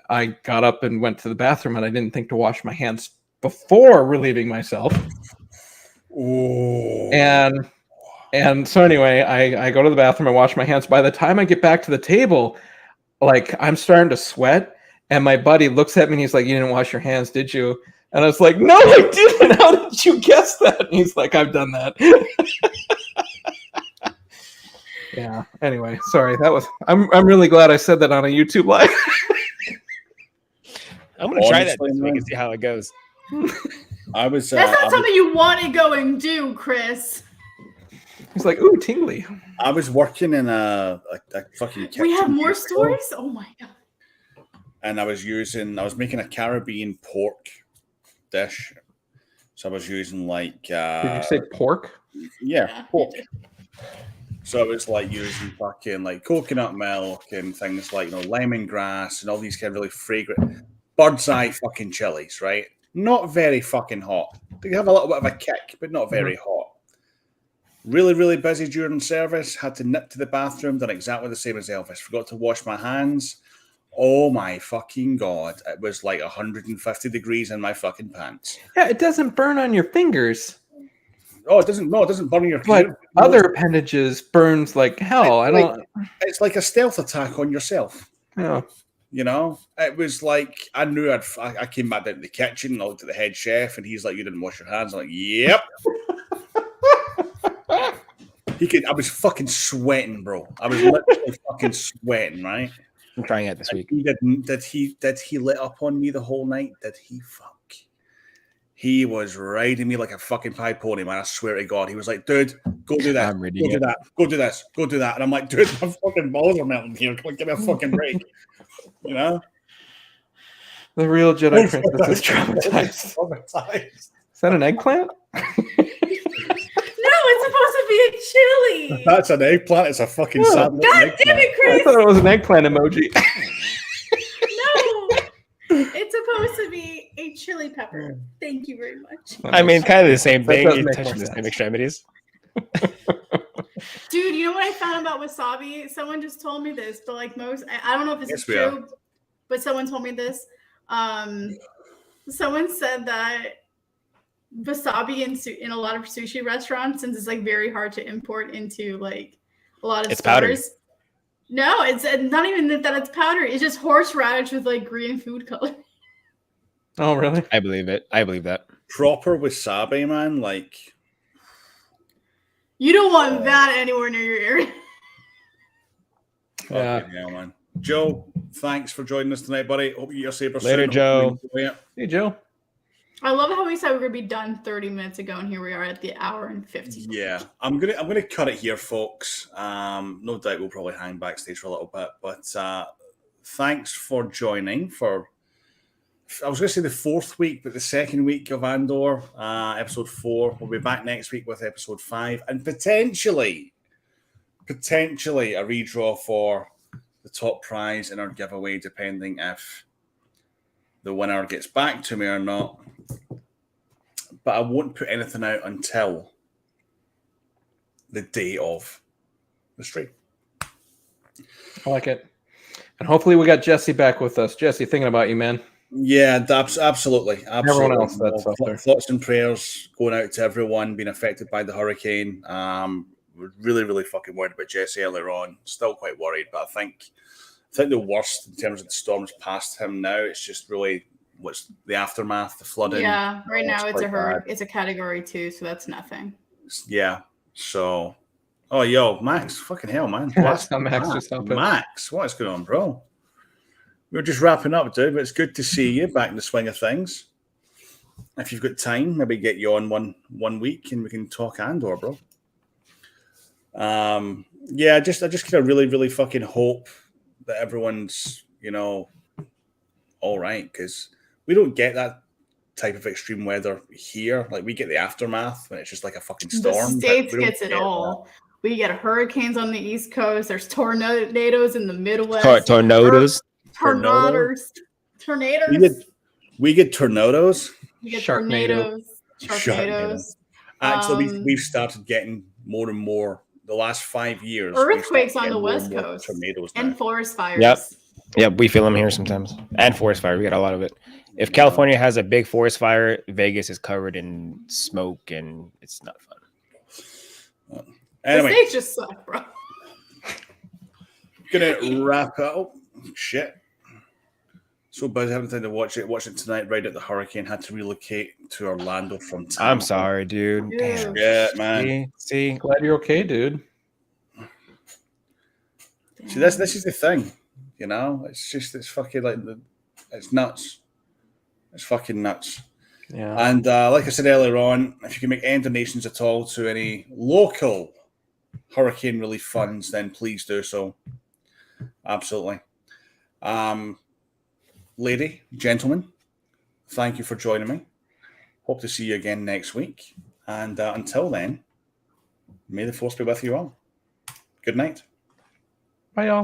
Speaker 2: I got up and went to the bathroom, and I didn't think to wash my hands before relieving myself.
Speaker 1: Ooh.
Speaker 2: And so anyway, I go to the bathroom and wash my hands. By the time I get back to the table, like I'm starting to sweat, and my buddy looks at me and he's like, "You didn't wash your hands, did you?" And I was like, "No, I didn't. How did you guess that?" And he's like, "I've done that." Yeah. Anyway, sorry. I'm really glad I said that on a YouTube live.
Speaker 4: I'm gonna try that this week and see how it goes.
Speaker 3: That's not something you want to go and do, Chris.
Speaker 2: He's like, "Ooh, tingly."
Speaker 1: I was working in a fucking kitchen.
Speaker 3: We have more stories? Oh my god.
Speaker 1: And I was making a Caribbean pork dish. So I was using like
Speaker 2: did you say pork?
Speaker 1: Yeah, pork. So it was like using fucking like coconut milk and things like lemongrass and all these kind of really fragrant bird's eye fucking chilies, right? Not very fucking hot. They have a little bit of a kick, but not very hot. Really, really busy during service. Had to nip to the bathroom. Done exactly the same as Elvis. Forgot to wash my hands. Oh my fucking god! It was like 150 degrees in my fucking pants.
Speaker 2: Yeah, it doesn't burn on your fingers.
Speaker 1: Oh, it doesn't. No, it doesn't burn your.
Speaker 2: But other appendages burns like hell.
Speaker 1: It's like a stealth attack on yourself.
Speaker 2: Yeah.
Speaker 1: It was like I knew I came back down to the kitchen and I looked at the head chef and he's like, "You didn't wash your hands." I'm like, "Yep." I was fucking sweating, bro. I was literally fucking sweating, right?
Speaker 4: I'm trying it this week.
Speaker 1: Did he lit up on me the whole night? Did he fuck? He was riding me like a fucking pie pony, man. I swear to God. He was like, "Dude, go do that. Go do that. Go do this. Go do that." And I'm like, "Dude, my fucking balls are melting here. Come on, give me a fucking break." The
Speaker 2: real Jedi princess is traumatized. Is that an eggplant?
Speaker 3: No, it's supposed to be a chili.
Speaker 1: That's an eggplant. It's a fucking sad.
Speaker 3: God damn it, Chris!
Speaker 2: I thought it was an eggplant emoji.
Speaker 3: No, it's supposed to be a chili pepper. Thank you very much.
Speaker 4: I mean, kind of the same thing. You touch the
Speaker 2: sense.
Speaker 4: same extremities.
Speaker 3: Dude, you know what I found about wasabi? Someone just told me this, but like I don't know if this is true, but someone told me this. Someone said that wasabi in a lot of sushi restaurants, since it's like very hard to import into like a lot of stores.
Speaker 4: Powdered.
Speaker 3: No, it's not even that it's powdered. It's just horseradish with like green food color.
Speaker 2: Oh, really?
Speaker 4: I believe it. I believe that.
Speaker 1: Proper wasabi, man. Like,
Speaker 3: you don't want that anywhere near your area.
Speaker 2: Yeah,
Speaker 1: man. Joe, thanks for joining us tonight, buddy. Hope you get your saber
Speaker 4: later,
Speaker 1: soon.
Speaker 4: Joe.
Speaker 2: Hey, Joe.
Speaker 3: I love how we said we were gonna be done 30 minutes ago, and here we are at the hour and 50.
Speaker 1: Yeah, I'm gonna cut it here, folks. No doubt we'll probably hang backstage for a little bit, but thanks for joining for. I was going to say the fourth week, but the second week of Andor, episode 4. We'll be back next week with episode 5, and potentially potentially a redraw for the top prize in our giveaway, depending if the winner gets back to me or not. But I won't put anything out until the day of the stream.
Speaker 2: I like it. And hopefully we got Jesse back with us. Jesse, thinking about you, man.
Speaker 1: Yeah, absolutely.
Speaker 2: Everyone else that's up there.
Speaker 1: Thoughts and prayers going out to everyone being affected by the hurricane. We're really, really fucking worried about Jesse earlier on. Still quite worried, but I think the worst in terms of the storms past him now. It's just really what's the aftermath, the flooding.
Speaker 3: Yeah, right now it's
Speaker 1: bad.
Speaker 3: it's a category 2, so that's nothing.
Speaker 1: Yeah. So, oh, yo, Max, fucking hell, man.
Speaker 2: That's how Max just happened.
Speaker 1: Max, what is going on, bro? We're just wrapping up, dude, but it's good to see you back in the swing of things. If you've got time, maybe get you on one week and we can talk Andor, bro. Yeah, I just kind of really, really fucking hope that everyone's, all right, because we don't get that type of extreme weather here. Like, we get the aftermath when it's just like a fucking storm.
Speaker 3: The States gets it all. We get hurricanes on the East Coast. There's tornadoes in the Midwest.
Speaker 4: Tornadoes.
Speaker 3: Tornadoes.
Speaker 1: We get tornadoes.
Speaker 3: We get
Speaker 2: Sharknado.
Speaker 3: Sharknadoes.
Speaker 1: Actually, we've started getting more and more. The last 5 years,
Speaker 3: earthquakes on the West Coast,
Speaker 1: tornadoes
Speaker 3: and forest fires.
Speaker 4: Yep, we feel them here sometimes, and forest fire. We got a lot of it. If California has a big forest fire, Vegas is covered in smoke, and it's not fun.
Speaker 1: Anyway,
Speaker 3: the states just suck, bro.
Speaker 1: Gonna wrap up. Oh, shit. So busy, having time to watch it. Watching tonight, right at the hurricane. Had to relocate to Orlando from Tampa.
Speaker 4: I'm sorry, dude. Damn.
Speaker 1: Yeah, man.
Speaker 4: See,
Speaker 2: Glad you're okay, dude.
Speaker 1: See, this is the thing. It's fucking like it's nuts. It's fucking nuts.
Speaker 2: Yeah.
Speaker 1: And like I said earlier on, if you can make any donations at all to any local hurricane relief funds, then please do so. Absolutely. Lady, gentlemen, thank you for joining me. Hope to see you again next week. And until then, may the force be with you all. Good night.
Speaker 2: Bye, y'all.